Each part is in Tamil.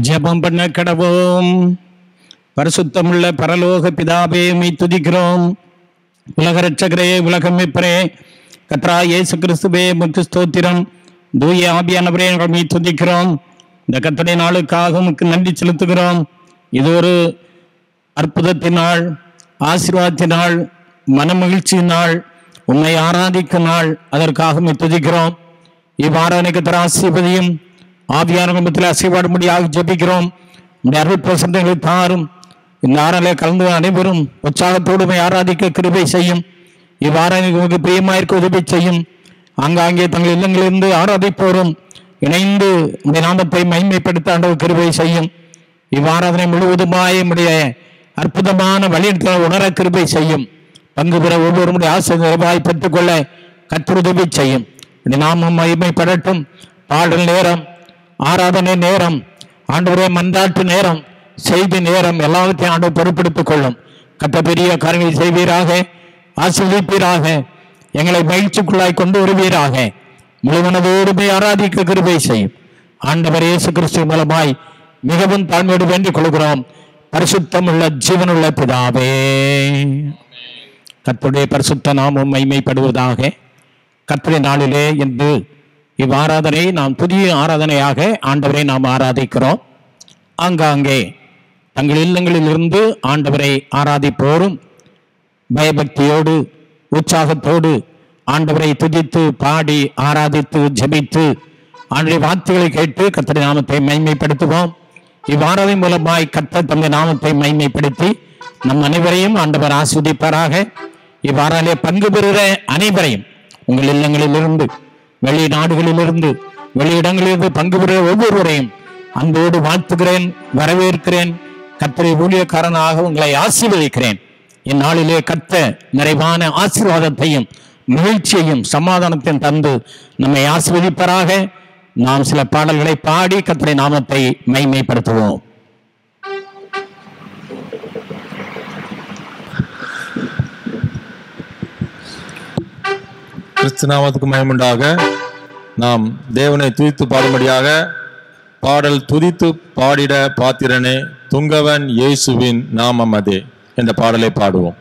ஜெபம் பண்ண கடவோம். பரிசுத்தமுள்ள பரலோக பிதாவே, உம்மை துதிக்கிறோம். உலக இரட்சகரே, உலகம் மீட்பரே, கர்த்தராகிய இயேசு கிறிஸ்துவே, உமக்கு ஸ்தோத்திரம். தூய ஆவியானவரே, உம்மை துதிக்கிறோம். இந்த கர்த்தருடைய நாளுக்காக உமக்கு நன்றி செலுத்துகிறோம். இது ஒரு அற்புதத்தின் நாள், ஆசீர்வாதத்தின் மனமகிழ்ச்சியினால், உம்மை ஆராதிக்கும் நாள். அதற்காக உம்மை துதிக்கிறோம். இவ்வாறான கர்த்தர் ஆசீர்வதியும் ஆவியான குடும்பத்தில் அசைவாடும்படியாக ஜெபிக்கிறோம். இந்த அருள் பிரசன்னங்களை தாரும். இந்த ஆறாலே கலந்து அனைவரும் உற்சாகத்தோடு ஆராதிக்க கிருபை செய்யும். இவ்வாறான உங்களுக்கு பிரியமாயிருக்க உதவி செய்யும். ஆங்காங்கே தங்கள் இல்லங்களிலிருந்து ஆராதிப்போரும் இணைந்து இந்த நாமத்தை மகிமைப்படுத்த ஆண்டவர் கிருபை செய்யும். இவ்வாராதனை முழுவதுமாய் உடைய அற்புதமான வழியிடத்தில் உணர கிருபை செய்யும். பங்கு பெற ஒவ்வொருடைய ஆசீர்வாதத்தை பெற்றுக்கொள்ள கர்த்தர் உதவி செய்யும். இந்த நாமம் மகிமைப்படட்டும். பாடல் நேரம், ஆராதனை நேரம், ஆண்டவரே மன்றாட்டு நேரம், செய்தி நேரம் எல்லாவற்றையும் ஆண்டவர் பொறுப்பெடுத்துக் கொள்ளும். கட்ட பெரிய காரியங்களை செய்வீராக, ஆசீர்வதிப்பீராக, எங்களை மகிழ்ச்சிக்குள்ளாய் கொண்டு வருவீராக. முழுமனதோடு ஆராதிக்க கிருபை செய்யும். ஆண்டவர் இயேசு கிறிஸ்து மூலமாய் மிகவும் தாழ்மையோடு வேண்டிக் கொள்கிறோம். பரிசுத்தம் உள்ள ஜீவனுள்ள பிதாவே, கர்த்தருடைய பரிசுத்த நாமம் மகிமைப்படுவதாக. கர்த்தருடைய நாளிலே என்று இவ்வாராதனை நாம் புதிய ஆராதனையாக ஆண்டவரை நாம் ஆராதிக்கிறோம். ஆங்காங்கே தங்கள் இல்லங்களிலிருந்து ஆண்டவரை ஆராதிப்போரும் பயபக்தியோடு உற்சாகத்தோடு ஆண்டவரை துதித்து பாடி ஆராதித்து ஜெபித்து ஆண்டுடைய வார்த்தைகளை கேட்டு கர்த்தருடைய நாமத்தை மகிமைப்படுத்துவோம். இவ்வாராதனை மூலமாய் கர்த்தர் தம்முடைய நாமத்தை மகிமைப்படுத்தி நம் அனைவரையும் ஆண்டவர் ஆஸ்வதிப்பாராக. இவ்வாறாலே பங்கு பெறுகிற அனைவரையும் உங்கள் இல்லங்களிலிருந்து, வெளிநாடுகளிலிருந்து, வெளியிடங்களிலிருந்து பங்கு பெறுகிற ஒவ்வொருவரையும் அன்போடு வாழ்த்துகிறேன், வரவேற்கிறேன். கர்த்தரை ஊழியக்காரனாக உங்களை ஆசீர்வதிக்கிறேன். இந்நாளிலே கர்த்தர் நிறைவான ஆசீர்வாதத்தையும் மகிழ்ச்சியையும் சமாதானத்தையும் தந்து நம்மை ஆசீர்வதிப்பராக. நாம் சில பாடல்களை பாடி கர்த்தருடைய நாமத்தை மகிமைப்படுத்துவோம். கிறிஸ்து நாமத்துக்கு மகிமையுண்டாக. நாம் தேவனை துதித்து பாடும்படியாக பாடல் துதித்து பாடிட பாத்திரனே துங்கவன் இயேசுவின் நாமம் அதே என்ற பாடலை பாடுவோம்.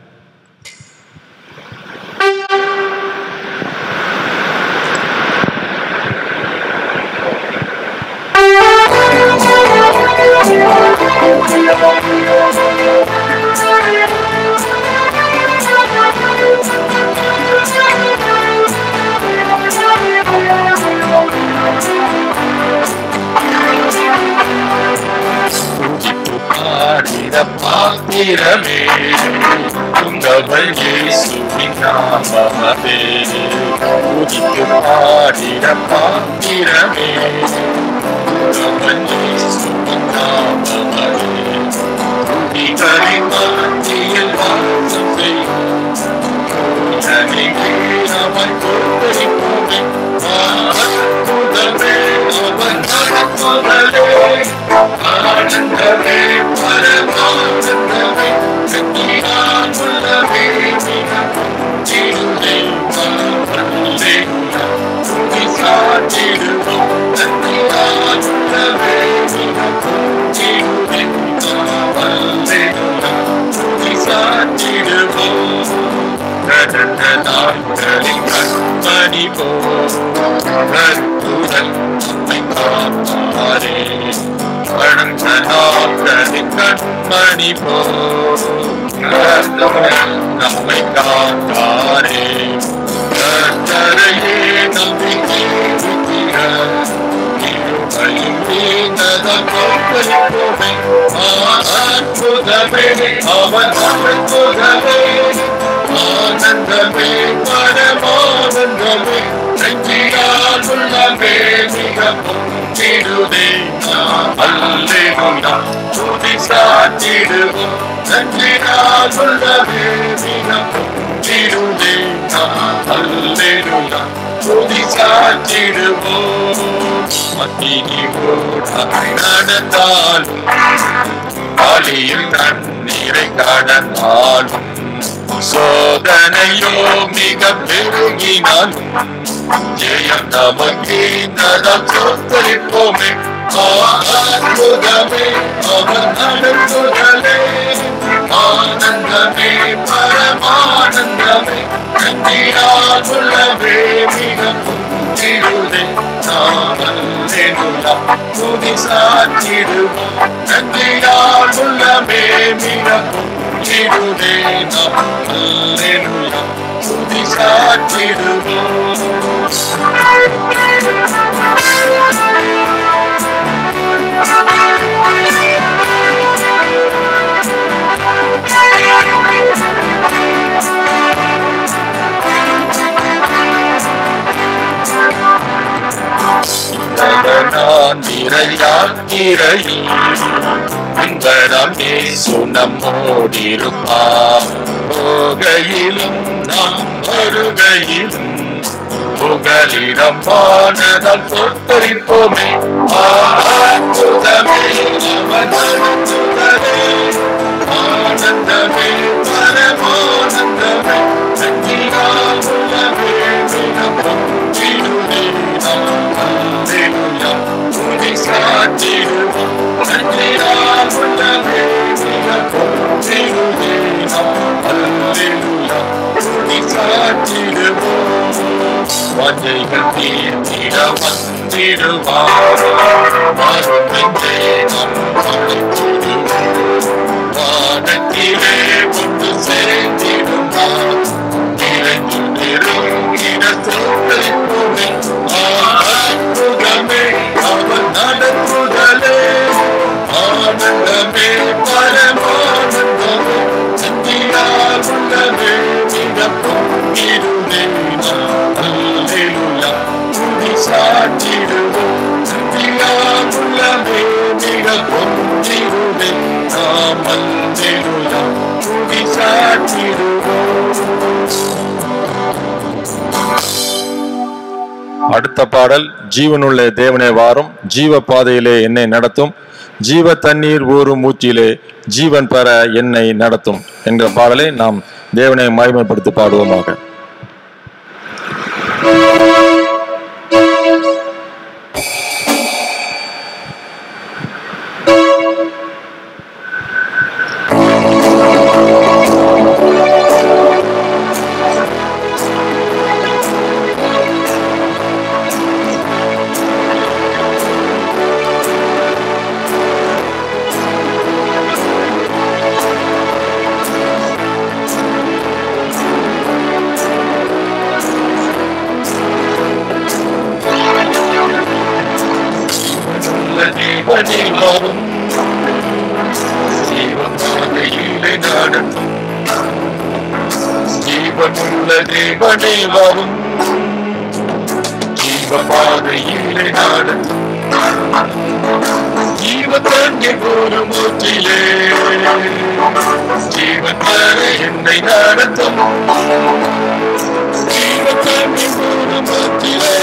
பாத்திரமே துங்கவன் இயேசுவின் நாமமே, துதித்து பாடிட பாத்திரமே துங்கவன் இயேசுவின் நாமமே, துதிகளின் மத்தியில் வாசம் செய்யும் அவன் கொண்டிருப்போமே, அற்புதமே அவன் அற்புதமே, ஆனந்தமே பரமானந்தமே, சக்தியால் உள்ளவே மிகச்சிறுவே அல்லேலூயா, துதி சாற்றிடுவோம். சக்தியால் உள்ளவே மிகச்சிறுவே அல்லேலூயா, துதி சாற்றிடுவோம். கடந்த நாட்களில் கண்மணி போல் கருத்துடன் நம்மை காப்பாரே, கடந்த நாட்களில் கண்மணி போல் கருத்துடன் நம்மை காப்பாரே, கர்த்தரையே நம்பிக்கையிருக்கிற இருளையும் நீங்கதான் காப்பளிப்போமே, அற்புதமே அவன் அற்புதமே, ஆனந்தமே பரமானந்தமே, சக்தியால் உள்ளவே மிகவும் சிறுதே அல்லேலூயா, துதி சாற்றிடுவோம். சக்தியால் உள்ளவே மிகவும் சிறுதே அல்லேலூயா, துதி சாற்றிடுவோம். அக்கினி ஓடாய் நடந்தாலும், வழியில் தண்ணீரை கடந்தாலும், சோதனையோ மிக பெருகினாலும் ஜெயம் நமக்கே நலம் சொத்தரிப்போமே. அற்புதமே அவர் நடத்துதலே ஆனந்தமே பரமானந்தமே நன்றியால் உள்ளவே மிக புத்திடுதே நாமல்லேலுயா துதி சாற்றிடுவோம் நன்றியால் உள்ளவே மிக புத்திடுதே நாமல்லேலுயா துதி சாற்றிடுவோம் நம்மோடிருப்பார் போகையிலும் நாம் வருகையிலும் புகலிடம் பானதால் சொத்தரிப்போமே அற்புதமே அவர் நடத்துதலே ஆனந்தமே பரமானந்தமே நன்றியால் உள்ளவே மிகவும் சிறுதே அல்லேலூயா துதி சாற்றிடுவோம் நன்றியால் உள்ளவே மிகவும் சிறுதே அல்லேலூயா துதி சாற்றிடுவோம் வாஞ்சைகள் தீர்த்திட வந்திடுவார் மறுநெஞ்சை நம் அழைத்திடுவோம் வானத்திலே ஒன்று சேர்ந்திடுவார் நிறைந்து நெருங்கிட தோற்றளிப்போமே அற்புதமே அவர் நடத்துதலே ஆனந்தமே பரமானந்தமே நன்றியால் உள்ளவே மிகவும் இருந்தே அல்லேலூயா துதி சாற்றிடுவோம் நன்றியால் உள்ளவே மிகவும் இருந்தே நாம் அல்லேலூயா துதி சாற்றிடுவோம். அடுத்த பாடல் ஜீவனுள்ள தேவனே வாரும் ஜீவ பாதையிலே என்னை நடத்தும் ஜீவ தண்ணீர் ஊறும் மூச்சிலே ஜீவன் பெற என்னை நடத்தும் என்ற பாடலை நாம் தேவனை மகிமைப்படுத்தி பாடுவோமாக. தேவனே வரும் ஜீவபாதையிலே நடத்தும் ஜீவனுள்ள தேவனே வரும் ஜீவபாதையிலே நடத்தும் ஜீவத்தண்ணீர் ஊறும் மூச்சிலே ஜீவன் பெற என்னை நடத்தும் ஜீவத்தண்ணீர் ஊறும் மூச்சிலே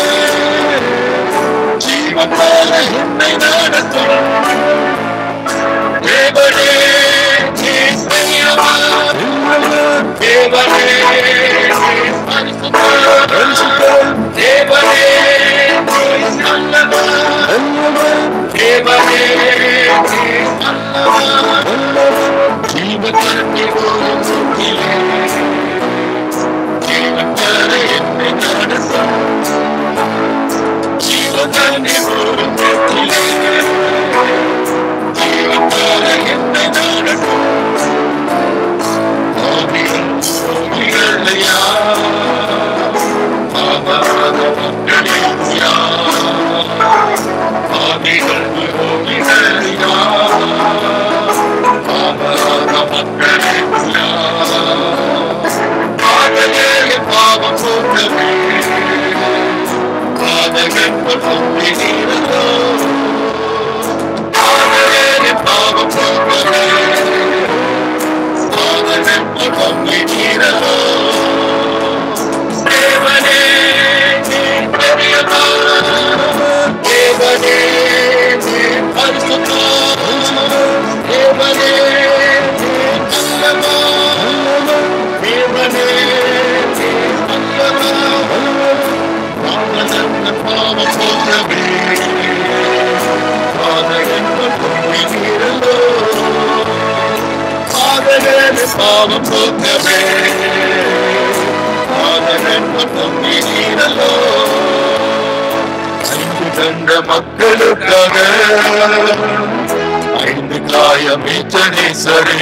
ஜீவன் பெற என்னை நடத்தும் தேவனே நீர் பெரியவர் தேவனே நீர் பரிசுத்தர் தேவனே நீர் நல்லவர் தேவனே நீர் நல்லவர் ஜீவத்தண்ணீர் ஊறும் மூச்சிலே ஜீவன் பெற என்னை நடத்தும் ஜீவத்தண்ணீர் ஊறும் மூச்சிலே ஜீவன் பெற என்னை நடத்தும் ஆவிகளையா ஆவாத மக்களையா ஆவிகள் ஓவிகளையா ஆவாத மக்களையா பாதகே பாவம் போக்கவே பாதகங்கள் பொங்கி நீரோ பாதகே பாவம் போக்கவே பாதகங்கள் பொங்கி நீரோ தேவனே நீர் பெரியவர் தேவனே நீர் பரிசுத்தர் தேவனே நீர் நல்லவர் தேவனே நீர் நல்லவர் பாவம் போக்கவே பாதகங்கள் பாவம் போக்கவே நீரலோ ஐந்து கண்ட மக்களுக்காக ஐந்து காயமேற்ற நேசரே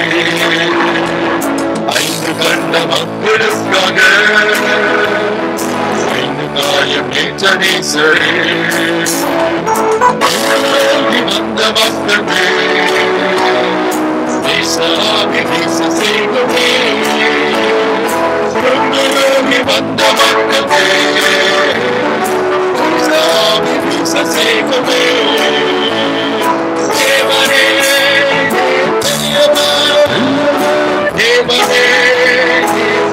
ஐந்து கண்ட மக்களுக்காக ஐந்து காயமேற்ற நேசரே வந்த மக்களே நேசராகி நேச செய்வமே வந்த மக்களே நேசராகி நேச செய்வமே தேவனே தேவனே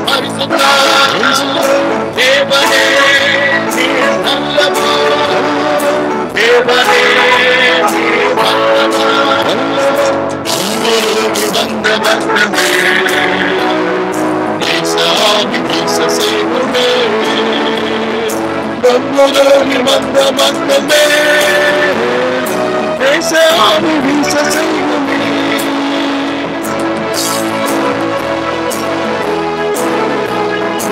பரிசுத்தா தேவனே நல்லவா தேவனே வந்த மக்களே நேசாமி நேச செய்வமே வந்த மக்களே நேசாமி நேச செய்வமே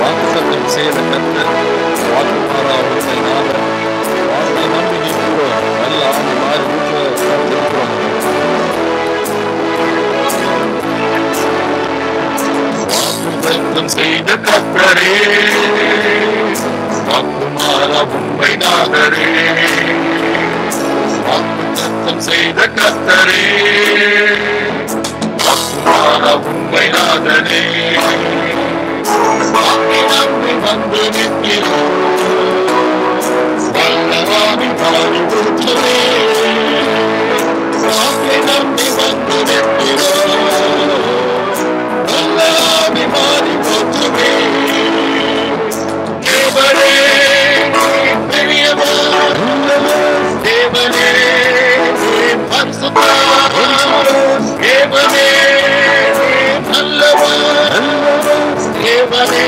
வாக்குத்தத்தம் செய்த கர்த்தர் வாக்குமாறா உண்மை நாதர் வாக்கை நம்பி நிற்கிறோம் நல்ல ஆண்டு மாறி இருக்கிறோம் வாக்குத்தத்தம் செய்த கர்த்தரே வாக்குமாறா உண்மை நாதரே வாக்குத்தத்தம் செய்த கர்த்தரே வாக்குமாறா உண்மை நாதரே நம்பி வந்து நிற்கிறோம் வல்லவாமி பாடி கொடுத்தவே நம்பி வந்து நிற்கிறோம் வல்லவாமி பாடி கொடுத்தவே தேவனே பெரியவா தேவனே பரிசுத்தா தேவனே நல்லவா தேவனே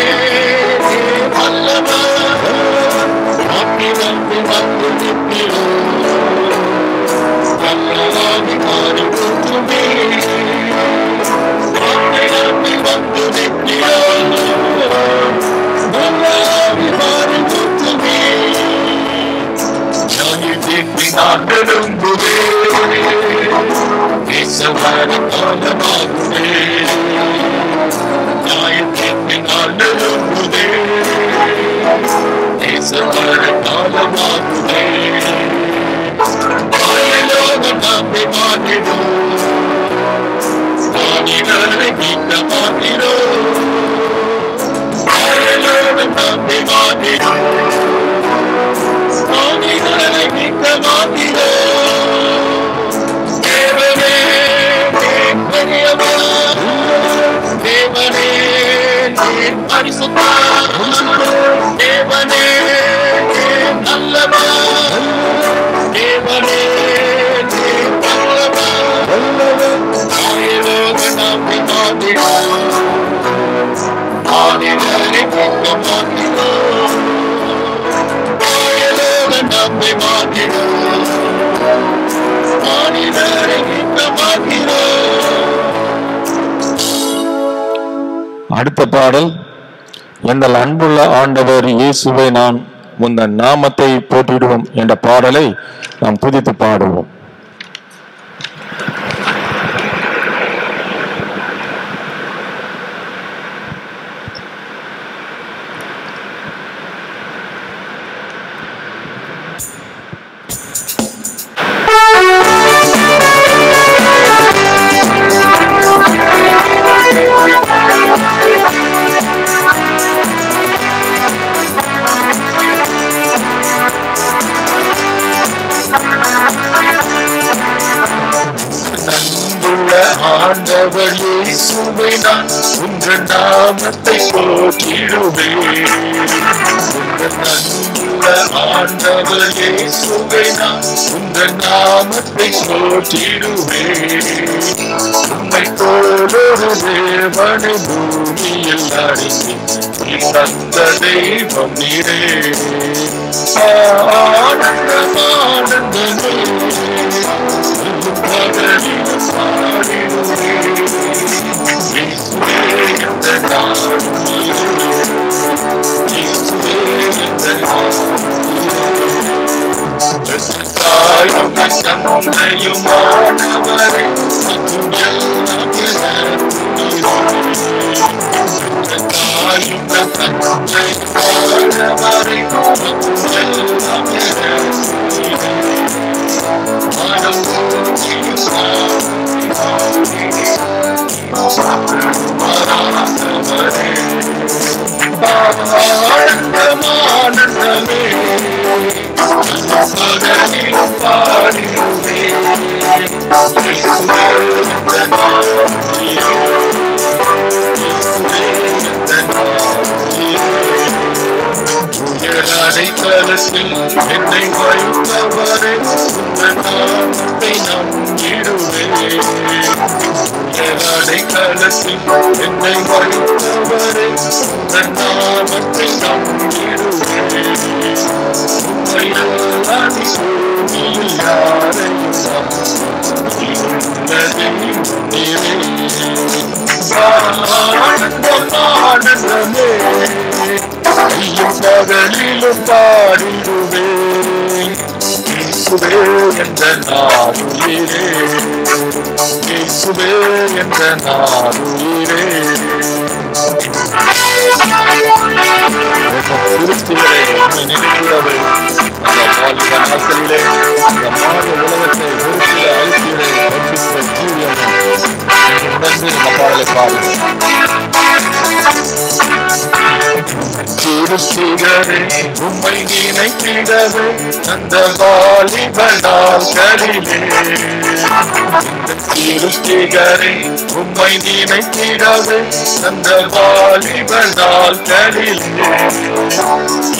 அல்லவா நம்பி வந்து வந்து நிற்கிறோம் வல்லவாமி பாடி கொடுத்தவே நம்பி வந்து நிற்கிறோம் வல்லவாமி பாடி கொடுத்தவே நான் விரும்புவே நேசமான காலமாகுவே நியாயத்தினால் விரும்புவே நேசமான காலமாகுவே மாயலோகம் நம்பி மாற்றிடும் நானிகளை மீட்ட மாற்றிடும் மாயலோகம் நம்பி மாற்றிடும் நானிகளை மீட்ட மாற்றிடும் தேவனே பெரியவா தேவனே பரிசுத்தா தேவனே நல்லவா தேவனே நல்லவா ஆயிரோக நம்பி மாற்றிடும் ஆதிகளை கேட்க மாற்றிடும் ஆயிரோக நம்பி மாற்றிடும் ஆதிகளை கேட்க மாற்றிடும். அடுத்த பாடல், எங்கள் அன்புள்ள ஆண்டவர் இயேசுவை நான் முந்தன் நாமத்தை போற்றிடுவோம் என்ற பாடலை நாம் துதித்து பாடுவோம். ஆண்டவர் இயேசுவை நான் உங்கள் நாமத்தை போற்றிடுவேன். உங்கள் அன்புள்ள ஆண்டவர் இயேசுவை நான் உங்கள் நாமத்தை போற்றிடுவேன். உம்மை போலொரு தேவனை பூமியில் அறிந்து நீ தந்த தெய்வம் நீரே. ஆனந்தம் ஆனந்தமே பகலிலும் பாடிடுவேன். உன்னையுமானவரை மற்றும் எல்லாம் தாயும் தந்தை மாணவரை மற்றும் எல்லாம் மனம் மாணவரே ஆனந்தமானந்தமே பகலிலும் பாடிடுவே அடைக்கலத்தில் என்னை வைத்தவரே உங்கள் நாமத்தை நம்பிடுவேன் அடைக்கலத்தில் என்னை வைத்தவரே உங்கள் நாமத்தை நம்பிடுவேன் உண்மையில் யாரையும் ஆனந்தமே பகலிலும் பாடிடுவேன் இயேசுவே என்ற நாடுயிரே இயேசுவே என்ற நாடுயிரே திருப்திகளை நினைக்கிறவை அந்த வாழ்ந்த நாட்களிலே அந்த மாத உலகத்தை நிறுத்திய ஐக்கியரை கற்பித்த ஜீவியம் உணர்ந்து இந்த பாடலை பாடுகிறேன். திருச்சிகரே உம்மை நினைத்திடவே அந்த வாலிப நாட்களிலே திருச்சிகரே உம்மை நினைத்திடவே அந்த வாலிப நாட்களிலே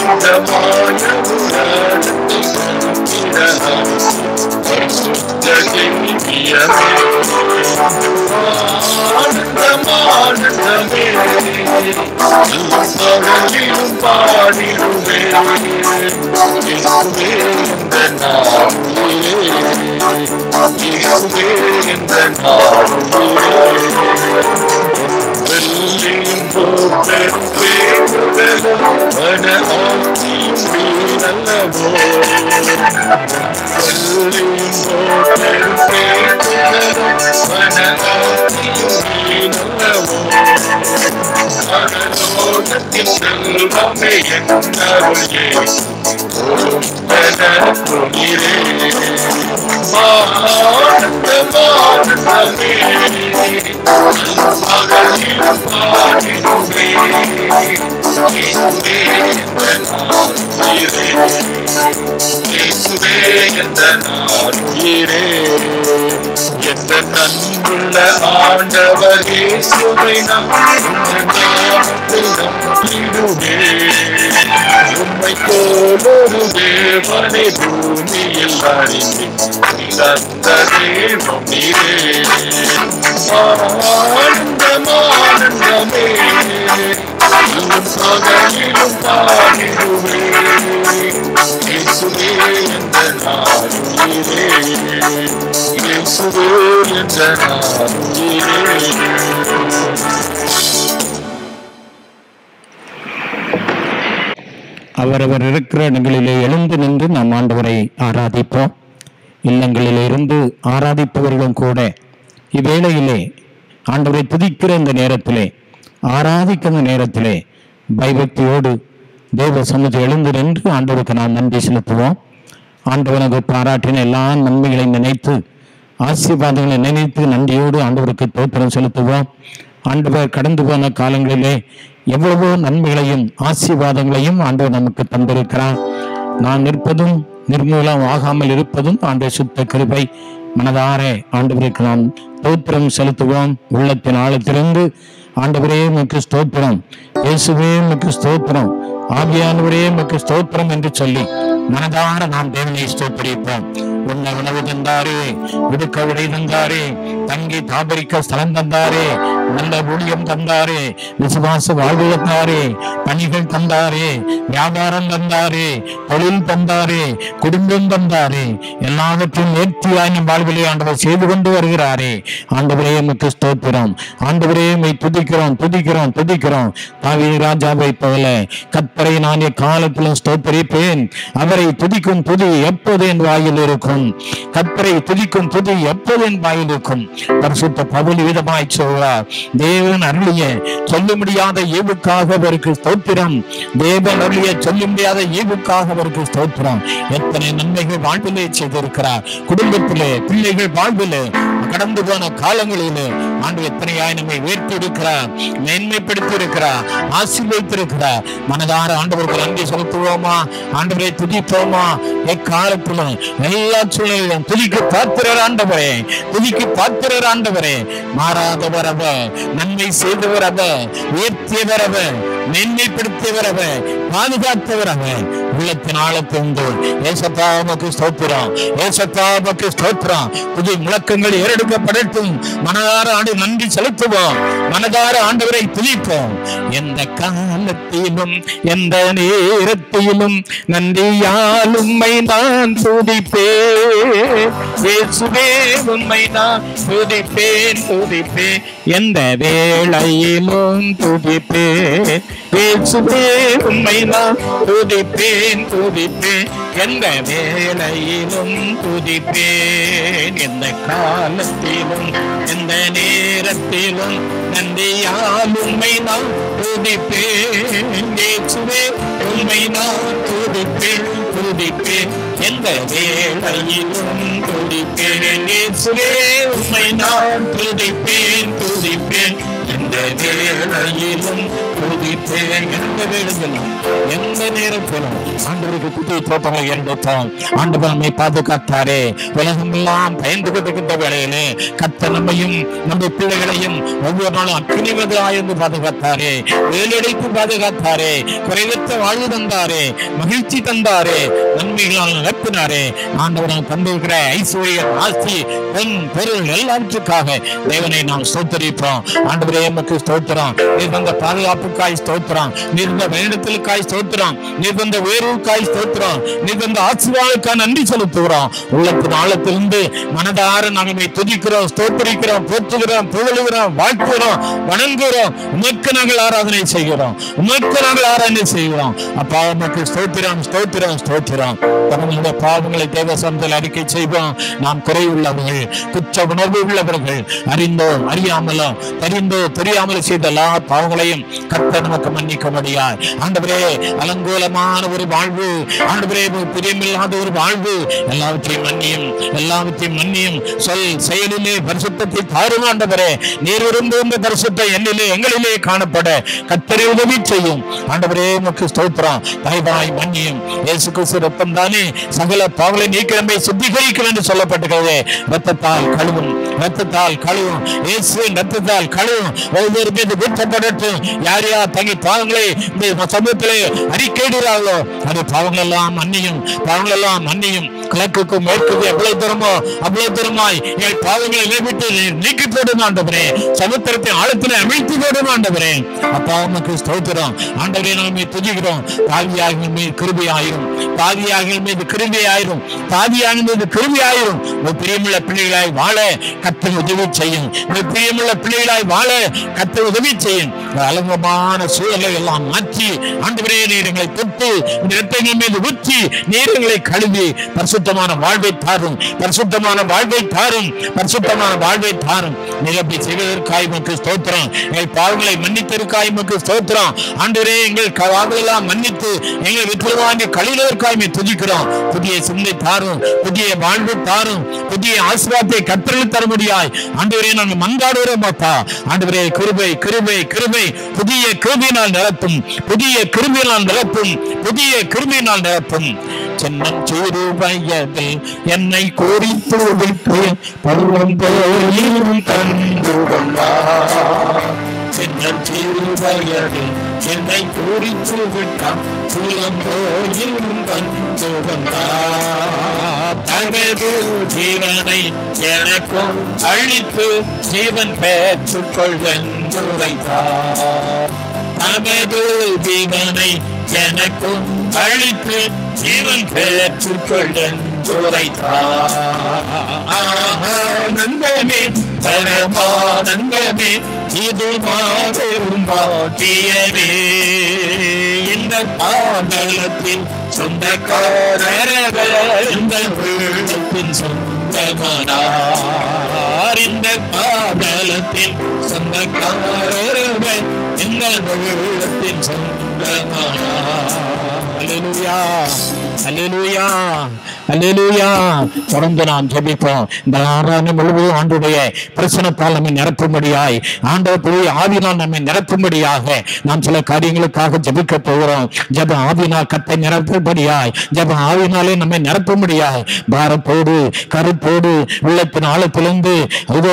இந்த மாய உலகத்தை ஆனந்தமானந்தமே பகலிலும் பாடிடுவேன் இயேசுவே இந்த நாடுயிரே இயேசுவே இந்த நாடுயிரே வெள்ளியும் போற்றும் பேருகளும் மன ஆட்சியும் வீரல்லவோ வெள்ளியும் போற்றும் பேருகளும் மன ஆட்சியும் வீரல்லவோ அனலோகத்தின் செல்வமே என்னருளே பொருளே ஆனந்தமானந்தமே பகலிலும் பாடிடுவேன் இயேசுவே என்ற நாடுயிரே இயேசுவே என்ற நாடுயிரே என்ற நன்புள்ள ஆண்டவர் இயேசுவை உம்மை போலொரு தேவனை பூமியில் அறிந்து இழந்த தேவம் நீரே ஆனந்தமானந்தமே பகலிலும் பாடிடுவேன் இயேசுவே என்ற நாடுயிரே இயேசுவே என்ற நாடுயிரே. அவரவர் இருக்கிற இடங்களிலே எழுந்து நின்று நாம் ஆண்டவரை ஆராதிப்போம். இல்லங்களிலே இருந்து ஆராதிப்பவர்களும் கூட இவ்வேளையிலே ஆண்டவரை துதிக்கிற இந்த நேரத்திலே, ஆராதிக்கிற நேரத்திலே பயபக்தியோடு தேவ சமூகத்தை எழுந்து நின்று ஆண்டவருக்கு நாம் நன்றி செலுத்துவோம். ஆண்டவனுக்கு பாராட்டின எல்லா நன்மைகளையும் நினைத்து, ஆசீர்வாதங்களை நினைத்து நன்றியோடு ஆண்டவருக்கு தோத்திரம் செலுத்துவோம். ஆண்டவர் கடந்து போன காலங்களிலே எவ்வளவோ நன்மைகளையும் ஆசீர்வாதங்களையும் ஆண்டவர் நமக்கு தந்திருக்கிறார். நான் நிற்பதும் நிர்மூலம் ஆகாமல் இருப்பதும் ஆண்டவர் சுத்த கிருபை. மனதார ஆண்டவருக்கு நாம் தோத்திரம் செலுத்துவோம். உள்ளத்தின் ஆழத்திலிருந்து ஆண்டவரே உமக்கு ஸ்தோத்திரம், இயேசுவே உமக்கு ஸ்தோத்திரம், ஆவியானவரே உமக்கு ஸ்தோத்திரம் என்று சொல்லி மனதார நாம் தேவனை ஸ்தோத்திரிப்போம். உன்னை உணவு தந்தாரே, உடுக்க உடை தந்தாரே, தங்கி தாபரிக்க ஸ்தலம் தந்தாரே, நல்ல ஊழியம் தந்தாரே, விசுவாச வாழ்வு தந்தாரே, பணிகள் தந்தாரே, வியாபாரம் தந்தாரே, தொழில் தந்தாரே, குடும்பம் தந்தாரே, எல்லாவற்றையும் நேர்த்தியாய் நம் வாழ்விலே ஆண்டவர் செய்து கொண்டு வருகிறாரே. ஆண்டவரே உமக்கு ஸ்தோத்திரம், ஆண்டவரே உம்மை துதிக்கிறோம் துதிக்கிறோம் துதிக்கிறோம். தாவீது ராஜாவை போல கர்த்தரை நான் எக்காலத்திலும் ஸ்தோத்திரிப்பேன், அவர் கர்த்தரை துதிக்கும் துதி எப்போது என் வாயில் இருக்கும். கர்த்தரை துதிக்கும் துதி எப்போது என் வாயில் இருக்கும். பரிசுத்த பவுல் விதமாய் சொல்றார், தேவன் அருளிய சொல்ல முடியாத ஈவுக்காக அவருக்கு ஸ்தோத்திரம். தேவன் அருளிய சொல்ல முடியாத ஈவுக்காக அவருக்கு ஸ்தோத்திரம். எத்தனை நன்மைகள் வாழ்விலே செய்திருக்கிறார். குடும்பத்திலே, பிள்ளைகள் வாழ்விலே, கடந்து போன காலங்களிலே ஆண்டவர் எத்தனையாய் நம்மை உயர்த்தி இருக்கிறார், மேன்மைப்படுத்தி இருக்கிறார், ஆசீர்வதித்திருக்கிறார். மனதார ஆண்டவருக்கு நன்றி செலுத்துவோமா? ஆண்டவரை துதிப்போமா? எக்காலத்திலும் எல்லா சூழ்நிலையிலும் துதிக்கு பாத்திரர் ஆண்டவரே, துதிக்கு பாத்திரர் ஆண்டவரே. மாறாதவர் அவர், நன்மை செய்தவர் அவர், உயர்த்தியவர் அவர், மேன்மைப்படுத்தியவர் அவர், பாதுகாத்தவர் அவர். உள்ளத்தின் ஆழத்திலிருந்து ஏசப்பா உமக்கு ஸ்தோத்திரம், ஏசப்பா உமக்கு ஸ்தோத்திரம். புது முழக்கங்கள் ஏறெடுக்கப்படட்டும். மனதார ஆண்டு நன்றி செலுத்துவோம், மனதார ஆண்டவரை துதிப்போம். எந்த காலத்திலும் எந்த நேரத்திலும் நன்றியால் உம்மை நான் துதிப்பேன். இயேசுவே உம்மை நான் துதிப்பேன், துதிப்பேன். எந்த வேளையிலும் துதிப்பேன். இயேசுவே உம்மை நான் துதிப்பேன், துதிப்பேன். எந்த வேளையிலும் துதிப்பேன். எந்த காலத்திலும் எந்த நேரத்திலும் நன்றியால் உம்மை நான் துதிப்பேன். இயேசுவே உம்மை நான் துதிப்பேன், துதிப்பேன். எந்த வேளையிலும் துதிப்பேன். இயேசுவே உம்மை நான் துதிப்பேன், துதிப்பேன். எந்த வேளையிலும் துதிப்பேன். எந்த வேளையிலும் எந்த நேரத்திலும் ஆண்டவருக்கு துதி தோட்டங்களை ஏறெடுப்போம். ஆண்டவர் நம்மை பாதுகாத்தாரே. உலகமெல்லாம் பயந்து கொண்டிருக்கின்ற வேளையிலே கர்த்தர் நம்மையும் நம்ம பிள்ளைகளையும் ஒவ்வொரு நாளும் அக்கினிமதியாயிருந்து பாதுகாத்தாரே, வேலடைத்து பாதுகாத்தாரே, குறைவற்ற வாழ்வு தந்தாரே, மகிழ்ச்சி தந்தாரே, நன்மைகளால் நிரப்பினாரே. ஆண்டவர் தந்திருக்கிற ஐஸ்வர்ய, ஆஸ்தி, பொன், பொருள் எல்லாவற்றுக்காக தேவனை நாம் ஸ்தோத்திரிப்போம். ஆண்டவரே எமக்கு ஸ்தோத்திரம். நீர் வந்த பாதுகாப்புக்காய் ஸ்தோத்திரம், நீர் வந்த வேண்டத்திற்காய் ஸ்தோத்திரம், நீர் வந்த உயர்வுக்காய் ஸ்தோத்திரம், நீர் வந்த ஆசீர்வாதத்துக்காக நன்றி செலுத்துகிறோம். உள்ளத்தின் ஆழத்திலிருந்து மனதார நாங்கள் துதிக்கிறோம், ஸ்தோத்திரிக்கிறோம், போற்றுகிறோம், புகழுகிறோம், வாழ்த்துகிறோம், வணங்குகிறோம். உமக்கு நாங்கள் ஆராதனை செய்கிறோம், உமக்கு நாங்கள் ஆராதனை செய்கிறோம். அப்பா உமக்கு ஸ்தோத்திரம், ஸ்தோத்திரம், ஸ்தோத்திரம். நம்முடைய பாவங்களை தேவ சமூகத்தில் அறிக்கை செய்வோம். நாம் குறைவுள்ளவர்கள், குற்ற உணர்வு உள்ளவர்கள், அறிந்தோ அறியாமலோ, தெரிந்தோ தெரியாமலோ செய்த எல்லா பாவங்களையும் கர்த்தர் நமக்கு மன்னிக்க முடியாது. ஆண்டவரே அலங்கோலமான ஒரு வாழ்வு, ஆண்டவரே பிரியமில்லாத ஒரு வாழ்வு, எல்லாவற்றையும் மன்னியும், எல்லாவற்றையும் மன்னியும். சொல் செயலிலே பரிசுத்தத்தை தாரும் ஆண்டவரே. நீர் விரும்புகின்ற பரிசுத்த என்னிலே எங்களிலே காணப்பட கர்த்தரை உதவி செய்யும். ஆண்டவரே உமக்கு ஸ்தோத்திரம். தாய்வாய் மன்னியும். இயேசு கிறிஸ்து ரத்தம் தானே சகல பாவங்களை நீக்கி நம்மை சுத்திகரிக்கும் என்று சொல்லப்பட்டிருக்கிறது. ரத்தத்தால் கழுவும், ரத்தத்தால் கழுவும், இயேசுவின் ரத்தத்தால் கழுவும். ஒவ்வொரு மீது குற்றப்படட்டும். யார் யார் தங்கி பாவங்களை இந்த சமூகத்திலே அறிக்கையிடுகிறார்களோ அது பாவங்கள் எல்லாம் மன்னியும், பாவங்கள் எல்லாம் மன்னியும். கிழக்குக்கும் மேற்குக்கும் எவ்வளவு தூரமோ அவ்வளவு தூரமாய் எங்கள் பாவங்களை விட்டு நீக்கி போடும் ஆண்டவரே. சமுத்திரத்தை ஆழத்திலே அமிழ்த்தி போடும் ஆண்டவரே. அப்பா உமக்கு ஸ்தோத்திரம். ஆண்டவரே நாமே துதிக்கிறோம். தாவியாக மீது கிருபையாயிரும், தாவியாக மீது கிருபையாயிரும், தாவியாக மீது கிருபையாயிரும். பிரியமுள்ள பிள்ளைகளாய் வாழ கர்த்தர் உதவி செய்யும். பிரியமுள்ள பிள்ளைகளாய் வாழ கர்த்தர் உதவி செய்யும். அலங்கமான சூழலை எல்லாம் மாற்றி ஆண்டவரே நீர் எங்களை தொட்டு இரத்தங்கள் மீது ஊற்றி நீரங்களை கழுவி பரிசுத்தமான வாழ்வை தாரும், பரிசுத்தமான வாழ்வை தாரும், பரிசுத்தமான வாழ்வை தாரும். நிரப்பி செய்வதற்காய் உமக்கு ஸ்தோத்திரம். எங்கள் பாவங்களை மன்னித்ததற்காய் உமக்கு ஸ்தோத்திரம். ஆண்டவரே எங்கள் பாவங்களெல்லாம் மன்னித்து எங்களை விற்றுவாங்கி கழிவதற்காய் துதிக்கிறோம். புதிய சிந்தை தாரும், புதிய வாழ்வு தாரும், புதிய ஆசீர்வாதத்தை கர்த்தருக்கு தர முடியாய் ஆண்டவரே நாங்கள் மன்றாடுகிறோம். அப்பா ஆண்டவரே கிருபை, கிருபை, கிருபை புதிய கிருபையினால் நிரப்பும், புதிய கிருபையினால் நிரப்பும், புதிய கிருபையினால் நிரப்பும். சின்னம் சிறு வயதில் என்னை குறித்து விட்டு பருவம் போயும் தந்து வந்தார். சின்னம் சிறு வயதில் என்னை குறித்து விட்டான் பருவம் போயும் தந்து வந்தார். தனது ஜீவனை எனக்கும் அழித்து ஜீவன் பெற்றுக்கொள் என்று உரைத்தார். தனது ஜீவனை எனக்கும் அழித்து ஜீவன் பெற்றுக்கொள் என்று உரைத்தார். ஆனந்தமே பரமானந்தமே இது மாபெரும் பாக்கியமே. இந்த இந்த பாதலத்தின் சொந்தக்காரர்கள் எங்கள் உள்ளத்தின் சொந்தமானார். இந்த பாதலத்தின் சொந்தக்காரர்கள் எங்கள் உள்ளத்தின் சொந்தமானார். அல்லேலூயா, அல்லேலூயா, அல்லேலூயா. தொடர்ந்து நாம் ஜெபிப்போம். இந்த ஆராதனை முழுவதும் ஆண்டுடைய பிரசனத்தால் நம்மை நிரப்பும்படியாய், ஆண்டவர் ஆவியினால் நம்மை நிரப்பும்படியாக நாம் சில காரியங்களுக்காக ஜெபிக்க போகிறோம். ஜெப ஆவியினால் கத்தை நிரப்பும்படியாய், ஜெப ஆவியினாலே நம்மை நிரப்பும்படியாய், பாரத்தோடு கருத்தோடு உள்ளத்தின் ஆழத்திலிருந்து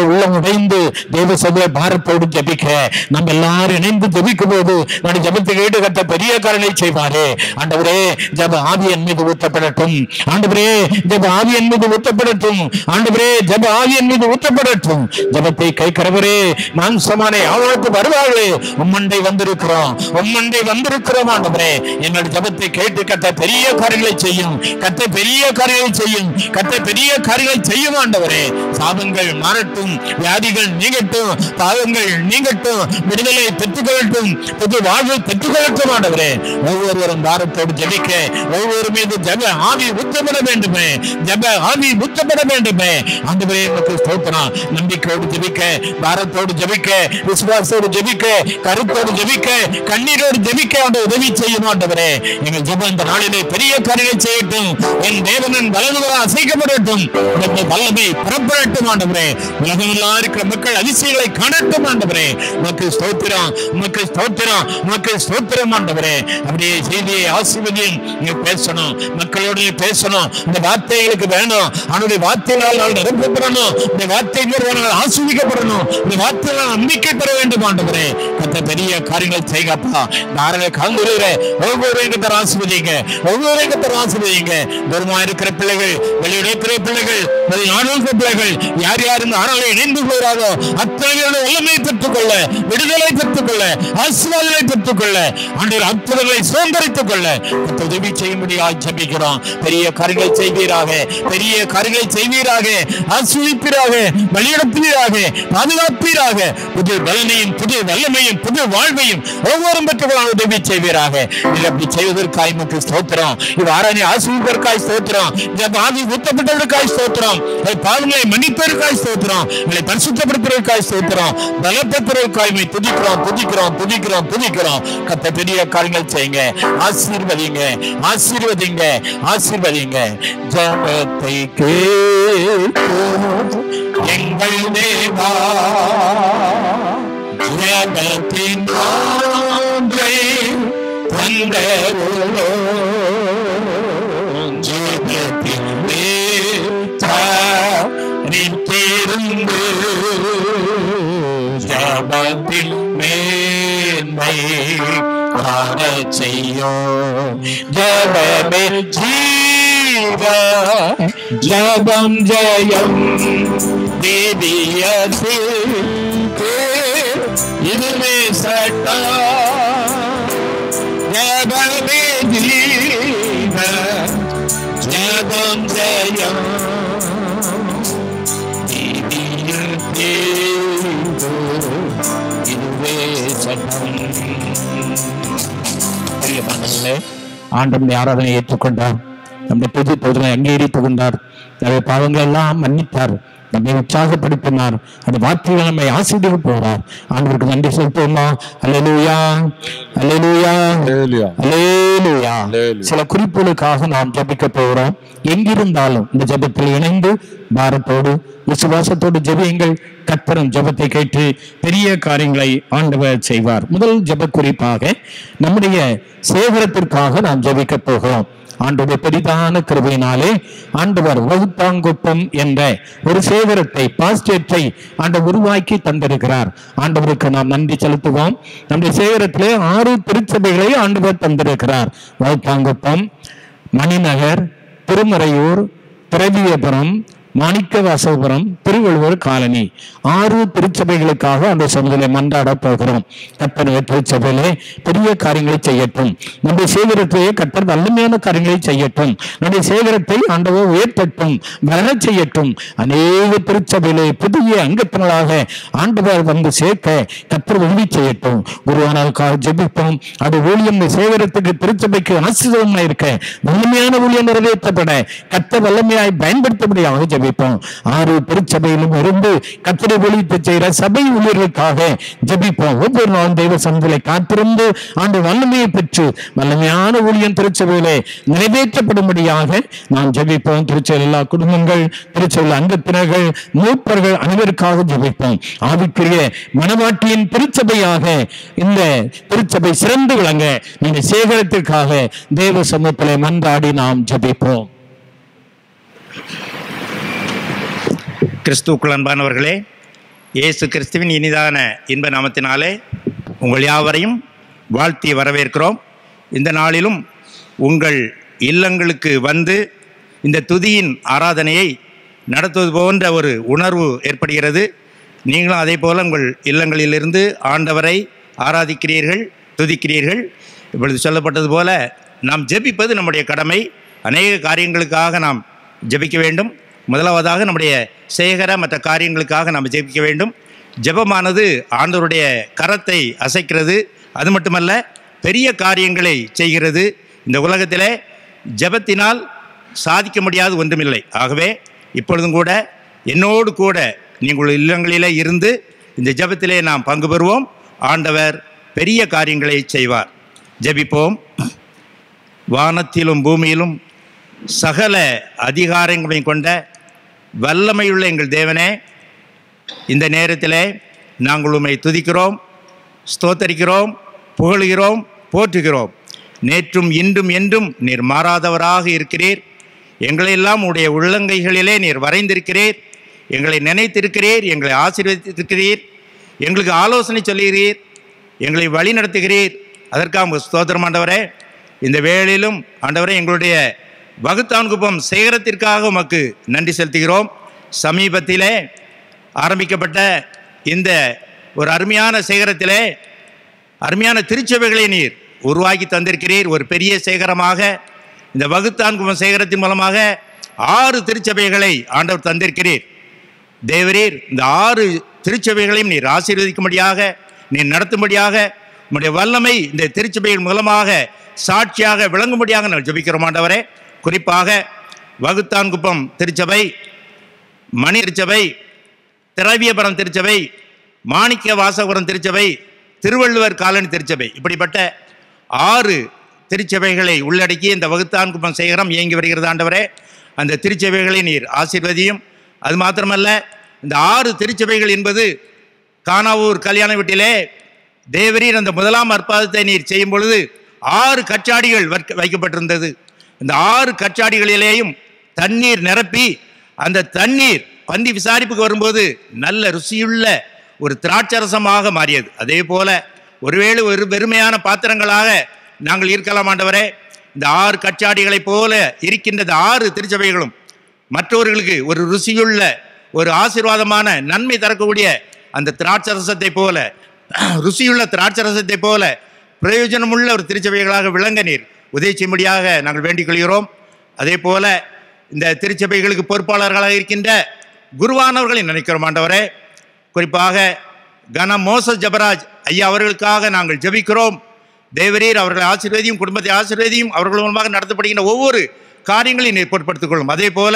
உள்ளம் உடைந்து தேவ சபை பாரத்தோடு ஜெபிக்க நம்ம எல்லாரும் இணைந்து ஜெபிக்கும் போது நம்முடைய ஜெபத்தை கேட்டு கத்த பெரிய காரியங்களை செய்வாரே. ஆண்டவரே, ஜெப ஆவி என் மீது ஊற்றப்படட்டும். ஆண்டவரே, ஜெப ஆவி என் மீது ஊற்றப்படட்டும். ஆண்டவரே, ஜெப ஆவி என் மீது ஊற்றப்படட்டும். ஜெபத்தை கைக்கிறவரே, மாம்சமான யாவருக்கு வருவார்களே, உம்மண்டை வந்திருக்கிறோம், உம்மண்டை வந்திருக்கிறோம். ஆண்டவரே, என்னுடைய ஜெபத்தை கேட்டு கத்த பெரிய காரியங்களை செய்யும், கத்த பெரிய காரியங்களை செய்யும், கத்த பெரிய காரியங்களை செய்யும். ஆண்டவரே, சாபங்கள் மாறட்டும், வியாதிகள் நீங்கட்டும், பாவங்கள் நீங்கட்டும், விடுதலை பெற்றுக்கொள்ளட்டும், புது வாழ்வை பெற்றுக்கொள்ளட்டும். ஆண்டவரே, ஒவ்வொருவரும் பாரத்தோடு ஜெபிக்க, ஒவ்வொரு மீது ஜெப ஆவி ஊற்றப்பட வேண்டுமே, ஜெப ஆவி ஊற்றப்பட வேண்டுமே. ஆண்டவரே, உமக்கு ஸ்தோத்திரம். நம்பிக்கையோடு ஜெபிக்க, பாரத்தோடு ஜெபிக்க, விசுவாசத்தோடு ஜெபிக்க, கருத்தோடு ஜெபிக்க, கண்ணீரோடு ஜெபிக்க ஆண்டவர் உதவி செய்யும். ஆண்டவரே, எங்கள் ஜெபம் இந்த நாளிலே பெரிய காரியங்களை செய்யட்டும். என் தேவனின் வலதுகளால் அசைக்கப்படட்டும், வல்லமை புறப்படட்டும். ஆண்டவரே, உலகமெல்லாம் இருக்கிற மக்கள் அதிசயங்களை காணட்டும். ஆண்டவரே, உமக்கு ஸ்தோத்திரம், உமக்கு ஸ்தோத்திரம், உமக்கு ஸ்தோத்திரம். ஆண்டவரே, அப்படியே செய்தியை ஆசீர்வதியும். நீங்க பேசணும், மக்களோடு நீ பேசணும். இந்த வார்த்தைகளுக்கு வேணும், அவனுடைய வார்த்தைகளால் நான் நிரப்பப்படணும், இந்த வார்த்தைகள் ஆசீர்வதிக்கப்படணும், இந்த வார்த்தைகளால் நம்பிக்கை பெற வேண்டும். ஆண்டவரே, கத்த பெரிய காரியங்கள் செய்யப்பா. தாராள காண்கிறீங்க, ஒவ்வொரு ஆசீர்வதிங்க, ஒவ்வொரு ஆசீர்வதிங்க. தூரமா இருக்கிற பிள்ளைகள், வெளியிடக்கிற பிள்ளைகள், வெளிநாடு பிள்ளைகள், யார் யார் இந்த ஆறாளை இணைந்து போகிறாரோ அத்தனை வல்லமை பெற்றுக்கொள்ள, விடுதலை பெற்றுக்கொள்ள, ஆசீர்வாதங்களை பெற்றுக்கொள்ள, ஆண்டவர் அற்புதங்களை சுதந்திரித்துக் கொள்ள உதவி செய்யும்படியாக ஜெபிக்கிறோம். பெரிய காரியங்களை செய்வீராக, பெரிய காரியங்களை செய்வீராக, ஆசீர்வதிப்பீராக, வழிநடத்துவீராக, பாதுகாப்பீராக. புது பலனையும் புது வல்லமையும் புது வாழ்வையும் ஒவ்வொரு பெற்றுக்கொள்ள உதவி செய்வீராக. அப்படி செய்வதற்காய் நமக்கு ஸ்தோத்திரம். இவ்வாறு ஆசீர்வதிப்பதற்காய் ஸ்தோத்திரம். ஆவி ஊற்றப்பட்டதற்காய் ஸ்தோத்திரம். பாவங்களை மன்னிப்பதற்காய் ஸ்தோத்திரம். எங்களை பரிசுத்தப்படுத்துவதற்காய் ஸ்தோத்திரம். பலப்படுத்துவதற்காய் துதிக்கிறோம், துதிக்கிறோம், துதிக்கிறோம், துதிக்கிறோம். கத்த பெரிய காரியங்கள் செய்யுங்க. ஆசீர்வதிங்க, ஆசீர்வதிங்க, ஆசீர்வதிங்க. ஜெபத்தை கேட்கும் எங்கள் தேவா, ஜெபத்தின் ஆன்றை தந்தருளோ, ஜெபத்தின் மேலிருந்து ஜெபத்தின் மேன்மை காண செய்யோ. ஜெபமே ஜீவ, ஜெபம் ஜெயம், தேவியத்தில் இதுவே சட்டா. ஜெபமே ஜீவ, ஜெபம் ஜெயம், இதுவே சட்டம். ஆண்டவனை ஆராதனை ஏற்றுக்கொண்டார், நம்முடைய புது பொருளை அங்கீகரித்துக் கொண்டார், நம்முடைய பாவங்கள் எல்லாம் மன்னித்தார், நம்மை உற்சாகப்படுத்தினார், அந்த வார்த்தைகளை நம்மை ஆசீர்வதிக்க போறார். ஆண்டவருக்கு நன்றி செலுத்துவோமா? அல்லேலூயா, அல்லேலூயா, அல்லேலூயா. சில குறிப்புகளுக்காக நாம் ஜெபிக்க போகிறோம். எங்கிருந்தாலும் இந்த ஜெபத்தில் இணைந்து பாரத்தோடு விசுவாசத்தோடு ஜெபியுங்கள். கர்த்தரும் ஜெபத்தை கேட்டு பெரிய காரியங்களை ஆண்டவர் செய்வார். முதல் ஜெப குறிப்பாக நம்முடைய சேகரத்திற்காக நாம் ஜெபிக்க போகிறோம். ஆண்டவருடைய பெரிதான கிருபையினாலே ஆண்டவர் வகுத்தாங்குப்பம் என்ற ஒரு சேகரத்தை, பாஸ்டேட்டை ஆண்டவர் உருவாக்கி தந்திருக்கிறார். ஆண்டவருக்கு நாம் நன்றி செலுத்துவோம். நம்முடைய சேகரத்திலே 6 திருச்சபைகளை ஆண்டவர் தந்திருக்கிறார். வகுத்தாங்குப்பம், மணிநகர், திருமறையூர், திரவியபுரம், மாணிக்க வாசகபுரம், திருவள்ளுவர் காலனி 6 திருச்சபைகளுக்காக அந்த சமூகத்தை மன்றாட போகிறோம். கர்த்தர் திருச்சபையிலே பெரிய காரியங்களை செய்யட்டும். நம்முடைய சேகரத்தையே கர்த்தர் வல்லமையான காரியங்களை செய்யட்டும். நம்முடைய சேகரத்தை ஆண்டவர் உயர்த்தட்டும், வளரச் செய்யட்டும். அநேக திருச்சபையிலே புதிய அங்கத்தினராக ஆண்டவர் வந்து சேர்க்க கர்த்தர் உதவி செய்யட்டும். குருவானதுக்காக ஜெபிப்போம். அது ஊழியம் சேகரத்துக்கு திருச்சபைக்கு ஆசீர்வாதமாக இருக்க, வல்லமையான ஊழியம் நிறைவேற்றப்பட கர்த்தர் வல்லமையாய் பயன்படுத்தபடியாக ஜெபிப்போம். 6 திருச்சபையிலும் இருந்து கர்த்தரை ஒளித்து செய்கிற சபை ஊழியர்களுக்காக ஜெபிப்போம். ஒவ்வொரு நாளும் தெய்வ சமூகங்களை காத்திருந்து ஆண்டு வல்லமையை பெற்று வல்லமையான ஊழியம் திருச்சபையிலே நிறைவேற்றப்படும்படியாக நாம் ஜெபிப்போம். திருச்சபையில் எல்லா குடும்பங்கள், திருச்சபையில் அங்கத்தினர்கள், மூப்பர்கள் அனைவருக்காக ஜெபிப்போம். ஆவிக்குரிய மனவாட்டியின் திருச்சபையாக இந்த திருச்சபை சிறந்து விளங்க நீங்க சேகரத்திற்காக தேவ சமூகத்திலே மன்றாடி நாம் ஜெபிப்போம். கிறிஸ்துவுக்குள் அன்பானவர்களே, இயேசு கிறிஸ்துவின் இனிதான இன்ப நாமத்தினாலே உங்கள் யாவரையும் வாழ்த்தி வரவேற்கிறோம். இந்த நாளிலும் உங்கள் இல்லங்களுக்கு வந்து இந்த துதியின் ஆராதனையை நடத்துவது போன்ற ஒரு உணர்வு ஏற்படுகிறது. நீங்களும் அதே போல் உங்கள் இல்லங்களிலிருந்து ஆண்டவரை ஆராதிக்கிறீர்கள், துதிக்கிறீர்கள். இப்பொழுது சொல்லப்பட்டது போல நாம் ஜெபிப்பது நம்முடைய கடமை. அநேக காரியங்களுக்காக நாம் ஜெபிக்க வேண்டும். முதலாவதாக நம்முடைய சேகர மற்ற காரியங்களுக்காக நாம் ஜெபிக்க வேண்டும். ஜெபமானது ஆண்டவருடைய கரத்தை அசைக்கிறது. அது மட்டுமல்ல, பெரிய காரியங்களை செய்கிறது. இந்த உலகத்திலே ஜெபத்தினால் சாதிக்க முடியாது ஒன்றுமில்லை. ஆகவே இப்பொழுதும் கூட என்னோடு கூட நீங்கள் இல்லங்களிலே இருந்து இந்த ஜெபத்திலே நாம் பங்கு பெறுவோம். ஆண்டவர் பெரிய காரியங்களை செய்வார். ஜெபிப்போம். வானத்திலும் பூமியிலும் சகல அதிகாரங்களையும் கொண்ட வல்லமையுள்ள எங்கள் தேவனே, இந்த நேரத்திலே நாங்கள் உம்மை துதிக்கிறோம், ஸ்தோத்தரிக்கிறோம், புகழுகிறோம், போற்றுகிறோம். நேற்றும் இன்றும் என்றும் நீர் மாறாதவராக இருக்கிறீர். எங்களையெல்லாம் உடைய உள்ளங்கைகளிலே நீர் வரைந்திருக்கிறீர். எங்களை நினைத்திருக்கிறீர், எங்களை ஆசீர்வதித்திருக்கிறீர், எங்களுக்கு ஆலோசனை சொல்லுகிறீர், எங்களை வழி நடத்துகிறீர். அதற்காக ஸ்தோத்திரம் ஆண்டவரே. இந்த வேளையிலும் ஆண்டவரே, எங்களுடைய வகுத்தான்குப்பம் சேகரத்திற்காக உமக்கு நன்றி செலுத்துகிறோம். சமீபத்திலே ஆரம்பிக்கப்பட்ட இந்த ஒரு அருமையான சேகரத்திலே அருமையான திருச்சபைகளை நீர் உருவாக்கி தந்திருக்கிறீர். ஒரு பெரிய சேகரமாக இந்த வகுத்தான்குப்பம் சேகரத்தின் மூலமாக 6 திருச்சபைகளை ஆண்டவர் தந்திருக்கிறீர். தேவரீர், இந்த 6 திருச்சபைகளையும் நீர் ஆசீர்வதிக்கும்படியாக, நீர் நடத்தும்படியாக, உம்முடைய வல்லமை இந்த திருச்சபைகள் மூலமாக சாட்சியாக விளங்கும்படியாக நான் ஜெபிக்கிறோம் ஆண்டவரே. குறிப்பாக வகுத்தான்குப்பம் திருச்சபை, மணி திருச்சபை, திரவியபுரம் திருச்சபை, மாணிக்க வாசகபுரம் திருச்சபை, திருவள்ளுவர் காலனி திருச்சபை, இப்படிப்பட்ட 6 திருச்சபைகளை உள்ளடக்கி இந்த வகுத்தான்குப்பம் சேகரம் இயங்கி வருகிறது ஆண்டவரே. அந்த திருச்சபைகளை நீர் ஆசீர்வதியும். அது மாத்திரமல்ல, இந்த 6 திருச்சபைகள் என்பது கானாவூர் கல்யாண வீட்டிலே தேவரீர் அந்த முதலாம் அற்பாதத்தை நீர் செய்யும் பொழுது 6 கச்சாடிகள் வைக்கப்பட்டிருந்தது. இந்த 6 கச்சாடிகளிலேயும் தண்ணீர் நிரப்பி, அந்த தண்ணீர் பந்தி விசாரிப்புக்கு வரும்போது நல்ல ருசியுள்ள ஒரு திராட்சரசமாக மாறியது. அதே போல ஒருவேளை ஒரு வெறுமையான பாத்திரங்களாக நாங்கள் இருக்கலாம் ஆண்டவரே. இந்த 6 கச்சாடிகளைப் போல இருக்கின்ற 6 திருச்சபைகளும் மற்றவர்களுக்கு ஒரு ருசியுள்ள ஒரு ஆசீர்வாதமான நன்மை தரக்கூடிய அந்த திராட்சரசத்தை போல, ருசியுள்ள திராட்சரசத்தை போல பிரயோஜனமுள்ள ஒரு திருச்சபைகளாக விளங்க நீர் உதவி செய்யும்படியாக நாங்கள் வேண்டிக் கொள்கிறோம். அதே போல இந்த திருச்சபைகளுக்கு பொறுப்பாளர்களாக இருக்கின்ற குருவானவர்களை நினைக்கிறோம் ஆண்டவரே. குறிப்பாக கனம் மோசஸ் ஜபராஜ் ஐயா அவர்களுக்காக நாங்கள் ஜெபிக்கிறோம். தேவரீர் அவர்களை ஆசீர்வதியும், குடும்பத்தை ஆசீர்வதியும். அவர்கள் மூலமாக நடத்தப்படுகின்ற ஒவ்வொரு காரியங்களையும் நீர் பொறுப்படுத்திக் கொள்ளும். அதே போல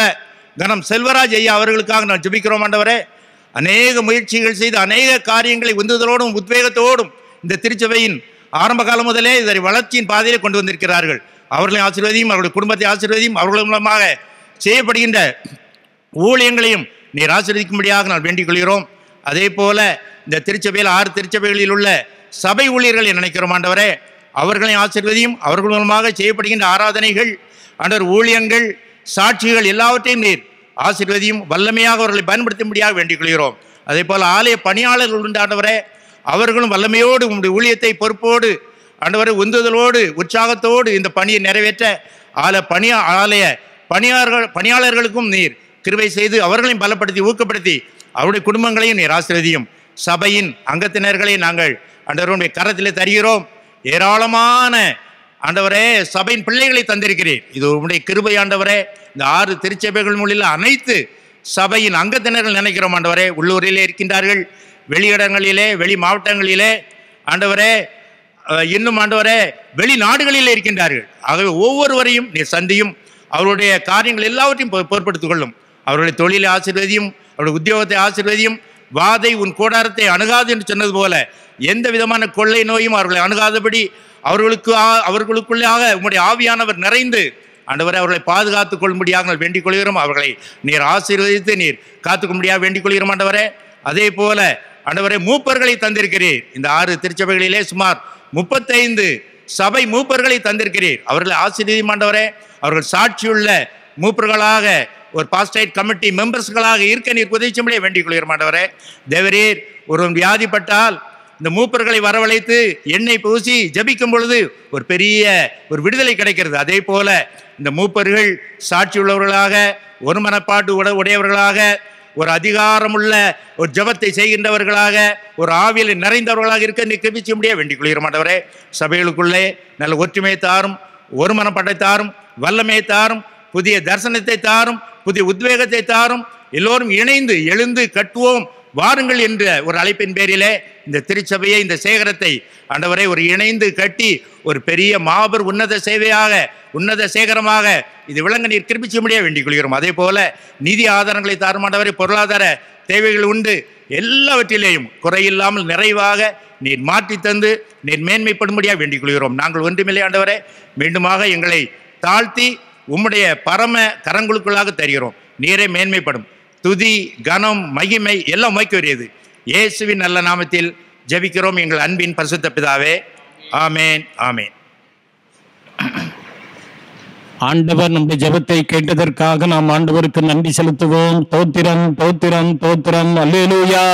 கனம் செல்வராஜ் ஐயா அவர்களுக்காக நான் ஜெபிக்கிறோம் ஆண்டவரே. அநேக முயற்சிகள் செய்து அநேக காரியங்களை உந்துதலோடும் உத்வேகத்தோடும் இந்த திருச்சபையின் ஆரம்ப காலம் முதலே இதை வளர்ச்சியின் பாதையிலே கொண்டு வந்திருக்கிறார்கள். அவர்களை ஆசீர்வதியும், அவருடைய குடும்பத்தை ஆசீர்வதியும். அவர்கள் மூலமாக செய்யப்படுகின்ற ஊழியங்களையும் நீர் ஆசீர்வதிக்கும்படியாக நான் வேண்டிக் கொள்கிறோம். அதே போல இந்த திருச்சபையில் 6 திருச்சபைகளில் உள்ள சபை ஊழியர்களை நினைக்கிறோம் ஆண்டவரே. அவர்களையும் ஆசீர்வதியும். அவர்கள் மூலமாக செய்யப்படுகின்ற ஆராதனைகள், ஆண்டவர் ஊழியங்கள், சாட்சிகள் எல்லாவற்றையும் நீர் ஆசீர்வதியும். வல்லமையாக அவர்களை பயன்படுத்தும்படியாக வேண்டிக் கொள்கிறோம். அதே போல் ஆலய பணியாளர்கள் உண்டு ஆண்டவரே. அவர்களும் வல்லமையோடு உங்களுடைய ஊழியத்தை பொறுப்போடு ஆண்டவரை உந்துதலோடு உற்சாகத்தோடு இந்த பணியை நிறைவேற்ற ஆலய பணியாளர்களுக்கும் நீர் கிருபை செய்து அவர்களையும் பலப்படுத்தி ஊக்கப்படுத்தி அவருடைய குடும்பங்களையும் நீர் ஆசீர்வதியும். சபையின் அங்கத்தினர்களை நாங்கள் ஆண்டவருடைய கரத்திலே தருகிறோம். ஏராளமான ஆண்டவரே சபையின் பிள்ளைகளை தந்திருக்கிறீர். இது உங்களுடைய கிருபை ஆண்டவரே. இந்த 6 திருச்சபைகள் மூலில் அனைத்து சபையின் அங்கத்தினர்கள் நினைக்கிறோம் ஆண்டவரே. உள்ளூரிலே இருக்கின்றார்கள், வெளியிடங்களிலே, வெளி மாவட்டங்களிலே ஆண்டவரே, இன்னும் ஆண்டவரே வெளிநாடுகளிலே இருக்கின்றார்கள். ஆகவே ஒவ்வொருவரையும் நீர் சந்தியும், அவருடைய காரியங்கள் எல்லாவற்றையும் பொறுப்படுத்திக் கொள்ளும். அவருடைய தொழிலை ஆசீர்வதியும், அவருடைய உத்தியோகத்தை ஆசீர்வதியும். வாதை உன் கூடாரத்தை அணுகாது என்று சொன்னது போல எந்த விதமான கொள்ளை நோயும் அவர்களை அணுகாதபடி அவர்களுக்குள்ளாக உம்முடைய ஆவியானவர் நிறைந்து ஆண்டவரை அவர்களை பாதுகாத்துக் கொள்ளும்படியாக நாங்கள் வேண்டிக் கொள்கிறோம். அவர்களை நீர் ஆசீர்வதித்து நீர் காத்துக்கொள்ளும்படியாக வேண்டிக் கொள்கிறோம் ஆண்டவரே. அதே போல ஆண்டவரே மூப்பர்களை தந்திருக்கிறீர். இந்த 6 திருச்சபைகளிலே சுமார் 35 சபை மூப்பர்களை தந்திருக்கிறீர். அவர்களை ஆசீர்வதியும் ஆண்டவரே. அவர்கள் சாட்சியுள்ள மூப்பர்களாக, ஒரு பாஸ்டேட் கமிட்டி மெம்பர்ஸ்களாக இருக்க நீர் உதவிச்சும்படியே வேண்டிக் கொள்கிறோம் ஆண்டவரே. தேவரீர், ஒரு வியாதிப்பட்டால் இந்த மூப்பர்களை வரவழைத்து எண்ணெய் பூசி ஜபிக்கும் பொழுது ஒரு பெரிய ஒரு விடுதலை கிடைக்கிறது. அதே போல இந்த மூப்பர்கள் சாட்சியுள்ளவர்களாக, ஒரு மனப்பாட்டு உடையவர்களாக, ஒரு அதிகாரமுள்ள ஒரு ஜபத்தை செய்கின்றவர்களாக, ஒரு ஆவியில் நிறைந்தவர்களாக இருக்க நீ கிருபை செய்யும்படியே வேண்டிக் கொள்கிறோம் ஆண்டவரே. சபைகளுக்குள்ளே நல்ல ஒற்றுமையை தாரும், ஒரு மனப்பாட்டை தாரும், வல்லமையை தாரும், புதிய தரிசனத்தை தாரும், புதிய உத்வேகத்தை தாரும். எல்லோரும் இணைந்து எழுந்து கட்டுவோம் வாருங்கள் என்ற ஒரு அழைப்பின் பேரிலே இந்த திருச்சபையை, இந்த சேகரத்தை ஆண்டவரை ஒரு இணைந்து கட்டி ஒரு பெரிய மாபெரும் உன்னத சேவையாக, உன்னத சேகரமாக இது விளங்க நீர் கிருபை செய்யும்படியே வேண்டிக் கொள்கிறோம். அதே போல நிதி ஆதாரங்களை தாரும் ஆண்டவரை. பொருளாதார தேவைகள் உண்டு, எல்லாவற்றிலேயும் குறையில்லாமல் நிறைவாக நீர் மாற்றி தந்து நீர் மேன்மைப்படும்படியாக வேண்டிக் கொள்கிறோம். நாங்கள் ஒன்றுமில்லை ஆண்டவரே. மீண்டுமாக எங்களை தாழ்த்தி உம்முடைய பரம கரங்களுக்குள்ளாக தருகிறோம். நீரே மேன்மைப்படும். துதி, கனம், மகிமை எல்லாம் உமக்கு உரியது. இயேசுவின் நல்ல நாமத்தில் ஜெபிக்கிறோம் எங்கள் அன்பின் பரிசுத்த பிதாவே. ஆமேன், ஆமேன். ஆண்டவர் நம்முடைய ஜெபத்தை கேட்டதற்காக நாம் ஆண்டவருக்கு நன்றி செலுத்துவோம். தோத்திரம், தோத்திரம், தோத்திரம். அல்லேலூயா,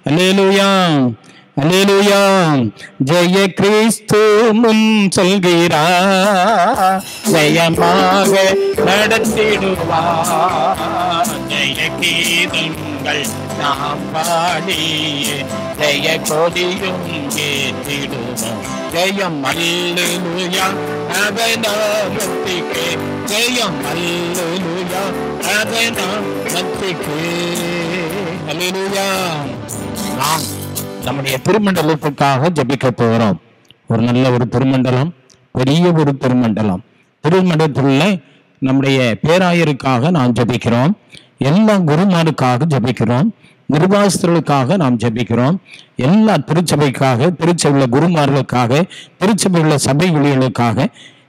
அல்லேலூயா, அல்லேலூயா. ஜெய கிறிஸ்து முன் சொல்கிறார், ஜெயமாக நடத்திடுவார். ஜெய கீதங்கள் நாம் பாடி ஜெய கொடியும் ஏற்றிடுவோம். ஜெயம் அல்லேலூயா, அதனாமத்திற்கு ஜெயம் அல்லேலூயா, அதனாமத்திற்கு அல்லேலூயா. நாம் நம்முடைய திருமண்டலத்துக்காக ஜபிக்க போகிறோம். ஒரு நல்ல ஒரு திருமண்டலம், பெரிய ஒரு திருமண்டலம். திருமண்டலத்தில் நம்முடைய பேராயருக்காக நாம் ஜபிக்கிறோம். எல்லா குருமாருக்காக ஜபிக்கிறோம். நிர்வாகஸ்தர்களுக்காக நாம் ஜபிக்கிறோம். எல்லா திருச்சபைக்காக, திருச்சபையுள்ள குருமார்களுக்காக, திருச்சபையுள்ள சபை ஊழியர்களுக்காக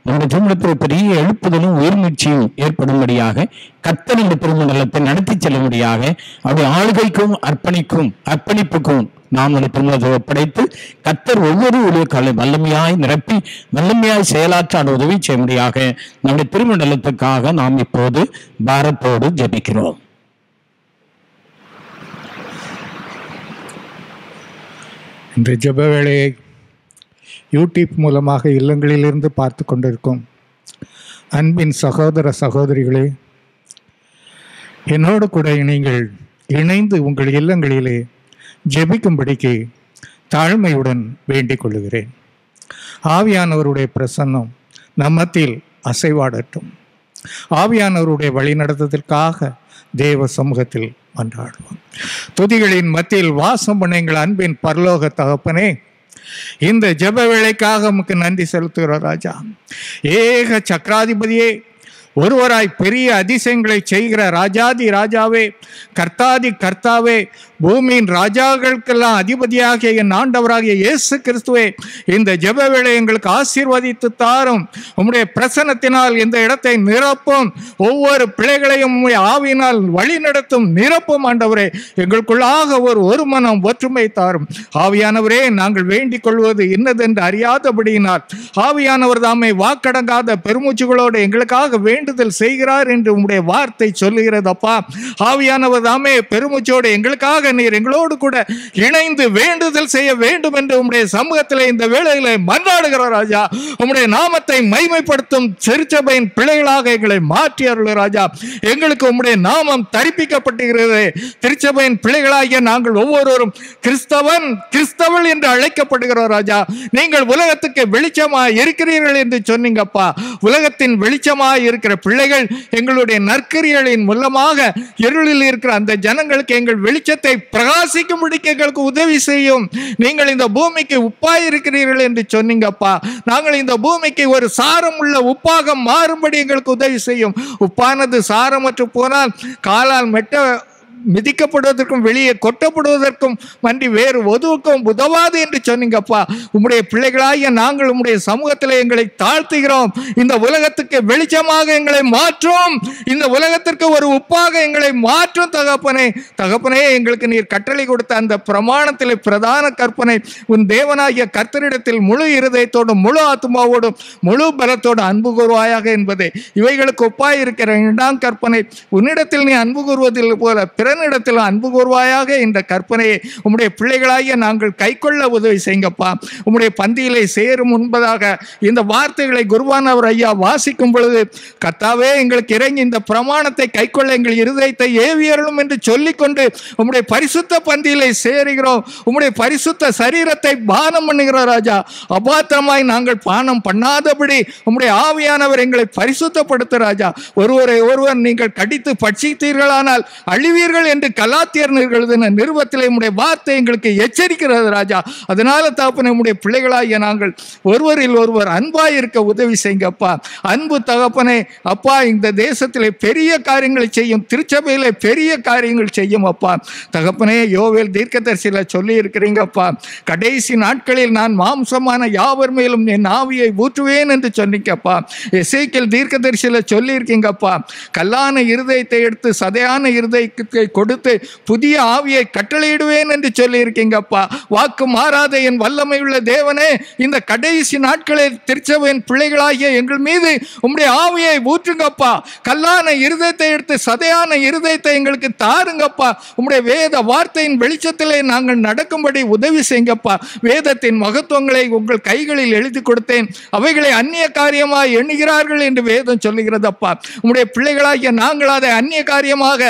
நம்முடைய திருமணத்தில் பெரிய எழுப்புதலும் உயிர்மீழ்ச்சியும் ஏற்படும்படியாக கர்த்தர் இந்த திருமண்டலத்தை நடத்தி செல்லும்படியாக அவருடைய ஆளுகைக்கும் அர்ப்பணிப்புக்கும் நாம் இந்த திருமணத்தை ஒப்படைத்து கர்த்தர் ஒவ்வொரு ஊழியர்களை வல்லமையாய் நிரப்பி வல்லமையாய் செயலாற்ற உதவி செய்யும்படியாக நம்முடைய திருமண்டலத்துக்காக நாம் இப்போது பாரத்தோடு ஜெபிக்கிறோம். இந்த ஜெப வேளையை யூடியூப் மூலமாக இல்லங்களிலிருந்து பார்த்து கொண்டிருக்கும் அன்பின் சகோதர சகோதரிகளே, என்னோடு கூட நீங்கள் இணைந்து உங்கள் இல்லங்களிலே ஜெபிக்கும்படிக்கு தாழ்மையுடன் வேண்டிக் கொள்கிறேன். ஆவியானவருடைய பிரசன்னம் நம்மத்தில் அசைவாடட்டும். ஆவியானவருடைய வழிநடத்தத்திற்காக தேவ சமூகத்தில் மன்றாடுவோம். துதிகளின் மத்தியில் வாசம் பண்ண எங்கள் அன்பின் பரலோக தகப்பனே, இந்த ஜெப வேளைக்காக உமக்கு நன்றி செலுத்துகிறோம் ராஜா. ஏக சக்கராதிபதியே, ஒருவராய் பெரிய அதிசயங்களை செய்கிற ராஜாதி ராஜாவே, கர்த்தாதி கர்த்தாவே, பூமியின் ராஜாக்களுக்கெல்லாம் அதிபதியாகிய என் ஆண்டவராகிய இயேசு கிறிஸ்துவே, இந்த ஜெப வேளை எங்களுக்கு ஆசீர்வதித்து தாரும். உம்முடைய பிரசன்னத்தினால் இந்த இடத்தை நிரப்பும். ஒவ்வொரு பிள்ளைகளையும் உம்முடைய ஆவியினால் வழி நடத்தும், நிரப்பும் ஆண்டவரே. எங்களுக்குள்ளாக ஒரு மனம் ஒற்றுமை தாரும். ஆவியானவரே, நாங்கள் வேண்டிக் கொள்வது இன்னதென்று அறியாதபடியினால் ஆவியானவர் தாமே வாக்கடங்காத பெருமூச்சுகளோடு எங்களுக்காக வேண்டி வேண்டுதல் செய்கிறார் என்று உம்முடைய வார்த்தை சொல்லுகிறதப்பா. ஆவியானவர் தாமே பெருமூச்சோடு எங்களுக்காக நீர் எங்களோடு கூட இணைந்து வேண்டுதல் செய்ய வேண்டும் என்று உம்முடைய சமூகத்தில் இந்த வேளையில மன்றாடுகிறோம் ராஜா. உம்முடைய நாமத்தை மைமைப்படுத்தும் திருச்சபையின் பிள்ளைகளாக எங்களை மாற்றி அருள் ராஜா. எங்களுக்கு உம்முடைய நாமம் தரிப்பிக்கப்பட்டிருக்கிறது. திருச்சபையின் பிள்ளைகளாகிய நாங்கள் ஒவ்வொருவரும் கிறிஸ்தவன் கிறிஸ்தவள் என்று அழைக்கப்படுகிறோம் ராஜா. நீங்கள் உலகத்துக்கு வெளிச்சமாய் இருக்கிறீர்கள் என்று சொன்னீங்கப்பா. உலகத்தின் வெளிச்சமாய் இருக்கிற பிள்ளைகள் எங்களுடைய நற்கிரியலின் மூலமாக இருளில் இருக்கிற அந்த ஜனங்களுக்கு எங்கள் வெளிச்சத்தை பிரகாசிக்கும்படிக்கு எங்களுக்கு உதவி செய்யும். நீங்கள் இந்த பூமிக்கு உப்பாய் இருக்கிறீர்கள் என்று சொன்னீங்கப்பா. நாங்கள் இந்த பூமிக்கு ஒரு சாரம் உள்ள உப்பாக மாறும்படி எங்களுக்கு உதவி செய்யும். உப்பானது சாரமற்று போனால் காலால் மிதிக்கப்படுவதற்கும் வெளியே கொட்டப்படுவதற்கும் மன்றி வேறு ஒதுவுக்கும் உதவாது என்று சொன்னீங்கப்பா. உம்முடைய பிள்ளைகளாகிய நாங்கள் உம்முடைய சமூகத்தில் எங்களை தாழ்த்துகிறோம். இந்த உலகத்துக்கு வெளிச்சமாக எங்களை மாற்றும், இந்த உலகத்திற்கு ஒரு உப்பாக எங்களை மாற்றும் தகப்பனே. தகப்பனே, எங்களுக்கு நீர் கட்டளை கொடுத்த அந்த பிரமாணத்தில் பிரதான கற்பனை உன் தேவனாகிய கர்த்தரிடத்தில் முழு இருதயத்தோடும் முழு ஆத்மாவோடும் முழு பலத்தோடு அன்பு கூறுவாயாக என்பதே. இவைகளுக்கு ஒப்பாய் இருக்கிற இரண்டாம் கற்பனை, உன்னிடத்தில் நீ அன்பு கூறுவதில் போல பிறனிடத்தில் அன்பு கூறுவாயாக என்ற கற்பனையை உம்முடைய பிள்ளைகளாகிய நாங்கள் கைக்கொள்ள உதவி செய்யுங்கப்பா. உம்முடைய பந்தியிலே சேரும் முன்பதாக இந்த வார்த்தைகளை குருவானவர் ஐயா வாசிக்கும் பொழுது, கர்த்தாவே எங்களுக்கு இறங்கி இந்த பிரமாணத்தை கைக்கொள்ள எங்கள் இருதயத்தை ஏவியறலும் என்று சொல்லிக்கொண்டு உம்முடைய பரிசுத்த பந்தியிலே சேருகிறோம். உம்முடைய பரிசுத்த சரீரத்தை பானம் பண்ணுகிறோம் ராஜா. அபாத்திரமாய் நாங்கள் பானம் பண்ணாதபடி உம்முடைய ஆவியானவர் எங்களை பரிசுத்தப்படுத்த ராஜா. ஒருவரை ஒருவர் நீங்கள் கடித்து பட்சித்தீர்களானால் அழிவீர்கள் என்று கலாத்தியர் எழுதின நிருபத்திலே உம்முடைய வார்த்தை எங்களுக்கு எச்சரிக்கிறது ராஜா. அதனால தகப்பனே, உம்முடைய பிள்ளைகளாகிய நாங்கள் ஒருவரில் ஒருவர் அன்பாய் இருக்க உதவி செய்யுங்கப்பா. அன்பு தகப்பனே அப்பா, இந்த தேசத்திலே பெரிய காரியங்களை செய்யும், திருச்சபையிலே பெரிய காரியங்கள் செய்யும் அப்பா. தகப்பனே, யோவேல் தீர்க்கதரிசியில சொல்லி இருக்கிறீங்கப்பா, கடைசி நாட்களில் நான் மாம்சமான யாவர் மேலும் என் ஆவியை ஊற்றுவேன் என்று சொன்னீங்கப்பா. எசேக்கியேல் தீர்க்கதரிசியில சொல்லி இருக்கீங்கப்பா, கல்லான இருதயத்தை எடுத்து சதையான இருதயத்தை கொடுத்து புதிய ஆவியை கட்டளையிடுவேன் என்று சொல்லி இருக்கீங்கப்பா. வாக்கு மாறாத என் வல்லமை உள்ள தேவனே, இந்த கடைசி நாட்களில் திருச்சபையின் பிள்ளைகளாகிய எங்கள் மீது உம்முடைய ஆவியை ஊற்றுங்கப்பா. கல்லான இருதயத்தை எடுத்து சதையான இருதயத்தை எங்களுக்கு தாருங்கப்பா. உம்முடைய வேத வார்த்தையின் வெளிச்சத்திலே நாங்கள் நடக்கும்படி உதவி செய்யுங்கப்பா. வேதத்தின் மகத்துவங்களை உங்கள் கைகளில் எழுதி கொடுத்தேன், அவைகளை அந்நிய காரியமாக எண்ணுகிறார்கள் என்று வேதம் சொல்லுகிறதப்பா. உம்முடைய பிள்ளைகளாகிய நாங்கள் அதை அந்நிய காரியமாக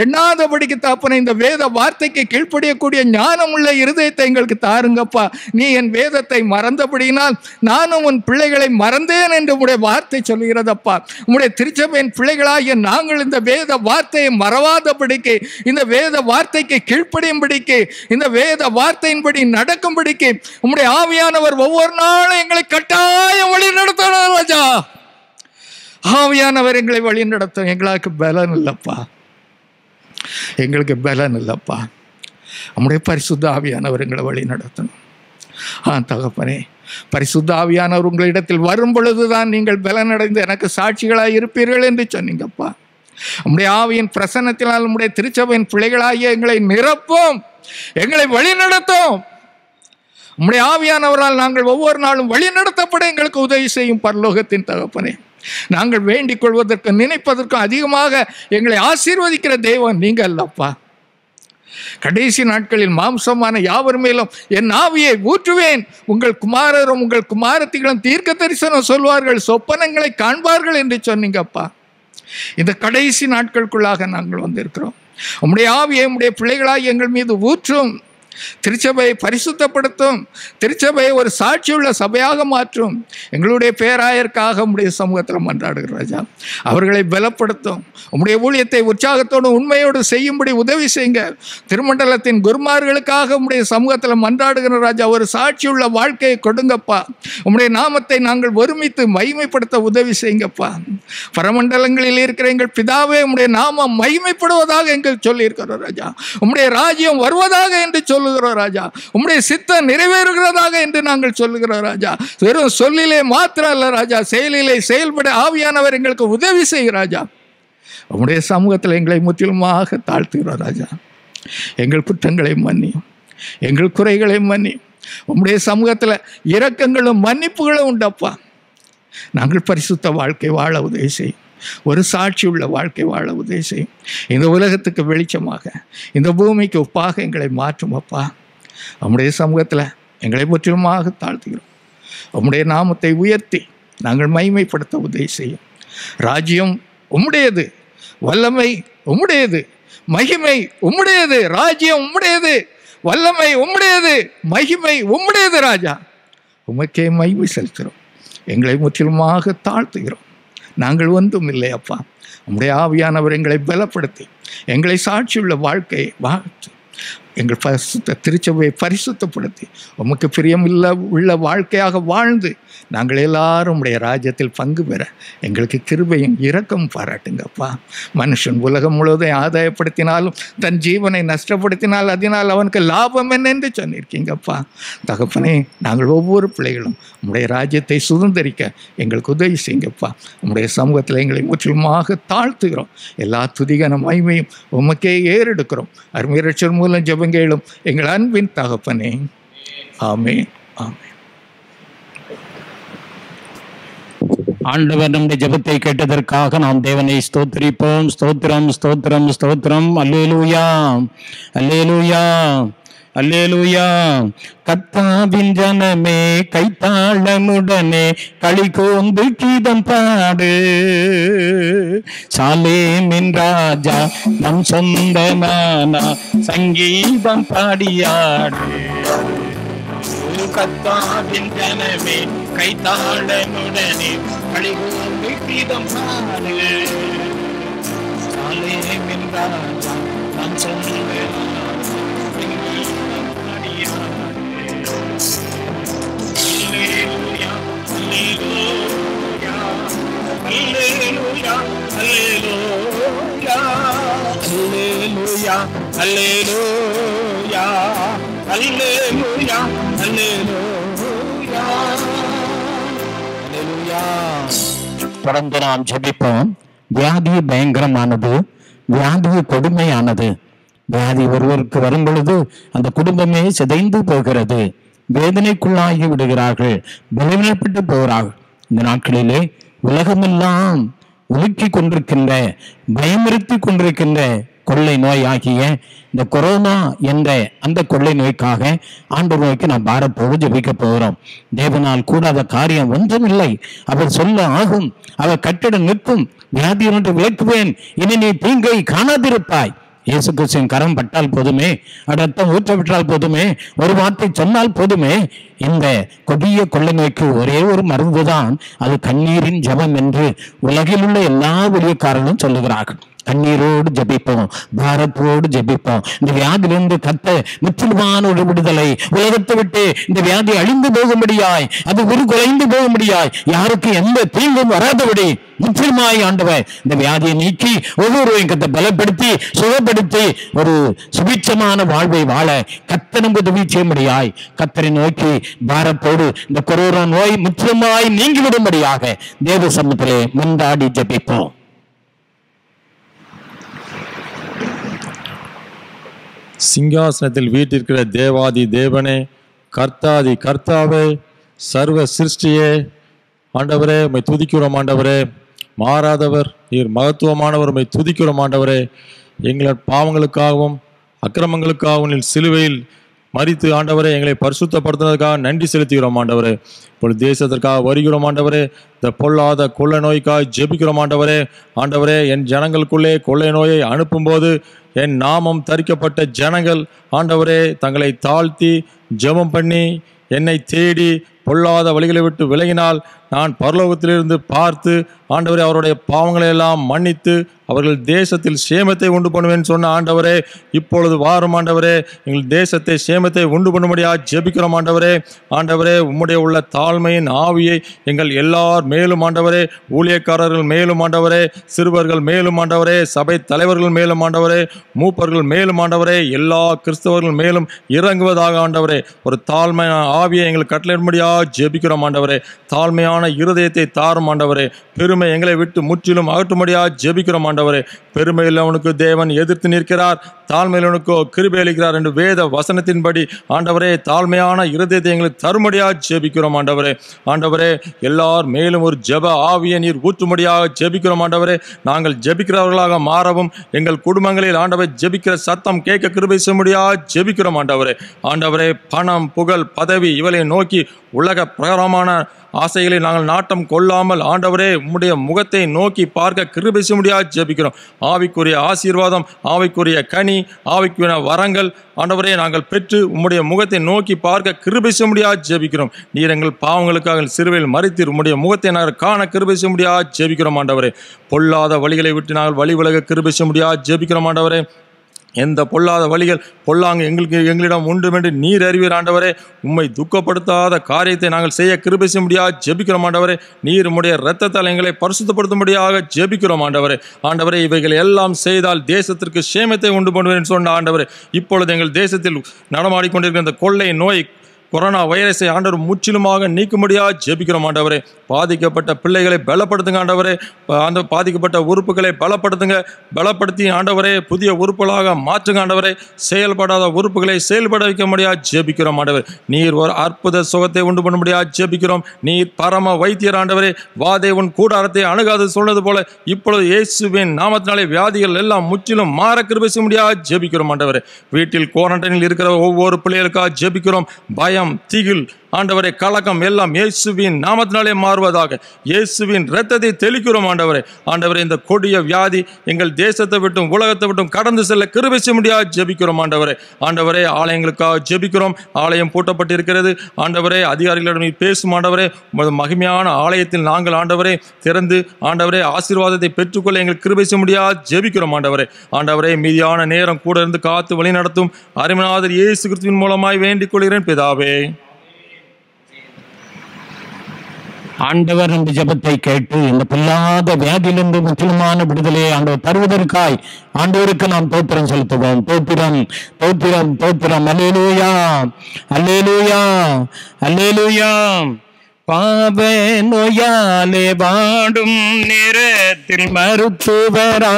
எண்ணாதபடிக்கு தாப்பனை இந்த வேத வார்த்தைக்கு கீழ்ப்படியக்கூடிய ஞானம் உள்ள இருதயத்தை எங்களுக்கு தாருங்கப்பா. நீ என் வேதத்தை மறந்தபடியினால் நானும் உன் பிள்ளைகளை மறந்தேன் என்று உம்முடைய வார்த்தை சொல்லுகிறதப்பா. உம்முடைய திருச்சபையின் பிள்ளைகளாகிய நாங்கள் இந்த வேத வார்த்தையை மறவாதபடிக்கு, இந்த வேத வார்த்தைக்கு கீழ்ப்படியும்படிக்கு, இந்த வேத வார்த்தையின்படி நடக்கும்படிக்கு உம்முடைய ஆவியானவர் ஒவ்வொரு நாளும் எங்களை கட்டாயம் வழி நடத்தணும் ராஜா. ஆவியானவர் எங்களை வழி நடத்தும். எங்களுக்கு பலன் இல்லப்பா, எங்களுக்கு பலன் இல்லப்பா. நம்முடைய பரிசுத்த ஆவியானவர் எங்களை வழி நடத்தணும். தகப்பனே, பரிசுத்த ஆவியானவர் உங்களிடத்தில் வரும் பொழுதுதான் நீங்கள் பலனடைந்து எனக்கு சாட்சிகளாக இருப்பீர்கள் என்று சொன்னீங்கப்பா. நம்முடைய ஆவியின் பிரசன்னத்தினால் நம்முடைய திருச்சபையின் பிள்ளைகளாகிய எங்களை நிரப்பும், எங்களை வழி நடத்தும். நம்முடைய ஆவியானவரால் நாங்கள் ஒவ்வொரு நாளும் வழி நடத்தப்பட எங்களுக்கு உதவி செய்யும் பரலோகத்தின் தகப்பனே. நாங்கள் வேண்டிக் கொள்வதற்கும் நினைப்பதற்கும் அதிகமாக எங்களை ஆசீர்வதிக்கிற தெய்வம் நீங்க அல்லப்பா. கடைசி நாட்களில் மாம்சமான யாவர் மேலும் என் ஆவியை ஊற்றுவேன், உங்கள் குமாரரும் உங்கள் குமாரத்திகளும் தீர்க்க தரிசனம் சொல்வார்கள், சொப்பனங்களை காண்பார்கள் என்று சொன்னீங்கப்பா. இந்த கடைசி நாட்களுக்குள்ளாக நாங்கள் வந்திருக்கிறோம். உம்முடைய ஆவியை உம்முடைய பிள்ளைகளாய் எங்கள் மீது ஊற்றும், திருச்சபையை பரிசுத்தப்படுத்தும், திருச்சபையை ஒரு சாட்சியுள்ள சபையாக மாற்றும். எங்களுடைய பேராயருக்காக உம்முடைய சமூகத்தில் மன்றாடுகிற ராஜா, அவர்களை பலப்படுத்தும். உம்முடைய ஊழியத்தை உற்சாகத்தோடு உண்மையோடு செய்யும்படி உதவி செய்யுங்க. திருமண்டலத்தின் குருமார்களுக்காக உம்முடைய சமூகத்தில் மன்றாடுகிற ராஜா, ஒரு சாட்சியுள்ள வாழ்க்கையை கொடுங்கப்பா. உம்முடைய நாமத்தை நாங்கள் ஒருமித்து மகிமைப்படுத்த உதவி செய்யுங்கப்பா. பரமண்டலங்களில் இருக்கிற எங்கள் பிதாவே, உம்முடைய நாமம் மகிமைப்படுவதாக எங்கள் சொல்லி இருக்கிறோம் ராஜா. உம்முடைய ராஜ்யம் வருவதாக என்று சொல்லுகிறோம் ராஜா. உம்முடைய சித்தம் நிறைவேறுகிறதாக என்று நாங்கள் சொல்லுகிறோம் ராஜா. வெறும் சொல்லிலே மாத்திரம் அல்ல ராஜா, செயலிலே செயல்பட ஆவியானவர் எங்களுக்கு உதவி செய்கிற ராஜா. உம்முடைய சமூகத்தில் எங்களை முற்றிலுமாக தாழ்த்துகிறோம் ராஜா. எங்கள் குற்றங்களை மன்னியும், எங்கள் குறைகளை மன்னியும். உம்முடைய சமூகத்தில் இரக்கங்களும் மன்னிப்புகளும் உண்டப்பா. நாங்கள் பரிசுத்த வாழ்க்கை வாழ உதவி செய்யும். ஒரு சாட்சி உள்ள வாழ்க்கை வாழ உதவி செய்யும். இந்த உலகத்துக்கு வெளிச்சமாக, இந்த பூமிக்கு ஒப்பாக எங்களை மாற்றும் அப்பா. நம்முடைய சமூகத்தில் எங்களை முற்றிலுமாக தாழ்த்துகிறோம். உம்முடைய நாமத்தை உயர்த்தி நாங்கள் மகிமைப்படுத்த உதவி செய்யும். ராஜ்யம் உம்முடையது, வல்லமை உம்முடையது, மகிமை உம்முடையது. ராஜ்யம் உம்முடையது, வல்லமை உம்முடையது, மகிமை உம்முடையது. ராஜா, உமக்கே மகிமை செலுத்துகிறோம். எங்களை முற்றிலுமாக தாழ்த்துகிறோம். நாங்கள் ஒன்றும் இல்லை அப்பா. உம்முடைய ஆவியானவர் எங்களை பலப்படுத்தி எங்களை சாட்சியுள்ள வாழ்க்கையை வாழ்த்து, எங்கள் பரிசுத்த திருச்சபையை பரிசுத்தப்படுத்தி உமக்கு பிரியமில்ல உள்ள வாழ்க்கையாக வாழ்ந்து நாங்கள் எல்லாரும் உடைய ராஜ்யத்தில் பங்கு பெற எங்களுக்கு கிருபையும் இரக்கம் பாராட்டுங்கப்பா. மனுஷன் உலகம் முழுவதும் ஆதாயப்படுத்தினாலும் தன் ஜீவனை நஷ்டப்படுத்தினால் அதனால் அவனுக்கு லாபம் என்ன என்று சொன்னிருக்கீங்கப்பா. தகப்பனே, நாங்கள் ஒவ்வொரு பிள்ளைகளும் உம்முடைய ராஜ்யத்தை சுதந்திரிக்க எங்களுக்கு உதவி செய்யுங்கப்பா. உம்முடைய சமூகத்தில் எங்களை முற்றிலுமாக தாழ்த்துகிறோம். எல்லா துதிகான மகிமையும் உமக்கே ஏறெடுக்கிறோம். அருமையரட்சர் மூலம் ஜெபங்கேளும் எங்கள் அன்பின் தகப்பனே. ஆமென், ஆமென். ஆண்டவர் நம்முடைய ஜெபத்தை கேட்டதற்காக நாம் தேவனை ஸ்தோத்திரிப்போம். ஸ்தோத்திரம், ஸ்தோத்திரம், ஸ்தோத்திரம். அல்லேலூயா, அல்லேலூயா, அல்லேலூயா. கர்த்தாவின் ஜனமே கைத்தாளமுடனே களி கோந்து கீதம் பாடு. சாலேமின் ராஜா நம் சொந்தமானா சங்கீதம் பாடியாடு. கர்த்தாவின் ஜனமே கைத்தாளமுடனே களி கோந்து கீதம் பாடு. சாலேமின் ராஜா நம் சொந்தமானா தொடர்ந்து நாம் ஜெபிப்போம். வியாதி பயங்கரமானது, வியாதி கொடுமையானது. வியாதி ஒருவருக்கு வரும் பொழுது அந்த குடும்பமே சிதைந்து போகிறது, வேதனைக்குள்ளாகி விடுகிறார்கள், பலவீனப்பட்டு போகிறார்கள். இந்த நாட்களிலே உலகமெல்லாம் உலுக்கி கொண்டிருக்கின்ற, பயமுறுத்தி கொண்டிருக்கின்ற கொள்ளை நோய் ஆகிய இந்த கொரோனா என்ற அந்த கொள்ளை நோய்க்காக ஆண்டவர் நோய்க்கு நாம் பாரத்தோடு ஜெபிக்க போகிறோம். தேவனால் கூடாத காரியம் ஒன்றுமில்லை. அவர் சொல்ல ஆகும், அவர் கட்டிட நிற்கும். வியாதி ஒன்று விளக்குவேன், இனி நீ தீங்கை காணாதிருப்பாய். இயேசு கிறிஸ்துவின் கரம் பட்டால் போதுமே, ரத்தம் ஊற்றப்பட்டால் போதுமே, ஒரு வார்த்தை சொன்னால் போதுமே. இந்த கொடிய கொள்ளை நோய்க்கு ஒரே ஒரு மருந்துதான், அது கண்ணீரின் ஜெபம் என்று உலகில் உள்ள எல்லா ஊழியக்காரர்களும் சொல்லுகிறார்கள். கண்ணீரோடு ஜெபிப்போம், பாரத்தோடு ஜெபிப்போம். இந்த வியாதியிலிருந்து கத்த முற்றிலுமான ஒரு விடுதலை, உலகத்தை விட்டு இந்த வியாதி அழிந்து போகும்படியாய், அது உருகுலைந்து போகும்படியாய், யாருக்கு எந்த தீங்கும் வராதபடி முற்றிலுமாய் ஆண்டவர் இந்த வியாதியை நீக்கி ஒவ்வொருவரையும் கத்த பலப்படுத்தி சுகப்படுத்தி ஒரு சுபிட்சமான வாழ்வை வாழ கத்த நமக்கு உதவி செய்யும்படியாய் கத்தரை நோக்கி பாரத்தோடு இந்த கொரோனா நோய் முற்றிலுமாய் நீங்கிவிடும்படியாக தேவ சமூகத்திலே மன்றாடி ஜெபிப்போம். சிங்காசனத்தில் வீட்டிருக்கிற தேவாதி தேவனே, கர்த்தாதி கர்த்தாவே, சர்வ சிருஷ்டியே, ஆண்டவரே உம்மை துதிக்கிறோம். ஆண்டவரே மாறாதவர், நீர் மகத்துவமானவர், உம்மை துதிக்கிறோம். ஆண்டவரே எங்களோட பாவங்களுக்காகவும் அக்கிரமங்களுக்காகவும் நீர் சிலுவையில் மரித்து ஆண்டவரே எங்களை பரிசுத்தப்படுத்தினதுக்காக நன்றி செலுத்துகிறோம். ஆண்டவரே இப்பொழுது தேசத்திற்காக வருகிறோம். ஆண்டவரே இந்த பொல்லாத கொள்ளை நோய்க்காக ஜெபிக்கிறோம். ஆண்டவரே ஆண்டவரே என் ஜனங்களுக்குள்ளே கொள்ளை நோயை அனுப்பும்போது என் நாமம் தரிக்கப்பட்ட ஜனங்கள் ஆண்டவரே தங்களை தாழ்த்தி ஜெபம் பண்ணி என்னை தேடி பொல்லாத வழிகளை விட்டு விலகினால் நான் பரலோகத்திலிருந்து பார்த்து ஆண்டவரே அவருடைய பாவங்களை எல்லாம் மன்னித்து அவர்கள் தேசத்தில் சேமத்தை உண்டு பண்ணுவேன் சொன்ன ஆண்டவரே, இப்பொழுது வாரும் ஆண்டவரே, எங்கள் தேசத்தை சேமத்தை உண்டு பண்ணும்படியாக ஜெபிக்கிறோம். ஆண்டவரே ஆண்டவரே உம்முடைய உள்ள தாழ்மையின் ஆவியை எங்கள் எல்லார் மேலும் ஆண்டவரே, ஊழியக்காரர்கள் மேலும் ஆண்டவரே, சிறுவர்கள் மேலும் ஆண்டவரே, சபை தலைவர்கள் மேலும் ஆண்டவரே, மூப்பர்கள் மேலும் ஆண்டவரே, எல்லா கிறிஸ்தவர்கள் மேலும் இறங்குவதாக ஆண்டவரே ஒரு தாழ்மையான ஆவியை எங்களுக்கு கட்டளையிடும்படியாக ஜெபிக்கிறோம். ஆண்டவரே தாழ்மையான இருதயத்தை தாரும் ஆண்டவரே, பெருமை எங்களை விட்டு முற்றிலும் அகற்றும்படியாக ஜெபிக்கிறோம். ஆண்டவரே பெருமையுள்ளவனுக்கு தேவன் எதிர்த்து நிற்கிறார், தாழ்மையுள்ளவனுக்கோ கிருபை அளிக்கிறார் என்று வேத வசனத்தின்படி ஆண்டவரே தாழ்மையான இருதயத்தை எங்களுக்கு தருமடியாக ஜெபிக்கிறோம் ஆண்டவரே. ஆண்டவரே எல்லார் மேலும் ஒரு ஜெப ஆவியை நீர் ஊற்றும்படியாக ஜெபிக்கிறோம் ஆண்டவரே. நாங்கள் ஜெபிக்கிறவர்களாக மாறவும் எங்கள் குடும்பங்களில் ஆண்டவரை ஜெபிக்கிற சத்தம் கேட்க கிருபை செய்யும்படியாக ஜெபிக்கிறோம் ஆண்டவரே. ஆண்டவரே பணம் புகழ் பதவி இவளை நோக்கி உலக பிரகாரமான ஆசைகளை நாங்கள் நாட்டம் கொள்ளாமல் ஆண்டவரே உம்முடைய முகத்தை நோக்கி பார்க்க கிருபை செய்யும்படியாக ஜெபிக்கிறோம். ஆவிக்குரிய ஆசீர்வாதம், ஆவிக்குரிய கனி, ஆவிக்குரிய வரங்கள் ஆண்டவரே நாங்கள் பெற்று உம்முடைய முகத்தை நோக்கி பார்க்க கிருபை செய்யும்படியாக ஜெபிக்கிறோம். நீர் எங்கள் பாவங்களுக்காக சிறுவையில் மறித்தீர், உம்முடைய முகத்தை நாங்கள் காண கிருபை செய்யும்படியாக ஜெபிக்கிறோம் ஆண்டவரே. பொல்லாத வழிகளை விட்டு நாங்கள் வழி விலக கிருபை செய்யும்படியாக ஜெபிக்கிறோம் ஆண்டவரே. எந்த பொல்லாத வழிகள் பொல்லாங்க எங்களிடம் உண்டு என்று நீர் அறிவீர் ஆண்டவரே. உம்மை துக்கப்படுத்தாத காரியத்தை நாங்கள் செய்ய கிருபை செய்யும்படியாக ஜெபிக்கிறோம் ஆண்டவரே. நீர் உம்முடைய இரத்தத்தால் எங்களை பரிசுத்தப்படுத்தும்படியாக ஜெபிக்கிறோம் ஆண்டவரே. ஆண்டவரே இவைகள் எல்லாம் செய்தால் தேசத்திற்கு சேமத்தை உண்டு பண்ணுவேன் சொன்ன ஆண்டவரே. இப்பொழுது எங்கள் தேசத்தில் நடமாடிக்கொண்டிருக்கிற இந்த கொள்ளை நோய் கொரோனா வைரஸை ஆண்டவர் முற்றிலுமாக நீக்கும்படியாக ஜெபிக்கிறோம் ஆண்டவரே. பாதிக்கப்பட்ட பிள்ளைகளை பலப்படுத்துங்க ஆண்டவரே. அந்த பாதிக்கப்பட்ட உறுப்புகளை பலப்படுத்தி ஆண்டவரே புதிய உறுப்புகளாக மாற்றுங்க ஆண்டவரே. செயல்படாத உறுப்புகளை செயல்பட வைக்க முடியாது ஜெபிக்கிறோம் ஆண்டவர். நீர் ஒரு அற்புத சுகத்தை உண்டு பண்ண முடியாது ஜெபிக்கிறோம். நீர் பரம வைத்தியர் ஆண்டவரே. வாதேவன் கூடாரத்தை அணுகாது சொன்னது போல இப்பொழுது இயேசுவின் நாமத்தினாலே வியாதிகள் எல்லாம் முற்றிலும் மாற கிருபை செய்ய முடியாது ஜெபிக்கிறோம் ஆண்டவரே. வீட்டில் குவாரண்டைனில் இருக்கிற ஒவ்வொரு பிள்ளைகளுக்காக ஜெபிக்கிறோம். பயம், திகில் ஆண்டவரே, கலக்கம் எல்லாம் இயேசுவின் நாமத்தினாலே மாறுவதாக இயேசுவின் இரத்தத்தை தெளிக்கிறோம் ஆண்டவரே. ஆண்டவரே இந்த கொடிய வியாதி எங்கள் தேசத்தை விட்டும் உலகத்தை விட்டும் கடந்து செல்ல கிருபை செய்ய முடியாது ஜெபிக்கிறோம் ஆண்டவரே. ஆண்டவரே ஆலயங்களுக்காக ஜெபிக்கிறோம். ஆலயம் பூட்டப்பட்டிருக்கிறது ஆண்டவரே. அதிகாரிகளிடம் நீ பேசும் ஆண்டவரே. உமது மகிமையான ஆலயத்தில் நாங்கள் ஆண்டவரே திறந்து ஆண்டவரே ஆசீர்வாதத்தை பெற்றுக்கொள்ள எங்கள் கிருபை செய்ய முடியாது ஜெபிக்கிறோம் ஆண்டவரே. ஆண்டவரே மீதியான நேரம் கூட இருந்து காத்து வழி நடத்தும் அருமைநாதர் இயேசு கிறிஸ்துவின் மூலமாய் வேண்டிக் கொள்கிறேன் பிதாவே. ஆண்டவர் இந்த ஜெபத்தை கேட்டு இந்த பொல்லாத வியாதியிலிருந்து முற்றிலுமான விடுதலையை ஆண்டவர் தருவதற்காய் ஆண்டவருக்கு நாம் தோத்திரம் செலுத்துவோம். தோத்திரம் தோத்திரம் தோத்திரம். அல்லேலூயா அல்லேலூயா அல்லேலூயா. பாவ நோயாலே வாடும் நேரத்தில் மருத்துவரா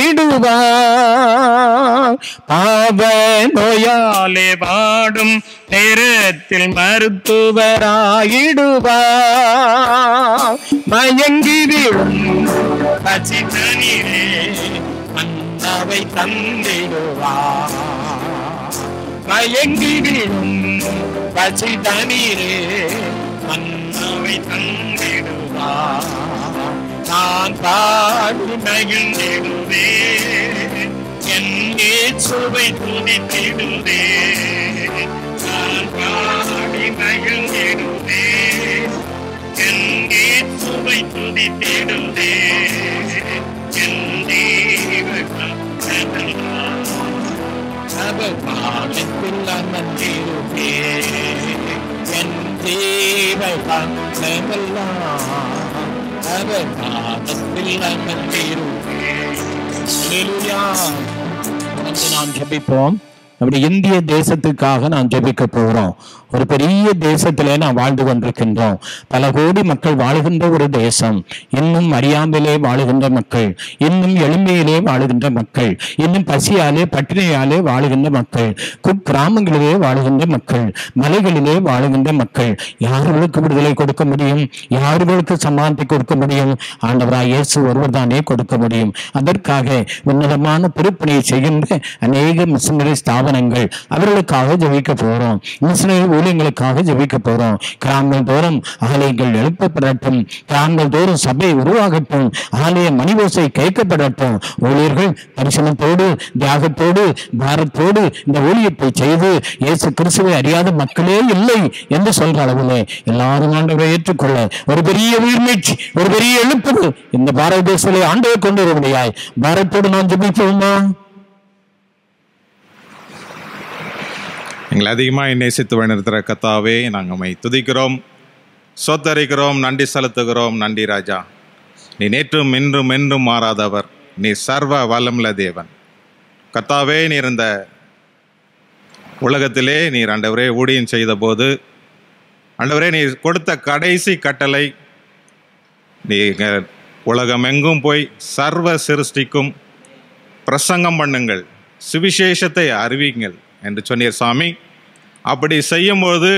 இடுவார். பாவ நோயாலே வாடும் நேரத்தில் மருத்துவராயிடுவார். மயங்கி விழும் பசி தண்ணீரே மன்னவை தந்திடுவார். மயங்கி விழும் பசி தண்ணீரே மன்னவை தந்திடுவார். நான் பாடி மகிழ்ந்திடுவே என் இயேசுவை துதித்திடுவே. நான் பாடி மகிழ்ந்திடுவே என் இயேசுவை துதித்திடுவே. என் தேவன் பாதத்தில் அமர்ந்திடுவே. என் தேவன் அவர் பாதத்தில் அமர்ந்திடுவே. அல்லேலூயா. நாம் ஜெபிப்போம். நம்முடைய இந்திய தேசத்துக்காக நாம் ஜெபிக்க போகிறோம். ஒரு பெரிய தேசத்திலே நாம் வாழ்ந்து கொண்டிருக்கின்றோம். பல கோடி மக்கள் வாழுகின்ற ஒரு தேசம். இன்னும் அறியாமலே வாழுகின்ற மக்கள், இன்னும் எளிமையிலே வாழுகின்ற மக்கள், இன்னும் பசியாலே பட்டினியாலே வாழுகின்ற மக்கள், குக்கிராமங்களிலே வாழுகின்ற மக்கள், மலைகளிலே வாழுகின்ற மக்கள். யார்களுக்கு விடுதலை கொடுக்க முடியும்? யார்களுக்கு சமாதானத்தை கொடுக்க முடியும்? ஆண்டவராய் இயேசு ஒருவர் தானே கொடுக்க முடியும். அதற்காக உன்னதமான பொறுப்பினை செய்கின்ற அநேக மிஷனரி ஸ்தாபனங்கள் அவர்களுக்காக ஜெபிக்க போறோம். மிஷனரி ஊழியங்களுக்காக ஜெபிக்க போறோம். கிராமங்கள் தோறும் ஆலயங்கள் எழுப்பப்படட்டும். கிராமங்கள் தோறும் சபை உருவாகட்டும். ஆலய மணிவோசை கேட்கப்படட்டும். ஊழியர்கள் தரிசனத்தோடு தியாகத்தோடு பாரத்தோடு இந்த ஊழியத்தை செய்து இயேசு கிறிஸ்துவை அறியாத மக்களே இல்லை என்று சொல்ற அளவிலே எல்லாரும் ஆண்டவரை ஏற்றுக்கொள்ள ஒரு பெரிய உயிர்மீட்சி, ஒரு பெரிய எழுப்புதல் இந்த பாரத தேசத்திலே ஆண்டவர் கொண்டு வர முடியாது. பாரத்தோடு நான் ஜெபிப்போமா? எங்களை அதிகமாக நேசித்து வழிநடத்துகிற கர்த்தாவே, நாங்கள் உம்மை துதிக்கிறோம், சோத்தரிக்கிறோம், நன்றி செலுத்துகிறோம். நன்றி ராஜா. நீ நேற்றும் இன்றும் என்றும் மாறாதவர். நீ சர்வ வல்லமுள்ள தேவன். கர்த்தாவே, நீர் இந்த உலகத்திலே நீர் ஆண்டவரே ஊழியம் செய்த போது ஆண்டவரே நீர் கொடுத்த கடைசி கட்டளை, நீ உலகமெங்கும் போய் சர்வ சிருஷ்டிக்கும் பிரசங்கம் பண்ணுங்கள், சுவிசேஷத்தை அறிவிங்கள் என்று சொன்னீர் சாமி. அப்படி செய்யும்போது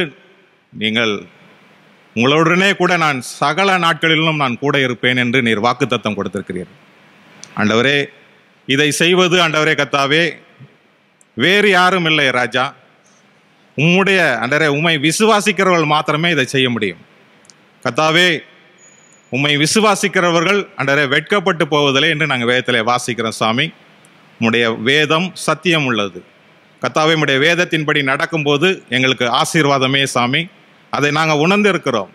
நீங்கள் உங்களுடனே கூட நான் சகல நாட்களிலும் நான் கூட இருப்பேன் என்று நீர் வாக்குத்தத்தம் கொடுத்திருக்கிறீர். ஆண்டவரே, இதை செய்வது ஆண்டவரே கர்த்தாவே வேறு யாரும் இல்லை ராஜா, உம்முடைய ஆண்டவரே உம்மை விசுவாசிக்கிறவர்கள் மாத்திரமே இதை செய்ய முடியும். கர்த்தாவே, உம்மை விசுவாசிக்கிறவர்கள் ஆண்டவரே வெட்கப்பட்டு போவதில்லை என்று நாங்கள் வேதத்திலே வாசிக்கிறோம் சாமி. உம்முடைய வேதம் சத்தியம் உள்ளது. கர்த்தாவே, உம்முடைய வேதத்தின்படி நடக்கும்போது எங்களுக்கு ஆசீர்வாதமே சாமி. அதை நாங்கள் உணர்ந்து இருக்கிறோம்.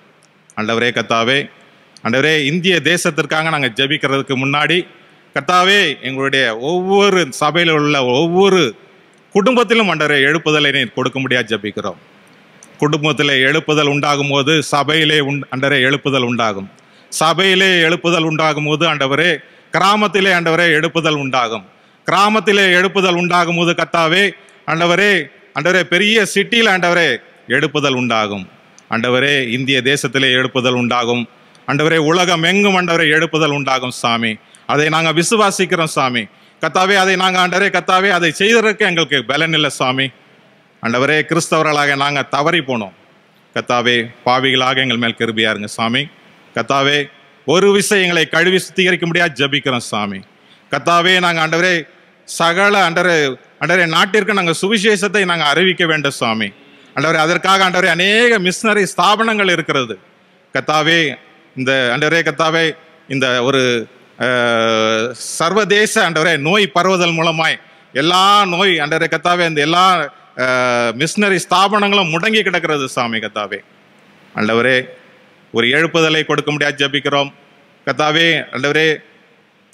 ஆண்டவரே கர்த்தாவே, ஆண்டவரே இந்திய தேசத்திற்காக நாங்கள் ஜெபிக்கிறதுக்கு முன்னாடி கர்த்தாவே எங்களுடைய ஒவ்வொரு சபையில் உள்ள ஒவ்வொரு குடும்பத்திலும் ஆண்டவரே எழுப்புதலை நீர் கொடுக்க முடியாது ஜெபிக்கிறோம். குடும்பத்தில் எழுப்புதல் உண்டாகும் போது சபையிலே ஆண்டவரே எழுப்புதல் உண்டாகும். சபையிலே எழுப்புதல் உண்டாகும் போது ஆண்டவரே கிராமத்திலே ஆண்டவரே எழுப்புதல் உண்டாகும். கிராமத்திலே எழுப்புதல் உண்டாகும் போது கர்த்தாவே ஆண்டவரே ஆண்டவரே பெரிய சிட்டியில் ஆண்டவரே எழுப்புதல் உண்டாகும். ஆண்டவரே இந்திய தேசத்திலே எழுப்புதல் உண்டாகும். ஆண்டவரே உலகம் எங்கும் ஆண்டவரே எழுப்புதல் உண்டாகும் சாமி. அதை நாங்கள் விசுவாசிக்கிறோம் சாமி. கர்த்தாவே, அதை நாங்கள் ஆண்டவரே கர்த்தாவே அதை செய்வதற்கு எங்களுக்கு பலன் இல்லை சாமி. ஆண்டவரே, கிறிஸ்தவர்களாக நாங்கள் தவறி போனோம். கர்த்தாவே, பாவிகளாக எங்கள் மேல் கிருபையா இருங்க சாமி. கர்த்தாவே, ஒரு விஷயங்களை கழுவி சுத்திகரிக்க முடியாது ஜெபிக்கிறோம் சாமி. கர்த்தாவே, நாங்கள் ஆண்டவரே சகல ஆண்டவரே நாட்டிற்கு நாங்கள் சுவிசேஷத்தை நாங்கள் அறிவிக்க வேண்டும் சாமி. ஆண்டவரே, அதற்காக ஆண்டவரே அநேக மிஷனரி ஸ்தாபனங்கள் இருக்கிறது. கர்த்தாவே, இந்த ஆண்டவரே கர்த்தாவே இந்த ஒரு சர்வதேச ஆண்டவரே நோய் பரவுதல் மூலமாய் எல்லா நோய் ஆண்டவரே கர்த்தாவே இந்த எல்லா மிஷனரி ஸ்தாபனங்களும் முடங்கி கிடக்கிறது சாமி. கர்த்தாவே ஆண்டவரே, ஒரு எழுப்புதலை கொடுக்க முடியாது ஜெபிக்கிறோம். கர்த்தாவே ஆண்டவரே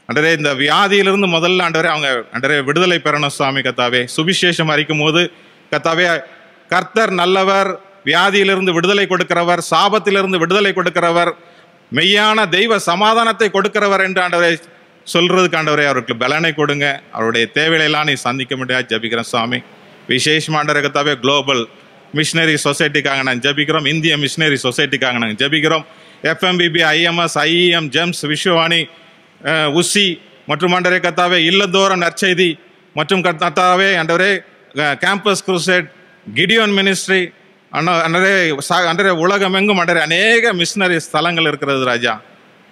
ஆண்டவரே இந்த வியாதியிலிருந்து முதல்ல ஆண்டவரே அவங்க ஆண்டவரே விடுதலை பெறணும் சாமி. கர்த்தாவே, சுவிசேஷம் அறிக்கும் போது கர்த்தாவே கர்த்தர் நல்லவர், வியாதியிலிருந்து விடுதலை கொடுக்கிறவர், சாபத்திலிருந்து விடுதலை கொடுக்கிறவர், மெய்யான தெய்வ சமாதானத்தை கொடுக்கிறவர் என்று ஆண்டவரை சொல்றதுக்கு ஆண்டவரே அவருக்கு பலனை கொடுங்க. அவருடைய தேவைகளெல்லாம் நீ சந்திக்க முடியாது ஜெபிக்கிறேன் சாமி. விசேஷமா ஆண்டவரே கர்த்தாவே குளோபல் மிஷனரி சொசைட்டிக்காக நாங்கள் ஜெபிக்கிறோம். இந்திய மிஷனரி சொசைட்டிக்காக நாங்கள் ஜெபிக்கிறோம். FMBB, IMS, IEM, GEMS, Vishwavani, உசி மற்றும் ஆண்டவரே கர்த்தாவே இல்லந்தோறும் நற்செய்தி மற்றும் கர்த்தாவே ஆண்டவரே கேம்பஸ் குரூசேட், கிடியோன் மினிஸ்ட்ரி அன்றே உலகமெங்கும் அன்றே அநேக மிஷனரி ஸ்தலங்கள் இருக்கிறது ராஜா.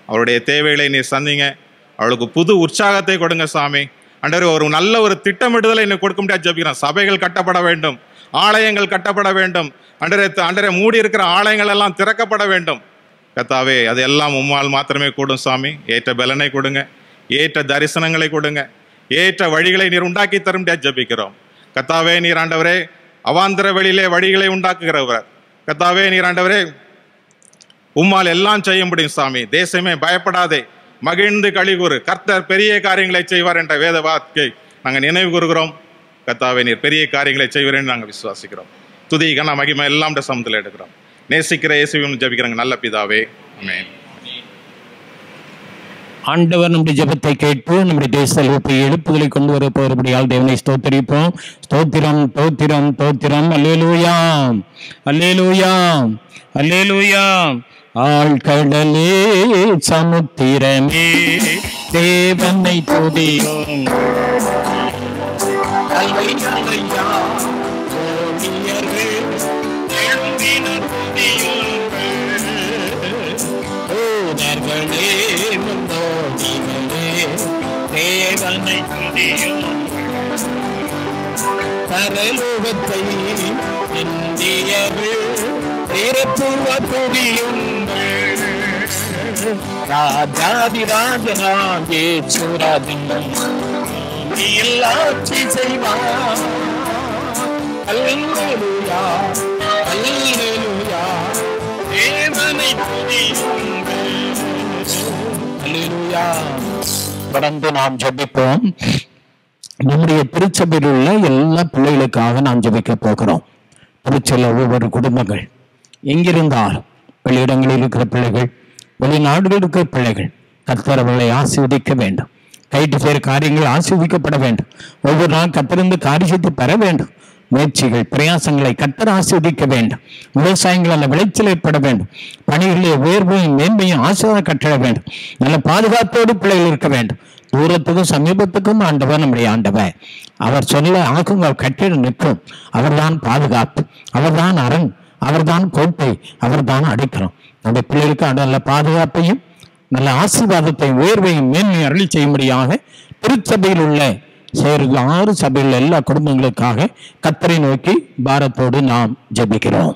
அவருடைய தேவைகளை நீர் சந்திங்க. அவளுக்கு புது உற்சாகத்தை கொடுங்க சாமி. அன்றே ஒரு நல்ல ஒரு திட்டமிடுதலை நீ கொடுக்க முடியாது ஜெபிக்கிறோம். சபைகள் கட்டப்பட வேண்டும், ஆலயங்கள் கட்டப்பட வேண்டும். அன்றே மூடி இருக்கிற ஆலயங்கள் எல்லாம் திறக்கப்பட வேண்டும். கர்த்தாவே, அதெல்லாம் உம்மால் மாத்திரமே கூடும் சாமி. ஏற்ற பலனை கொடுங்க, ஏற்ற தரிசனங்களை கொடுங்க, ஏற்ற வழிகளை நீர் உண்டாக்கி தர முடியாது ஜெபிக்கிறோம். கர்த்தாவே, நீர் ஆண்டவரே அவாந்திர வழியிலே வழிகளை உண்டாக்குகிறவர். கர்த்தாவே, நீர் ஆண்டவரே உம்மால் எல்லாம் செய்ய முடியும் சாமி. தேசமே பயப்படாதே, மகிழ்ந்து களிகூறு, கர்த்தர் பெரிய காரியங்களை செய்வார் என்ற வேத வார்த்தை நாங்கள் நினைவு கூறுகிறோம். கர்த்தாவே, நீர் பெரிய காரியங்களை செய்வார் என்று நாங்கள் விசுவாசிக்கிறோம். துதி கன மகிமை எல்லாம் சமத்தில் எடுக்கிறோம். நேசிக்கிற இயேசுவின் ஜெபிக்கிறாங்க நல்ல பிதாவே, ஆமென். ஆண்டவர் நம்முடைய ஜெபத்தை கேட்டு நம்முடைய தேசத்தை எழுப்புதலை கொண்டு வர போகிறபடியால் தேவனை ஸ்தோத்திரிப்போம். ஸ்தோத்திரம் தோத்திரம் தோத்திரம். அல்லேலூயா அல்லேலூயா அல்லேலூயா. ஆழ்கடலே சமுத்திரமே தேவனை துதியோம். பரலோகத்தை இந்தியர்கள் ராஜாதிராஜனாம் இயேசுராஜன் எல்லாட்சி செய்வார். அல்லேலூயா அல்லேலூயா. தேவனை துதியுங்கள். அல்லேலூயா. தொடர்ந்து நாம் ஜெபிப்போம். நம்முடைய திருச்சபையில் உள்ள எல்லா பிள்ளைகளுக்காக நாம் ஜெபிக்க போகிறோம். திருச்சபையில் ஒவ்வொரு குடும்பங்கள் எங்கிருந்தால் வெளியிடங்களில் இருக்கிற பிள்ளைகள், வெளிநாடுகளில் இருக்கிற பிள்ளைகள், கர்த்தர் அவர்களை ஆசீர்வதிக்க வேண்டும். கைட்டு சேர் காரியங்கள் ஆசீர்வதிக்கப்பட வேண்டும். ஒவ்வொரு நாள் கர்த்தரிருந்து காரியத்தை பெற வேண்டும். முயற்சிகள் பிரயாசங்களை கர்த்தர் ஆசீர்வதிக்க வேண்டும். விவசாயங்கள் நல்ல விளைச்சல் ஏற்பட வேண்டும். பணிகளிலே உயர்வையும் மேன்மையும் ஆசீர்வாதம் கட்டிட வேண்டும். நல்ல பாதுகாப்போடு பிள்ளைகள் இருக்க வேண்டும். தூரத்துக்கும் சமீபத்துக்கும் ஆண்டவர் நம்முடைய ஆண்டவர். அவர் சொல்ல ஆகும், அவர் கட்டிட நிற்கும். அவர்தான் பாதுகாப்பு, அவர்தான் அரண், அவர்தான் கோட்டை, அவர்தான் அடைக்கலம். நம்முடைய பிள்ளைகளுக்கு நல்ல பாதுகாப்பையும் நல்ல ஆசீர்வாதத்தையும் உயர்வையும் மேன்மை அருளி செய்யும்படியாக திருச்சபையில் உள்ள 6 சபையில் எல்லா குடும்பங்களுக்காக கர்த்தரை நோக்கி பாரத்தோடு நாம் ஜெபிக்கிறோம்.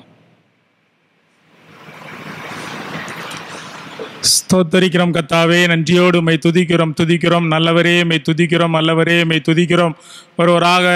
ஸ்தோத்தரிக்கிறோம் கர்த்தாவே, நன்றியோடு உம்மை துதிக்கிறோம். நல்லவரே உம்மை துதிக்கிறோம், நல்லவரே உம்மை துதிக்கிறோம். ஒருவராக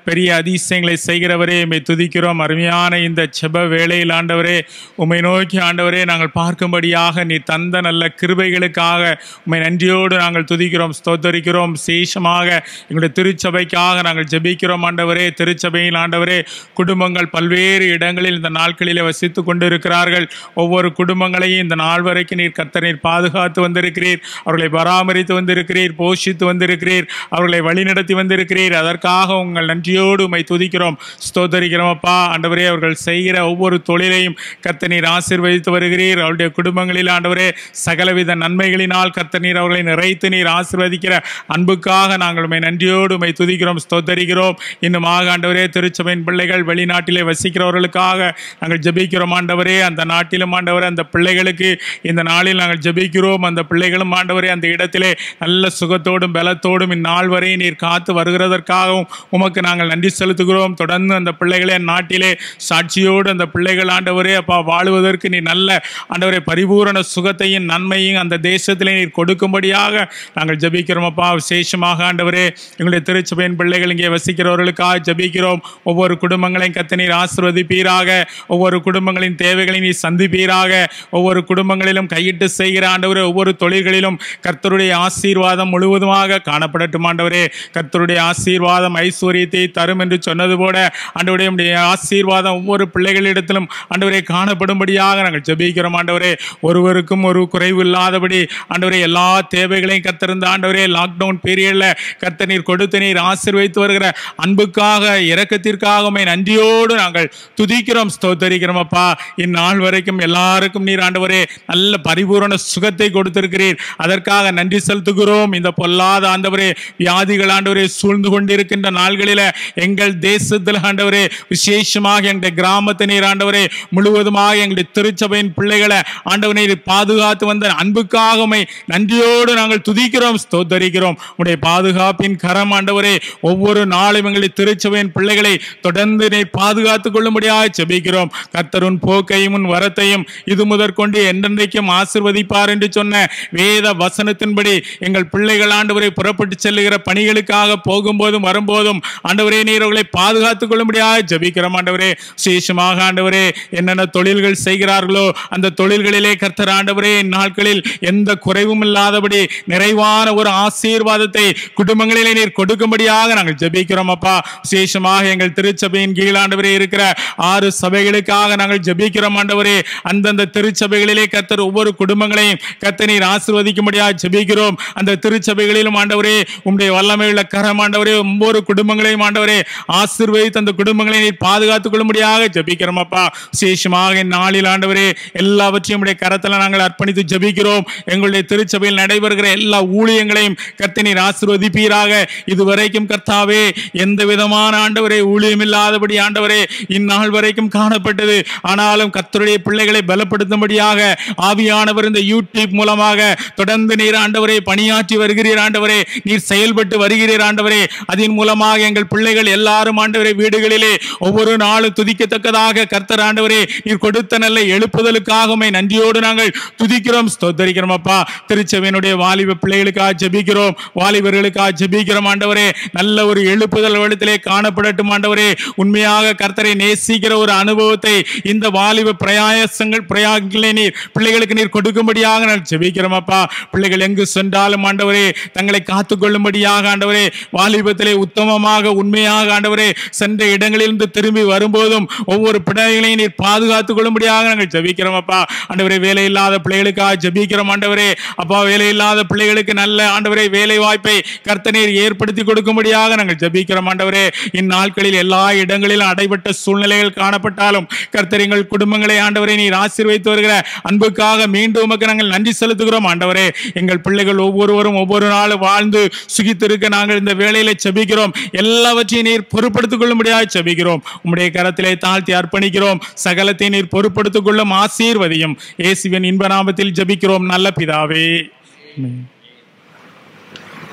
பெரிய அதிசயங்களை செய்கிறவரே உம்மை துதிக்கிறோம். அருமையான இந்த செப வேளையில் ஆண்டவரே உம்மை நோக்கி ஆண்டவரே நாங்கள் பார்க்கும்படியாக நீ தந்த நல்ல கிருபைகளுக்காக உம்மை நன்றியோடு நாங்கள் துதிக்கிறோம், ஸ்தோத்தரிக்கிறோம். விசேஷமாக எங்களுடைய திருச்சபைக்காக நாங்கள் ஜெபிக்கிறோம் ஆண்டவரே. திருச்சபையில் ஆண்டவரே குடும்பங்கள் பல்வேறு இடங்களில் இந்த நாட்களிலே வசித்து கொண்டிருக்கிறார்கள். ஒவ்வொரு குடும்பங்களையும் இந்த நாள் வரைக்கும் நீர் கர்த்தர் நீர் பாதுகாத்து வந்திருக்கிறீர், அவர்களை பராமரித்து வந்திருக்கிறீர், போஷித்து வந்திருக்கிறீர், அவர்களை வழிநடத்தி வந்திருக்கிறீர். அதற்காக உங்கள் நன்றி உம்மை துதிக்கிறோம், ஸ்தோத்தரிக்கிறோம் அப்பா. ஆண்டவரே அவர்கள் செய்கிற ஒவ்வொரு தொழிலையும் கர்த்தர் நீர் ஆசீர்வதித்து வருகிறீர். அவருடைய குடும்பங்களில் ஆண்டவரே சகலவித நன்மைகளினால் கர்த்தர் நீர் அவர்களை நிறைத்து நீர் ஆசீர்வதிக்கிற அன்புக்காக நாங்கள் உம்மை நன்றியோடு உம்மை துதிக்கிறோம், ஸ்தோத்தரிக்கிறோம். இன்னும் ஆண்டவரே திருச்சபையின் பிள்ளைகள் வெளிநாட்டிலே வசிக்கிறவர்களுக்காக நாங்கள் ஜெபிக்கிறோம் ஆண்டவரே. அந்த நாட்டிலும் ஆண்டவரே அந்த பிள்ளைகளுக்கு இந்த நாளில் நாங்கள் ஜெபிக்கிறோம். அந்த பிள்ளைகளும் ஆண்டவரே அந்த இடத்திலே நல்ல சுகத்தோடும் பலத்தோடும் இந்நாள் வரை நீர் காத்து வருகிறதற்காகவும் உமக்கு நாங்கள் நன்றி செலுத்துகிறோம். தொடர்ந்து அந்த பிள்ளைகளே நாட்டிலே சாட்சியோடு அந்த பிள்ளைகள் ஆண்டவரே அப்பா வாழ்வதற்கு நீ நல்ல ஆண்டவரே பரிபூரண சுகத்தையும் நன்மையும் அந்த தேசத்திலே நீர் கொடுக்கும்படியாக நாங்கள் ஜெபிக்கிறோம் அப்பா. விசேஷமாக ஆண்டவரே எங்களுடைய திருச்சபையின் பிள்ளைகள் இங்கே வசிக்கிறவர்களுக்காக ஜெபிக்கிறோம். ஒவ்வொரு குடும்பங்களையும் கர்த்தர் நீர் ஆசீர்வதிப்பீராக, ஒவ்வொரு குடும்பங்களின் தேவைகளை நீ சந்திப்பீராக, ஒவ்வொரு குடும்பங்களிலும் கையிட்டு செய்கிற ஆண்டவரே ஒவ்வொரு தொழில்களிலும் கர்த்தருடைய ஆசீர்வாதம் முழுவதுமாக காணப்படட்டும் ஆண்டவரே. கர்த்தருடைய ஆசீர்வாதம் ஐஸ்வர்யத்தை தரும் என்று சொன்னது போல ஆண்டவரே ஆசீர்வாதம் ஒவ்வொரு பிள்ளைகளிடத்திலும் ஆண்டவரே காணப்படும்படியாக நாங்கள் ஜெபிக்கிறோம் ஆண்டவரே. ஒருவருக்கும் ஒரு குறைவு இல்லாதபடி ஆண்டவரே எல்லா தேவைகளையும் கர்த்தர் ஆண்டவரே லாக்டவுன் பீரியட்ல கர்த்தர் நீர் கொடுத்து நீர் ஆசீர்வதித்து வருகிற அன்புக்காக இரக்கத்திற்காக உம்மை நன்றியோடு நாங்கள் துதிக்கிறோம், ஸ்தோத்தரிக்கிறோம் அப்பா. இந்நாள் வரைக்கும் எல்லாருக்கும் நீர் ஆண்டவரே நல்ல பரிபூரண சுகத்தை கொடுத்திருக்கிறீர், அதற்காக நன்றி செலுத்துகிறோம். இந்த பொல்லாத ஆண்டவரே வியாதிகள் ஆண்டவரே சூழ்ந்து கொண்டிருக்கின்ற நாள்களில எங்கள் தேசத்தில் ஆண்டவரே விசேஷமாக எங்களுடைய கிராமத்தை நீர் ஆண்டவரே முழுவதுமாக எங்களுடைய திருச்சபையின் பிள்ளைகளை ஆண்டவரே பாதுகாத்து வந்த அன்புக்காக உம்மை நன்றியோடு நாங்கள் துதிக்கிறோம், ஸ்தோத்தரிக்கிறோம். உம்முடைய பாதுகாப்பின் கரம் ஆண்டவரே ஒவ்வொரு நாளும் எங்களுடைய திருச்சபையின் பிள்ளைகளை தொடர்ந்து நீர் பாதுகாத்துக் கொள்ளும்படியாக ஜெபிக்கிறோம். கர்த்தரின் போக்கையும் உன் வரத்தையும் இது முதற்கொண்டு என்றென்றைக்கும் ஆசீர்வதிப்பார் என்று சொன்ன வேத வசனத்தின்படி எங்கள் பிள்ளைகள் ஆண்டவரை புறப்பட்டு செல்லுகிற பணிகளுக்காக போகும்போதும் வரும்போதும் ஆண்டவரே நீர் அவர்களை பாதுகாத்துக் கொள்ளும்படியாக ஜெபிக்கிறோம் ஆண்டவரே. விசேஷமாக ஆண்டவரே என்னென்ன தொழில்கள் செய்கிறார்களோ அந்த தொழில்களிலே கர்த்தர் ஆண்டவரே நாட்களில் எந்த குறைவும் இல்லாதபடி நிறைவான ஒரு ஆசீர்வாதத்தை குடும்பங்களிலே நீர் கொடுக்கும்படியாக நாங்கள் ஜெபிக்கிறோம் அப்பா. விசேஷமாக எங்கள் திருச்சபையின் கீழ் ஆண்டவரே இருக்கிற 6 சபைகளுக்காக நாங்கள் ஜெபிக்கிறோம் ஆண்டவரே. அந்தந்த திருச்சபைகளிலே கர்த்தர் ஒவ்வொரு குடும்பங்களையும் கர்த்தர் நீர் ஆசீர்வதிக்கும்படியாக ஜெபிக்கிறோம். அந்த திருச்சபைகளிலும் ஆண்டவரே உம்முடைய வல்லமையுள்ள கரம் ஆண்டவரே ஒவ்வொரு குடும்பங்களையும் ஆண்டவரே ஆசீர்வதித்து அந்த குடும்பங்களை நீர் பாதுகாத்துக் கொள்ளும்படியாக ஜெபிக்கிறோம் அப்பா. விசேஷமாக நாளில் ஆண்டவரே எல்லாவற்றையும் உடைய கரத்தில் நாங்கள் அர்ப்பணித்து ஜெபிக்கிறோம். எங்களுடைய திருச்சபையில் நடைபெறுகிற எல்லா ஊழியங்களையும் கர்த்தர் நீர் ஆசீர்வதிப்பீராக. இதுவரைக்கும் கர்த்தாவே எந்த விதமான ஆண்டவரே ஊழியம் இல்லாதபடி ஆண்டவரே இந்நாள் வரைக்கும் காணப்பட்டது. ஆனாலும் கர்த்தருடைய பிள்ளைகளை பலப்படுத்தும்படியாக ஆவியானவர் இந்த யூடியூப் மூலமாக தொடர்ந்து நீர் ஆண்டவரே பணியாற்றி வருகிறீர் ஆண்டவரே. நீர் செயல்பட்டு வருகிறீர் ஆண்டவரே. அதன் மூலமாக எங்கள் பிள்ளைகள் எல்லாரும் ஆண்டவரே வீடுகளிலே ஒவ்வொரு நாளும் துதிக்கத்தக்கதாக கர்த்தர் ஆண்டவரே நீர் கொடுத்த நல்ல எழுப்புதலுக்காக உம்மை நன்றியோடு நாங்கள் துதிக்கிறோம், ஸ்தோத்தரிக்கிறோம் அப்பா. திருச்சபையினுடைய வாலிப பிள்ளைகளுக்காக ஜெபிக்கிறோம், வாலிபர்களுக்காக ஜெபிக்கிறோம் ஆண்டவரே. நல்ல ஒரு எழுப்புதல் வழித்திலே காணப்படட்டும் ஆண்டவரே. உண்மையாக கர்த்தரை நேசிக்கிற ஒரு அனுபவத்தை இந்த வாலிப பிரயாசங்களை நீர் பிள்ளைகளுக்கு நீர் கொடுக்கும்படியாக நான் ஜெபிக்கிறோம் அப்பா. பிள்ளைகள் எங்கு சென்றாலும் ஆண்டவரே தங்களை காத்துக்கொள்ளும்படியாக ஆண்டவரே வாலிபத்திலே உத்தமமாக உண்மை உண்மையாக ஆண்டவரே சென்ற இடங்களிலிருந்து திரும்பி வரும்போதும் ஒவ்வொரு பிள்ளைகளையும் நீர் பாதுகாத்துக் கொள்ளும்படியாக நாங்கள் ஜெபிக்கிறோம் அப்பா. ஆண்டவரே வேலை இல்லாத பிள்ளைகளுக்காக ஜெபிக்கிறோம் ஆண்டவரே. அப்பா வேலை இல்லாத பிள்ளைகளுக்கு நல்ல ஆண்டவரே வேலை வாய்ப்பை கர்த்தர் நீர் ஏற்படுத்தி கொடுக்கும்படியாக நாங்கள் ஜெபிக்கிறோம் ஆண்டவரே. இந்நாட்களில் எல்லா இடங்களிலும் அடைபட்ட சூழ்நிலைகள் காணப்பட்டாலும் கர்த்தர் எங்கள் குடும்பங்களை ஆண்டவரை நீர் ஆசீர்வதித்து வருகிற அன்புக்காக மீண்டும் உமக்கு நாங்கள் நன்றி செலுத்துகிறோம் ஆண்டவரே. எங்கள் பிள்ளைகள் ஒவ்வொருவரும் ஒவ்வொரு நாளும் வாழ்ந்து சுகித்திருக்க நாங்கள் இந்த வேளையில ஜெபிக்கிறோம். எல்லாவற்றையும் நீர் பொறுப்படுத்திக் கொள்ளும்படியாக ஜெபிக்கிறோம். உம்முடைய கரத்திலே தாழ்த்தி அர்ப்பணிக்கிறோம். சகலத்தை நீர் பொறுப்படுத்திக் கொள்ளும், ஆசீர்வதியும். இயேசுவின் இன்ப நாமத்தில் ஜெபிக்கிறோம் நல்ல பிதாவே.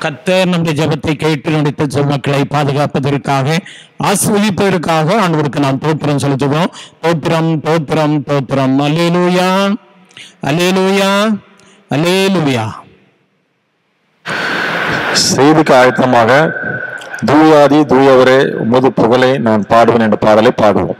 கர்த்தர் நம்முடைய ஜெபத்தை கேட்டு நடித்த மக்களை பாதுகாப்பதற்காக ஆசீர்வதிப்பதற்காக ஆண்டவருக்கு நாம் தோத்திரம் செலுத்துகிறோம். தோத்திரம் தோத்திரம் தோத்திரம். அல்லேலூயா அல்லேலூயா அல்லேலூயா. செய்திக்கு ஆயத்தமாக தூயாதி தூயவரே உமது புகழை நான் பாடுவேன் என்ற பாடலை பாடுவோம்.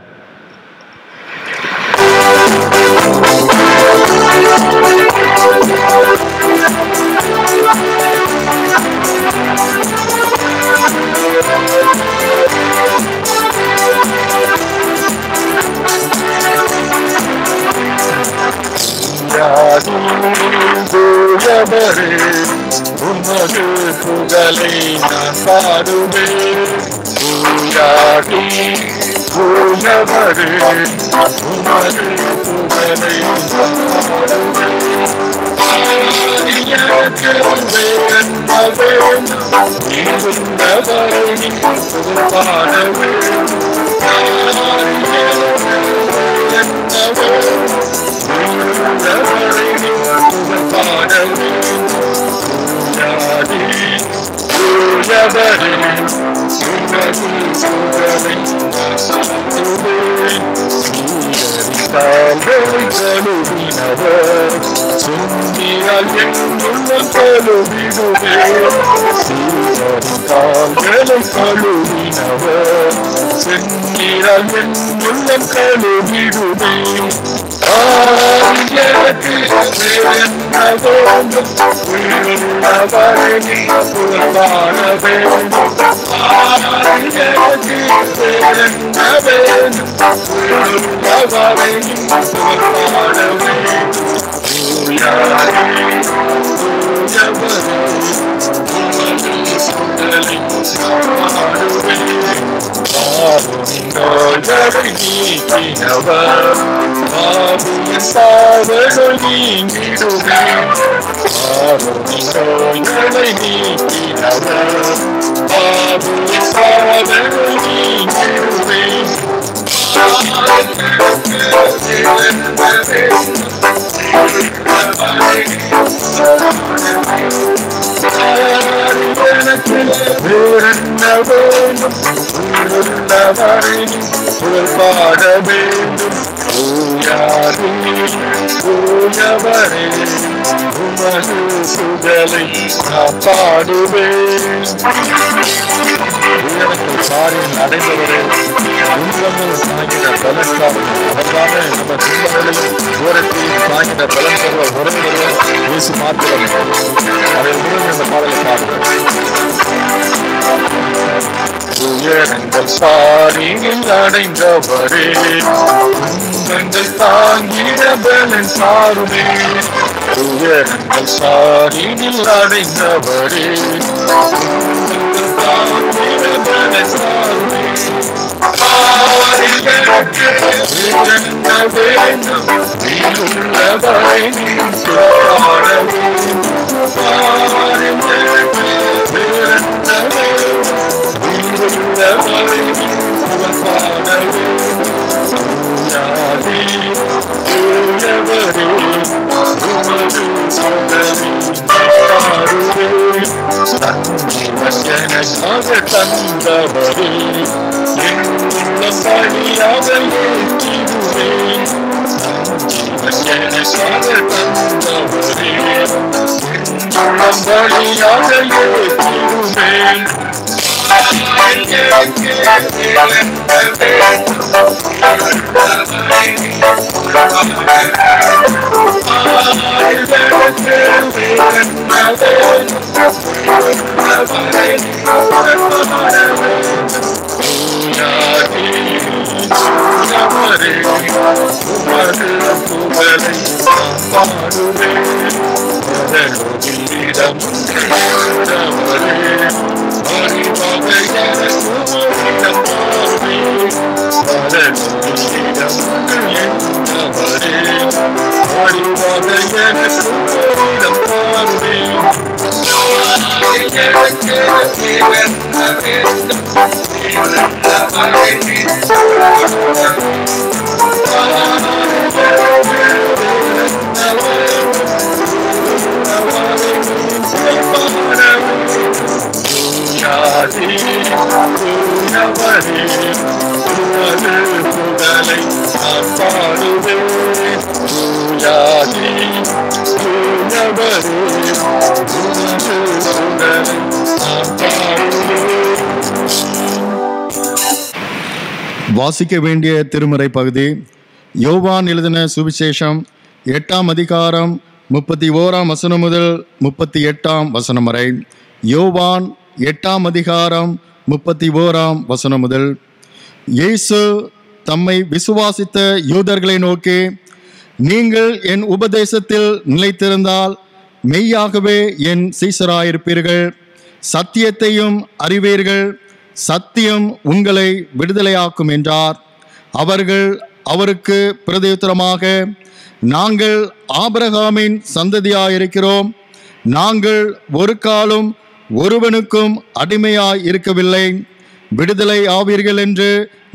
தூயவரே உமது புகழை நான் பாடுவேன். தூயாதி தூயவரே உமது புகழை நான் பாடுவேன். அடைந்தவரே துன்பங்கள் தாங்கின பலன்காக அவர்தானே நம்ம துன்பங்களையும் தூரத்தையும் தாங்கின பலன் தருவ உறவுகளும் இயேசு மாத்திரம். அதை முதல் இந்த பாடலை பாடுகிறேன். உயரங்கள் பாரியில் அடைந்தவரே துன்பங்கள் தாங்கின பலன் தாருமே. உயரங்கள் பாரியில் அடைந்தவரே தந்தவரே எங்குள்ள பணியாக ஏற்றிடுவேன். எனக்காக தந்தவரே எங்குள்ள பணியாக ஏற்றிடுவேன். வாசிக்க வேண்டிய திருமறை பகுதி யோவான் எழுதின சுவிசேஷம் 8ஆம் அதிகாரம் 31ஆம் வசனம் முதல் 38ஆம் வசனம் வரை. யோவான் 8ஆம் அதிகாரம் 31ஆம் வசனம் முதல். இயேசு தம்மை விசுவாசித்த யூதர்களை நோக்கி, நீங்கள் என் உபதேசத்தில் நிலைத்திருந்தால் மெய்யாகவே என் சீசராயிருப்பீர்கள், சத்தியத்தையும் அறிவீர்கள், சத்தியம் உங்களை விடுதலையாக்கும் என்றார். அவர்கள் அவருக்கு பிரதியுத்தரமாக, நாங்கள் ஆபிரகாமின் சந்ததியாயிருக்கிறோம், நாங்கள் ஒரு காலம் ஒருவனுக்கும் அடிமையாய் இருக்கவில்லை, விடுதலை ஆவீர்கள் என்று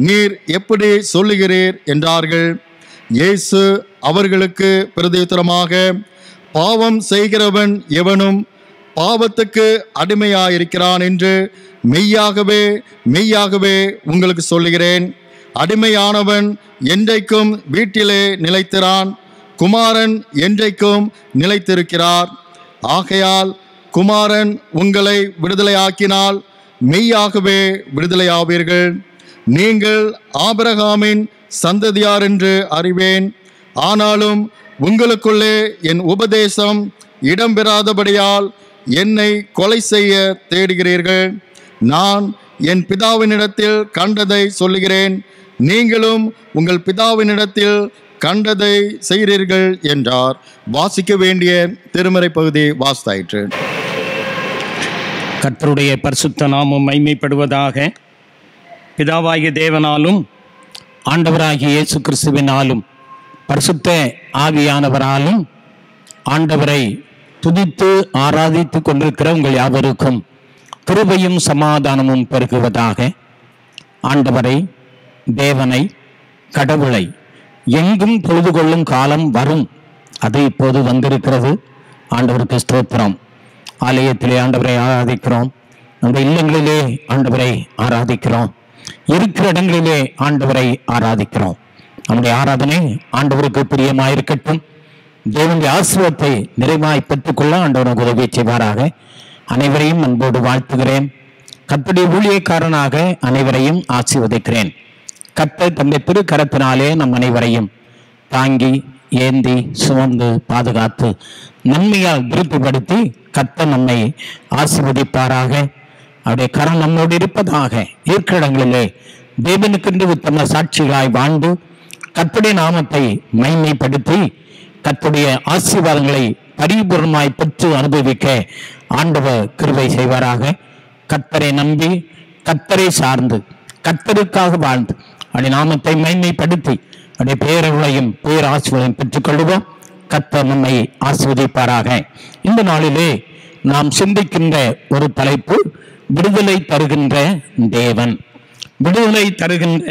நீர் எப்படி சொல்லுகிறீர் என்றார்கள். இயேசு அவர்களுக்கு பிரதியுத்தரமாக, பாவம் செய்கிறவன் எவனும் பாவத்துக்கு அடிமையாயிருக்கிறான் என்று மெய்யாகவே மெய்யாகவே உங்களுக்கு சொல்லுகிறேன். அடிமையானவன் என்றைக்கும் வீட்டிலே நிலைத்திரான், குமாரன் என்றைக்கும் நிலைத்திருக்கிறார். ஆகையால் குமாரன் உங்களை விடுதலையாக்கினால் மெய்யாகவே விடுதலையாவீர்கள். நீங்கள் ஆபிரகாமின் சந்ததியார் என்று அறிவேன், ஆனாலும் உங்களுக்குள்ளே என் உபதேசம் இடம்பெறாதபடியால் என்னை கொலை செய்ய தேடுகிறீர்கள். நான் என் பிதாவினிடத்தில் கண்டதை சொல்லுகிறேன், நீங்களும் உங்கள் பிதாவினிடத்தில் கண்டதை செய்கிறீர்கள் என்றார். வாசிக்க வேண்டிய திருமறை பகுதி வாசித்தாயிற்று. கர்த்தருடைய பரிசுத்த நாமம் மைமைப்படுவதாக. பிதாவாகிய தேவனாலும் ஆண்டவராகிய இயேசு கிறிஸ்துவினாலும் பரிசுத்த ஆவியானவராலும் ஆண்டவரை துதித்து ஆராதித்து கொண்டிருக்கிற உங்கள் யாவருக்கும் கிருபையும் சமாதானமும் பெருகுவதாக. ஆண்டவரை, தேவனை, கடவுளை எங்கும் தொழுது கொள்ளும் காலம் வரும், அது இப்போது வந்திருக்கிறது. ஆண்டவருக்கு ஸ்தோத்திரம். ஆலயத்திலே ஆண்டவரை ஆராதிக்கிறோம், நம்முடைய இல்லங்களிலே ஆண்டவரை ஆராதிக்கிறோம், இருக்கிற இடங்களிலே ஆண்டவரை ஆராதிக்கிறோம். நம்முடைய ஆராதனை ஆண்டவருக்கு பிரியமாயிருக்கட்டும். தேவனுடைய ஆசீர்வாதத்தை நிறைவாய் பெற்றுக்கொள்ள ஆண்டவருக்கு உதவி செய்வாராக. அனைவரையும் அன்போடு வாழ்த்துகிறேன். கர்த்தருடைய ஊழியக்காரனாக அனைவரையும் ஆசீர்வதிக்கிறேன். கர்த்தர் தம்முடைய திரு கரத்தினாலே நம் அனைவரையும் தாங்கி ஏந்தி சுமந்து பாதுகாத்து நன்மையால் திருப்திப்படுத்தி கர்த்தர் நம்மை ஆசீர்வதிப்பாராக. அவருடைய கரம் நம்மோடு இருப்பதாக. இருக்கிற இடங்களிலே தேவனுக்கென்று உத்தம சாட்சிகளாய் வாழ்ந்து கர்த்தருடைய நாமத்தை மைமைப்படுத்தி கர்த்தருடைய ஆசீர்வாதங்களை பரிபூர்ணமாய் பெற்று அனுபவிக்க ஆண்டவர் கிருபை செய்வாராக. கர்த்தரை நம்பி கர்த்தரை சார்ந்து கர்த்தருக்காக வாழ்ந்து அவருடைய நாமத்தை மைமைப்படுத்தி அவருடைய பேரருளையும் பேராசீர்வாதம் பெற்றுக்கொள்வோம். கர்த்தர் நம்மை ஆசீர்வதிப்பாராக. இந்த நாளிலே நாம் சிந்திக்கின்ற ஒரு தலைப்பு, விடுதலை தருகின்ற தேவன். விடுதலை தருகின்ற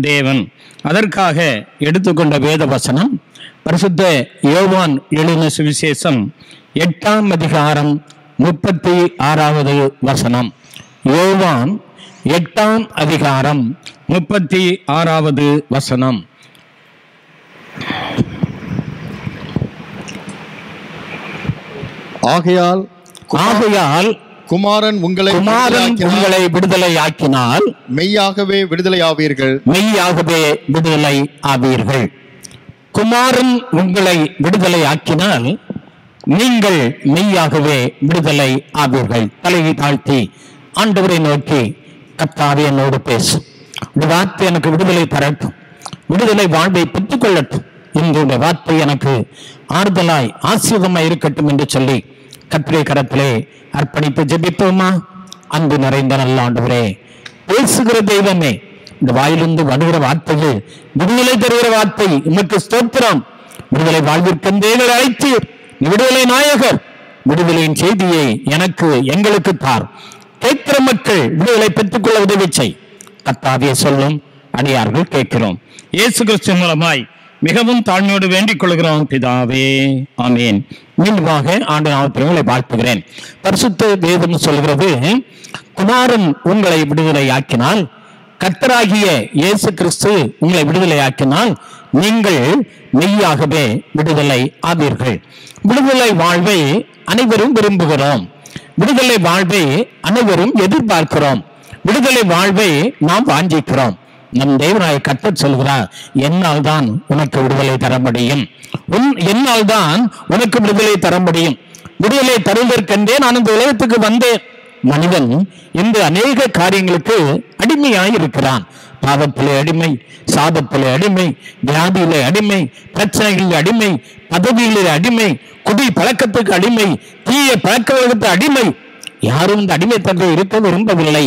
தேவன். அதற்காக எடுத்துக்கொண்ட வேத வசனம் பரிசுத்த யோவான் எழுதின சுவிசேஷம் 8ஆம் அதிகாரம் 36வது வசனம். யோவான் 8ஆம் அதிகாரம் 36வது வசனம். ஆகையால் குமாரன் உங்களை விடுதலை ஆக்கினால் மெய்யாகவே விடுதலை ஆவீர்கள், மெய்யாகவே விடுதலை ஆவீர்கள். குமாரன் உங்களை விடுதலை ஆக்கினால் நீங்கள் மெய்யாகவே விடுதலை ஆவீர்கள். தலையை தாழ்த்தி ஆண்டவரை நோக்கி, கர்த்தாவே என்னோடு பேசும், இந்த வார்த்தை எனக்கு விடுதலை தரட்டும், விடுதலை வாழ்வை பெற்றுக் கொள்ளட்டும், இந்த வார்த்தை எனக்கு ஆறுதலாய் ஆசீர்வாதமாய் இருக்கட்டும் என்று சொல்லி கர்த்தருடைய கரத்திலே அர்ப்பணித்து ஜெபிப்போமா? அன்பு நிறைந்த நல்ல ஆண்டவரே, பேசுகிற தெய்வமே, இந்த வாயிலிருந்து வருகிற வார்த்தைகள் விடுதலை தருகிற வார்த்தை, உமக்கு ஸ்தோத்திரம். விடுதலை வாழ்விற்கு தேவரை அழைத்தீர், விடுதலை நாயகர், விடுதலையின் செய்தியை எனக்கு எங்களுக்கு தார். கேட்கிற மக்கள் விடுதலை பெற்றுக்கொள்ள உதவி செய். கர்த்தாவே சொல்லும் அடியார்கள் கேட்கிறோம். இயேசு கிறிஸ்து மூலமாய் மிகவும் தாழ்மையோடு வேண்டிக் கொள்கிறோம் பிதாவே, ஆமீன். மீண்டுமாக ஆண்டு நாமத்தில் உங்களை வாழ்த்துகிறேன். பரிசுத்த வேதம் சொல்கிறது, குமாரன் உங்களை விடுதலை ஆக்கினால், கர்த்தராகிய இயேசு கிறிஸ்து உங்களை விடுதலை ஆக்கினால் நீங்கள் மெய்யாகவே விடுதலை ஆவீர்கள். விடுதலை வாழ்வை அனைவரும் விரும்புகிறோம். விடுதலை வாழ்வை அனைவரும் எதிர்பார்க்கிறோம். விடுதலை வாழ்வை நாம் வாஞ்சிக்கிறோம். நம் தேவனாய கர்த்தர் சொல்கிறார், என்னால் தான் உனக்கு விடுதலை தர முடியும், என்னால் தான் உனக்கு விடுதலை தர முடியும். விடுதலை தருவதற்கென்றே நான் இந்த உலகத்துக்கு வந்தேன். மனிதன் இந்த அநேக காரியங்களுக்கு அடிமையாய் இருக்கிறான். பாவத்திலே அடிமை, சாபத்திலே அடிமை, வியாதியிலே அடிமை, பிரச்சனைகளில் அடிமை, பதவியிலே அடிமை, குடி பழக்கத்துக்கு அடிமை, தீய பழக்க வழக்கத்து அடிமை. யாரும் இந்த அடிமைத்தன்மை இருக்க விரும்பவில்லை.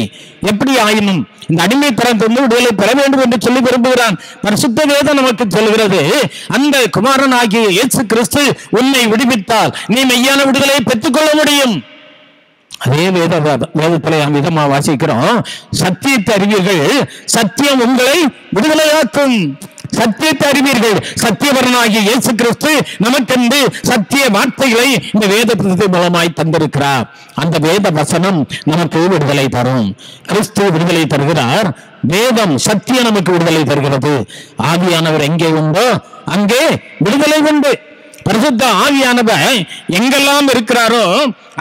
எப்படி ஆயினும் இந்த அடிமைத்தனம் தந்து விடுதலை பெற வேண்டும் என்று சொல்லி விரும்புகிறான். பரிசுத்த வேதம் நமக்கு சொல்கிறது, அந்த குமாரனாகிய இயேசு கிறிஸ்து உன்னை விடுவித்தால் நீ மெய்யான விடுதலை பெற்றுக்கொள்ள முடியும். அதே வேதத்திலே நாம் விதமா வாசிக்கிறோம், சத்தியத்தை அறிவீர்கள், சத்தியம் உங்களை விடுதலையாக்கும். சத்தியத்தை அறிவீர்கள். சத்தியவரனாகிய இயேசு கிறிஸ்து நமக்கென்று சத்திய வார்த்தைகளை இந்த வேத மூலமாய் தந்திருக்கிறார். அந்த வேத வசனம் நமக்கு விடுதலை தரும். கிறிஸ்து விடுதலை தருகிறார். வேதம் சத்தியம் நமக்கு விடுதலை தருகிறது. ஆவியானவர் எங்கே உண்டோ அங்கே விடுதலை உண்டு. பரிசுத்த ஆவியானவர் எங்கெல்லாம் இருக்கிறாரோ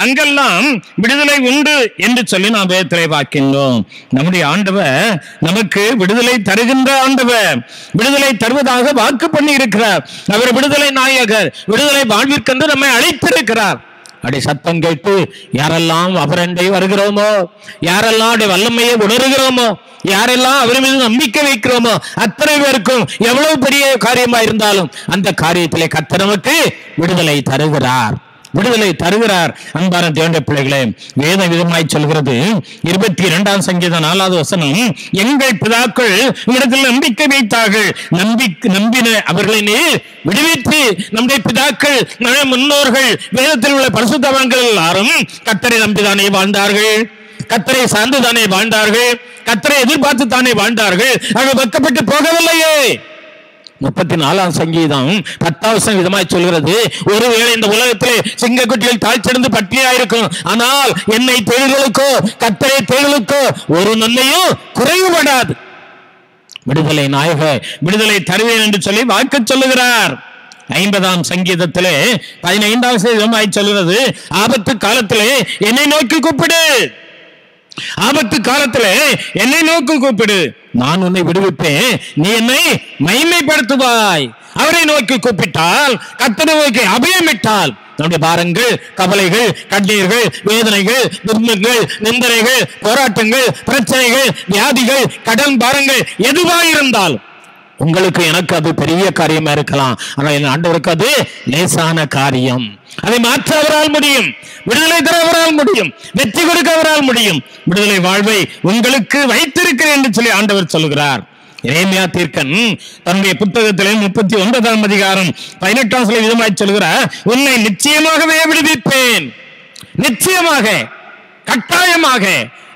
அங்கெல்லாம் விடுதலை உண்டு என்று சொல்லி நாம் வேதத்திலே பார்க்கின்றோம். நம்முடைய ஆண்டவர் நமக்கு விடுதலை தருகின்ற ஆண்டவர், விடுதலை தருவதாக வாக்கு பண்ணி இருக்கிறார். அவர் விடுதலை நாயகர், விடுதலை வாழ்விற்கென்று நம்மை அழைத்திருக்கிறார். அப்படி சத்தம் கேட்டு யாரெல்லாம் அவரண்டை வருகிறோமோ, யாரெல்லாம் அவருடைய வல்லமையை உணர்கிறோமோ, யாரெல்லாம் அவர் மீது நம்பிக்கை வைக்கிறோமோ, அத்தனை பேருக்கும் எவ்வளவு பெரிய காரியமா இருந்தாலும் அந்த காரியத்திலே கர்த்தர் நமக்கு விடுதலை தருகிறார், விடுதலை தருகிறார். அன்பான தேவனுடைய பிள்ளைகளே, வேத விதமாய் சொல்கிறது, 22ஆம் சங்கீதம் 4வது வசனம், எங்கள் பிதாக்கள் உங்களிடத்தில் நம்பிக்கை வைத்தார்கள், நம்பின அவர்களை நீர் விடுவித்து. நம்முடைய பிதாக்கள், நம்முடைய முன்னோர்கள், வேதத்தில் உள்ள பரிசுத்தவான்கள் எல்லாரும் கர்த்தரை நம்பிதானே வாழ்ந்தார்கள், கர்த்தரை சார்ந்துதானே வாழ்ந்தார்கள், கர்த்தரை எதிர்பார்த்து தானே வாழ்ந்தார்கள். அவர்கள் வெட்கப்பட்டு போகவில்லையே. 34ஆம் சங்கீதம் 10வது விதமாய் சொல்கிறது, ஒருவேளை இந்த உலகத்திலே சிங்கக்குட்டிகள் தாழ்ச்சியடைந்து பட்டினியாயிருக்கும், ஆனால் என்னை தேடுகளுக்கோ கர்த்தரை தேடுகளுக்கோ ஒரு நன்மையும் குறைவுபடாது. விடுதலை நாயக விடுதலை தருவேன் என்று சொல்லி வாக்கு சொல்லுகிறார். 50ஆம் சங்கீதத்திலே 15வது விதமாய் சொல்கிறது, ஆபத்து காலத்திலே என்னை நோக்கி கூப்பிடு, ஆபத்து காலத்திலே என்னை நோக்கி கூப்பிடு, நான் உன்னை விடுவிப்பேன், நீ என்னை மகிமைப்படுத்துவாய். அவரை நோக்கி கூப்பிட்டால், கர்த்தரை நோக்கி அபயமிட்டால், நம்முடைய பாரங்கள், கவலைகள், கண்ணீர்கள், வேதனைகள், துன்பங்கள், நிந்தனைகள், போராட்டங்கள், பிரச்சனைகள், வியாதிகள், கடன் பாரங்கள் எதுவாயிருந்தால் உங்களுக்கு எனக்கு அது பெரிய காரியமா இருக்கலாம், ஆனால் என் ஆண்டவருக்கு அது லேசான காரியம். அதை மாற்ற அவரால் முடியும், விடுதலை தர அவரால் முடியும், வெற்றி கொடுக்க அவரால் முடியும். விடுதலை வாழ்வை உங்களுக்கு வைத்திருக்கிறேன் என்று சொல்லி ஆண்டவர் சொல்லுகிறார். எரேமியா தீர்க்கன் தன்னுடைய புத்தகத்திலே 39ஆம் அதிகாரம் 18ஆம் விதமாய் சொல்கிறார், உன்னை நிச்சயமாகவே விடுவிப்பேன், நிச்சயமாக, கட்டாயமாக,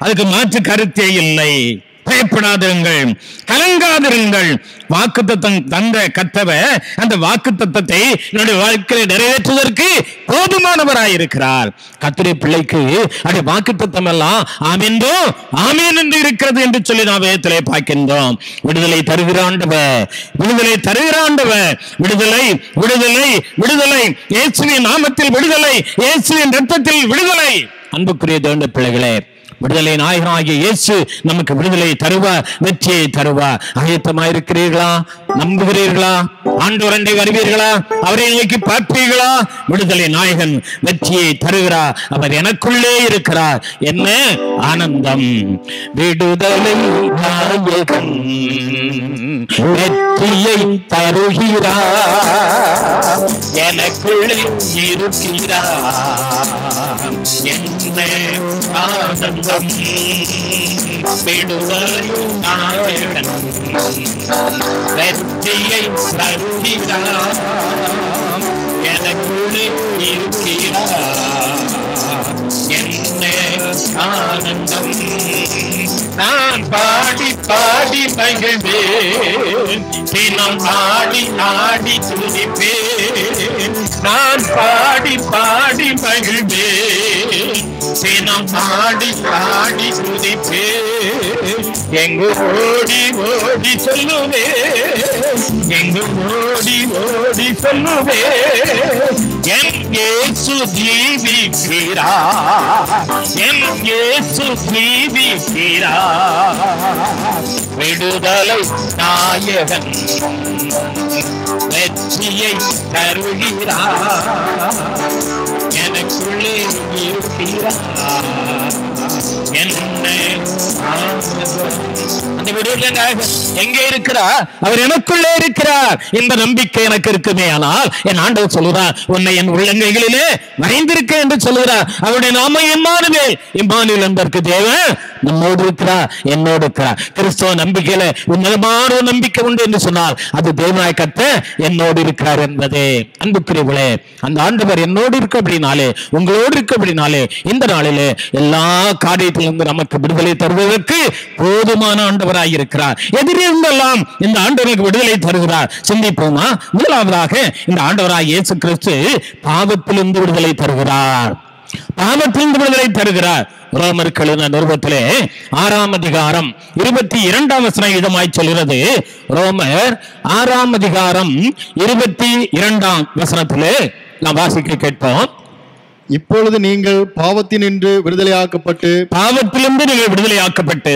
அதுக்கு மாற்று கருத்தே இல்லை. பயப்படாதிருங்கள், கலங்காதிருங்கள். வாக்குத்தத்தம் தந்த கர்த்தர் அந்த வாக்குத்தத்தத்தை என்னுடைய வாழ்க்கையை நிறைவேற்றுவதற்கு போதுமானவராயிருக்கிறார். கர்த்தருடைய பிள்ளைக்கு அந்த வாக்குத்தத்தம் எல்லாம் ஆமென்றோ ஆமென் என்று இருக்கிறது என்று சொல்லி நாம் வேதத்திலே பார்க்கின்றோம். விடுதலை தருகிற ஆண்டவர், விடுதலை தருகிற ஆண்டவர், விடுதலை விடுதலை விடுதலை, இயேசுவின் நாமத்தில் விடுதலை, இயேசுவின் இரத்தத்தில் விடுதலை. அன்புக்குரிய தேவனுடைய பிள்ளைகளே, விடுதலை நாயகனாகிய இயேசு நமக்கு விடுதலை தருவார், வெற்றியை தருவார். ஆயத்தமாயிருக்கிறீர்களா? நம்புகிறீர்களா? ஆண்டவரண்டை வருவீர்களா? அவரை நோக்கி பார்ப்பீர்களா? விடுதலை நாயகன் வெற்றியை தருகிறார், அவர் எனக்குள்ளே இருக்கிறார். என்ன ஆனந்தம்! விடுதலை நாயகன் வெற்றியை தருகிறார், எனக்குள்ளே இருக்கிறார். என்ன ஆனந்தம்! விடுதலை நாயகன் வெற்றியை தருகிறார், எனக்குள்ளே எனக்குள்ளே இருக்கிறார். என்ன ஆனந்தம்! நான் பாடி பாடி மகிழ்வேன், தினம் ஆடி ஆடி துதிப்பேன். நான் பாடி பாடி மகிழ்வேன், தினம் ஆடி ஆடி துதிப்பேன். எங்கு ஓடி ஓடி சொல்லுவேன், எங்கு ஓடி ஓடி சொல்லுவேன், என் இயேசு ஜீவிக்கிறார், என் இயேசு ஜீவிக்கிறார். விடுதலை நாயகன் வெற்றியை தருகிறார், எனக்குள்ளே இருக்கிறார். என்ன அந்த விடுதலை நாயகன் எங்கே இருக்கிறார்? அவர் எனக்குள்ளே இருக்கிறார். இந்த நம்பிக்கை எனக்கு இருக்குமே ஆனால் என் ஆண்டவர் சொல்லுகிறார், உன்னை என் உள்ளங்கைகளிலே மறைந்திருக்க என்று சொல்லுகிறார். அவருடைய நாமம் இம்மானுவேல். இம்மானுவேல் என்பதற்கு தேவன் நம்மோடு இருக்கிறார், என்னோடு இருக்கிறார். கிறிஸ்தவ நம்பிக்கையில உன்னதமான ஒரு நம்பிக்கை உண்டு என்று சொன்னால் அது தேவனாய் கர்த்தர் என்னோடு இருக்கிறார் என்பதே. அன்புக்குரியவர்களே, அந்த ஆண்டவர் என்னோடு இருக்க அப்படினாலே, உங்களோடு இருக்க அப்படினாலே, இந்த நாளிலே எல்லா காரியத்திலிருந்து நமக்கு விடுதலை தருவதற்கு போதுமான ஆண்டவராய் இருக்கிறார். எதிரிருந்தெல்லாம் இந்த ஆண்டவருக்கு விடுதலை தருகிறார். சிந்திப்போமா? முதலாவதாக இந்த ஆண்டவராய் இயேசு கிறிஸ்து பாவத்திலிருந்து விடுதலை தருகிறார். பாவத்திலிருந்து விடுதலை தருகிறார். ரோமர்கள் நிருபத்திலே 6ஆம் அதிகாரம் 22ஆம் வசனம் இதமாய் சொல்கிறது. ரோமர் 6ஆம் அதிகாரம் 22ஆம் வசனத்திலே நாம் வாசிக்க கேட்போம். இப்பொழுது நீங்கள் பாவத்தினின்று விடுதலையாக்கப்பட்டு, பாவத்திலிருந்து நீங்கள் விடுதலையாக்கப்பட்டு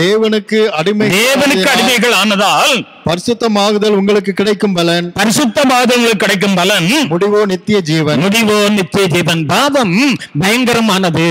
தேவனுக்கு அடிமைகள் ஆனதால் பரிசுத்தமாகுதல் உங்களுக்கு கிடைக்கும் பலன், பரிசுத்தமாகுதல் உங்களுக்கு கிடைக்கும் பலன் முடிவோ நித்திய ஜீவன். முடிவோ நித்திய ஜீவன். பாவம் பயங்கரமானது.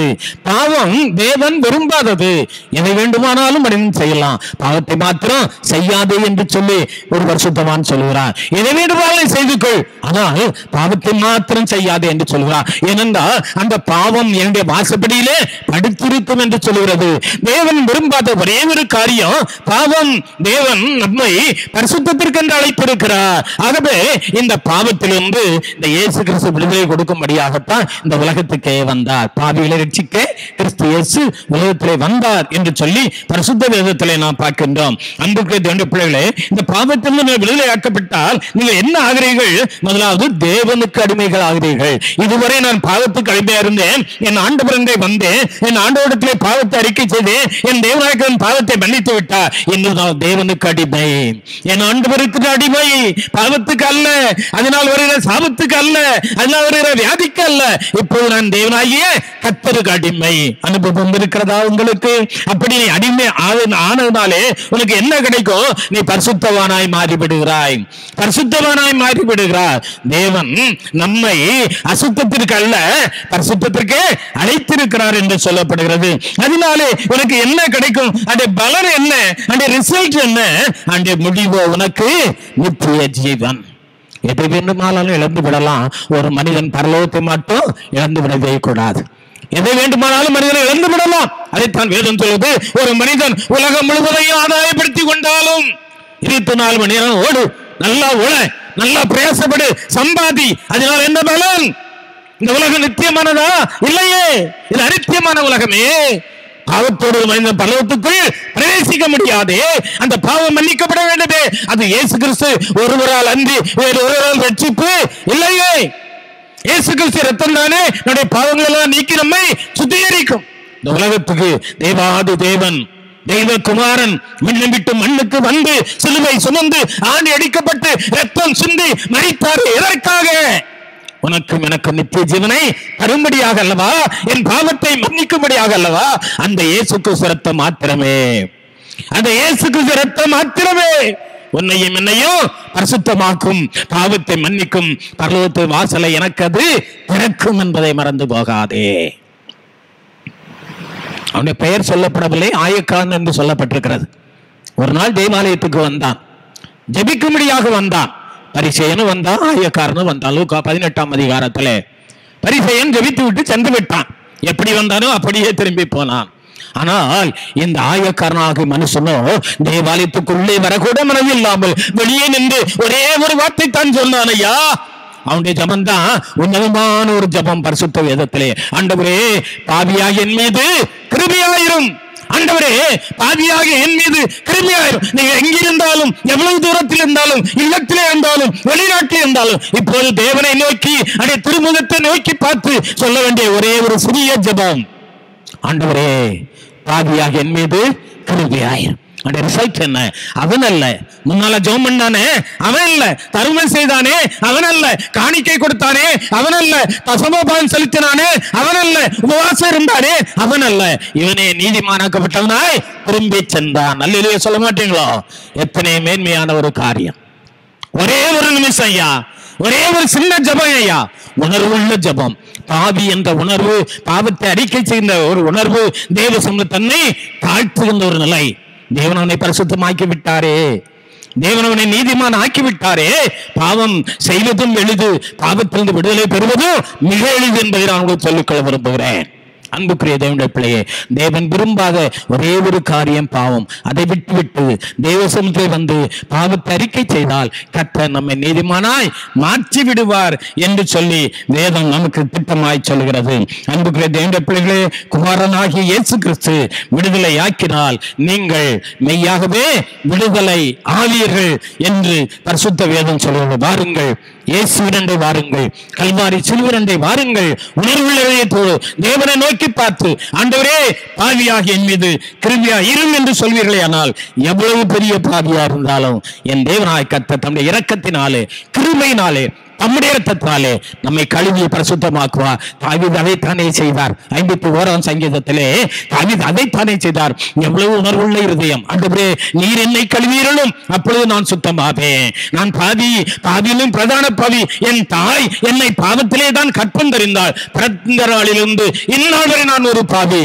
பாவம் தேவன் விரும்பாதது. எதை வேண்டுமானாலும் மனிதன் செய்யலாம், பாவத்தை மாத்திரம் செய்யாது என்று சொல்லி ஒரு பரிசுத்தவான் சொல்லுகிறார். எதை வேண்டுமானாலும் செய்து கொள், ஆனால் பாவத்தை மாத்திரம் செய்யாது என்று சொல்கிறார். ஏனென்றால் அந்த பாவம் என்னுடைய வாசப்படியிலே படுத்திருக்கும் என்று சொல்கிறது. தேவன் விரும்பாத ஒரே ஒரு காரியம் பாவம். தேவன் நம்மை பரிசுத்தத்திற்கு என்று அழைத்திருக்கிறார். ஆகவே இந்த பாவத்திலிருந்து இந்த இயேசு கிறிஸ்து விடுதலை கொடுக்கும்படியாகத்தான் இந்த உலகத்துக்கே வந்தார். பாவிகளை ரட்சிக்க கிறிஸ்து இயேசு உலகத்திலே வந்தார் என்று சொல்லி பரிசுத்த வேதத்திலே நாம் பார்க்கின்றோம். அன்புக்கு வேண்டிய பிள்ளைகளே, இந்த பாவத்திலிருந்து விடுதலையாக்கப்பட்டால் நீங்கள் என்ன ஆகிறீர்கள்? முதலாவது தேவனுக்கு அடிமைகள் ஆகிறீர்கள். இதுவரை நான் பாவத்துக்கு அடிமையா இருந்தேன், என் ஆண்டவர் வந்தேன், என் ஆண்டவரிடத்திலே பாவத்தை அறிக்கை செய்தேன், என் தேவனாயகன் பாவத்தை மன்னித்து விட்டார். இன்று நான் தேவனுக்கு அடிமை, என் ஆண்டவருக்கு அடிமை. பாவத்துக்கு அல்ல, அதனால் வருகிற சாபத்துக்கு அல்ல, அதனால் வருகிற வியாதிக்கு அல்ல. இப்போது நான் தேவனாகிய கர்த்தருக்கு அடிமை. அனுபவம் இருக்கிறதா உங்களுக்கு? அப்படி நீ அடிமை ஆனதுனாலே உனக்கு என்ன கிடைக்கும்? நீ பரிசுத்தவானாய் மாறிவிடுகிறாய், பரிசுத்தவானாய் மாறிவிடுகிறார். தேவன் நம்மை அசுத்தத்திற்கு அல்ல பரிசுத்தத்திற்கு அழைத்திருக்கிறார் என்று சொல்லப்படுகிறது. அதனாலே உனக்கு என்ன கிடைக்கும்? அந்த பலன் என்ன? அந்த ரிசல்ட் என்ன? அந்த முடிவு உனக்கு நித்திய ஜீவன். எதை வேண்டுமானாலும் இழந்து விடலாம், ஒரு மனிதன் பரலோகத்தை மட்டும் இழந்து விடவே கூடாது. எதை வேண்டுமானாலும் மனிதனை இழந்து விடலாம். அதைத்தான் வேதம் சொல்லுது. ஒரு மனிதன் உலகம் முழுவதையும் ஆதாயப்படுத்திக் கொண்டாலும் 24 மணி நேரம் ஓடு, நல்லா உழ, நல்லா பிரயாசப்படு, சம்பாதி. அதனால் என்ன பலன்? இந்த உலகம் நித்தியமானதா? இல்லையே, இது அனித்தியமான உலகமே. பாவத்தோடு மனிதன் பரலோகத்துக்குள் பிரவேசிக்க முடியாது. அந்த பாவம் மன்னிக்கப்பட வேண்டுமே, அது இயேசு கிறிஸ்து ஒருவரால் அன்றி வேறு ஒருவரால் ரட்சிப்பு இல்லையே. இயேசு கிறிஸ்து ரத்தம் தானே நம்முடைய பாவங்கள் எல்லாம் நீக்கி நம்மை சுத்திகரிக்கும். இந்த உலகத்துக்கு தேவாதி தேவன் தெய்வ குமாரன் மண்ணை விட்டு மண்ணுக்கு வந்து சிலுவை சுமந்து ஆணி அடிக்கப்பட்டு ரத்தம் சிந்தி மரித்தார். எதற்காக? உனக்கும் எனக்கு நித்திய ஜீவனை தரும்படியாக அல்லவா, என் பாவத்தை மன்னிக்கும்படியாக அல்லவா. அந்த இயேசு கிறிஸ்து ரத்தம் மாத்திரமே, அந்த இயேசு கிறிஸ்து ரத்தம் மாத்திரமே உன்னையும் என்னையும் பரிசுத்தமாக்கும், பாவத்தை மன்னிக்கும், பரலோகத்து வாசலை எனக்கு அது திறக்கும் என்பதை மறந்து போகாதே. அவனுடைய பெயர் சொல்லப்படவில்லை, ஆயக்காரன் என்று சொல்லப்பட்டிருக்கிறது. ஒரு நாள் தேவாலயத்துக்கு வந்தான், ஜெபிக்கும்படியாக வந்தான். பரிசேயனும் வந்தான், ஆயக்காரனும் வந்தான். லூக்கா 18ஆம் அதிகாரத்திலே பரிசேயன் ஜெபித்து விட்டு சென்று விட்டான். எப்படி வந்தானோ அப்படியே திரும்பி போனான். ஆனால் இந்த ஆயக்காரனாக மனுஷனோ தேவாலயத்துக்குள்ளே வரக்கூட மனதில்லாமல் வெளியே நின்று ஒரே ஒரு வார்த்தை தான் சொன்னான், ஐயா அவனுடைய ஜபம் தான் உன்னதமான ஒரு ஜபம் பரிசுத்த வேதத்திலே. ஆண்டவரே, பாவியாக என் மீது கிருபையாயிரும். ஆண்டவரே, பாவியாக என் மீது கிருபையாயிரும். நீங்க எங்கிருந்தாலும், எவ்வளவு தூரத்தில் இருந்தாலும், இல்லத்திலே இருந்தாலும், வெளிநாட்டில் இருந்தாலும், இப்போது தேவனை நோக்கி அடைய திருமுகத்தை நோக்கி பார்த்து சொல்ல வேண்டிய ஒரே ஒரு சிறிய ஜபம், ஆண்டவரே, பாவியாக என் மீது கிருபையாயிரும். அந்த ரிசல்ட் என்ன? அவன் அல்ல முன்னால ஜெபம் பண்ணானே, அவன் அல்ல தருமம் செய்தானே, அவன் அல்ல காணிக்கை கொடுத்தானே, அவன் அல்ல தசமபாகம் செலுத்தினானே, அவன் அல்ல உபவாசம் இருந்தானே, அவன் அல்ல. இவனே நீதிமானாக்கப்பட்டவனாய் திரும்பி சென்றான். அல்லேலூயா சொல்ல மாட்டீங்களோ? எத்தனை மேன்மையான ஒரு காரியம். ஒரே ஒரு நிமிஷம் ஐயா, ஒரே ஒரு சின்ன ஜபம் ஐயா, உணர்வுள்ள ஜபம். பாவி என்ற உணர்வு, பாவத்தை அறிக்கை செய்கின்ற ஒரு உணர்வு, தேவ சமூக தன்னை தாழ்த்துகின்ற ஒரு நிலை. தேவன் அவனை பரிசுத்தமாக்கி விட்டாரே, தேவன் அவனை நீதிமான் ஆக்கி விட்டாரே. பாவம் செய்வதும் எளிது, பாவத்திலிருந்து விடுதலை பெறுவதும் மிக எளிது என்பதை நான் உங்களுக்கு சொல்லிக்கொள்ள விரும்புகிறேன். அன்புக்குரிய தேவனுடைய பிள்ளையே, தேவன் விரும்பாத ஒரே ஒரு காரியம் பாவம். அதை விட்டுவிட்டு தேவ சமூகத்தில் வந்து பாவத்தை அறிக்கை செய்தால் கர்த்தர் நம்மை நீதிமானாய் மாற்றி விடுவார் என்று சொல்லி வேதம் நமக்கு திட்டமாய் சொல்கிறது. அன்புக்குரிய தேவனுடைய பிள்ளைகளே, குமாரனாகிய இயேசு கிறிஸ்து விடுதலை ஆக்கினால் நீங்கள் மெய்யாகவே விடுதலை ஆவீர்கள் என்று பரிசுத்த வேதம் சொல்கிறது. வாருங்கள், இயேசுவினண்டை வாருங்கள், கல்வாரி சிலுவரண்டை வாருங்கள், உணர்வுள்ளவர்களோடு தேவனை நோக்கி பார்த்து, ஆண்டவரே, பாவியாக என் மீது கிருபையா இரும் என்று சொல்வீர்களே. ஆனால் எவ்வளவு பெரிய பாவியா இருந்தாலும் என் தேவனாய் கர்த்தர் தம்முடைய இரக்கத்தினாலே, கிருபையினாலே, தம்முடைய இரத்தத்தினாலே நம்மை கழுவி பரிசுத்தமாக்குவார். தாவீது அதைத்தானே செய்தார். 51ஆம் சங்கீதத்திலே தாவீது அதைத்தானே செய்தார். எவ்வளவு உணர்வுள்ள இருதயம். ஆண்டவரே, நீர் என்னை கழுவீரலும், அப்பொழுது நான் சுத்தமாவேன். நான் பாவியிலும் பிரதான பாவி. என் தாய் என்னை பாவத்திலே தான் கற்பந்தறிந்தாள். பிறந்த நாளிலிருந்து இந்நாள் வரை நான் ஒரு பாவி.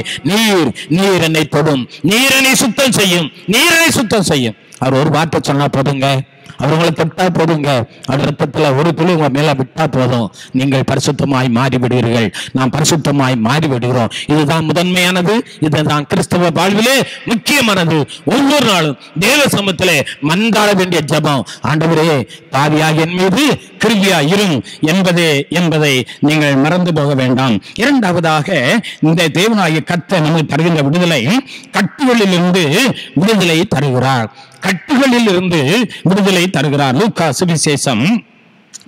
நீர் என்னை தொடும், நீர் என்னை சுத்தம் செய்யும், நீர் என்னை சுத்தம் செய்யும். அவர் ஒரு வார்த்தை சொன்னா போதுங்க, அவர்களை தொட்டா போதுங்க, அவர் ரத்தத்துல ஒரு துளி உங்க மேல விட்டா போதும், நீங்கள் பரிசுத்தமாய் மாறிவிடுவீர்கள். நாம் பரிசுத்தமாய் மாறிவிடுகிறோம். இதுதான் முதன்மையானது, இதுதான் கிறிஸ்தவ வாழ்விலே முக்கியமானது. ஒவ்வொரு நாளும் தேவ சமூகத்திலே மன்றாட வேண்டிய ஜெபம், ஆண்டவரே, பாவியாக என் மீது கிருபையா இரும் என்பதை நீங்கள் மறந்து போக வேண்டாம். இரண்டாவதாக, இந்த தேவனாகிய கர்த்தர் நமக்கு தருகின்ற விடுதலை, கட்டுகளிலிருந்து விடுதலை தருகிறார். கட்டுகளில் இருந்து விடுதலை தருகிறார். லூக்கா சுவிசேஷம்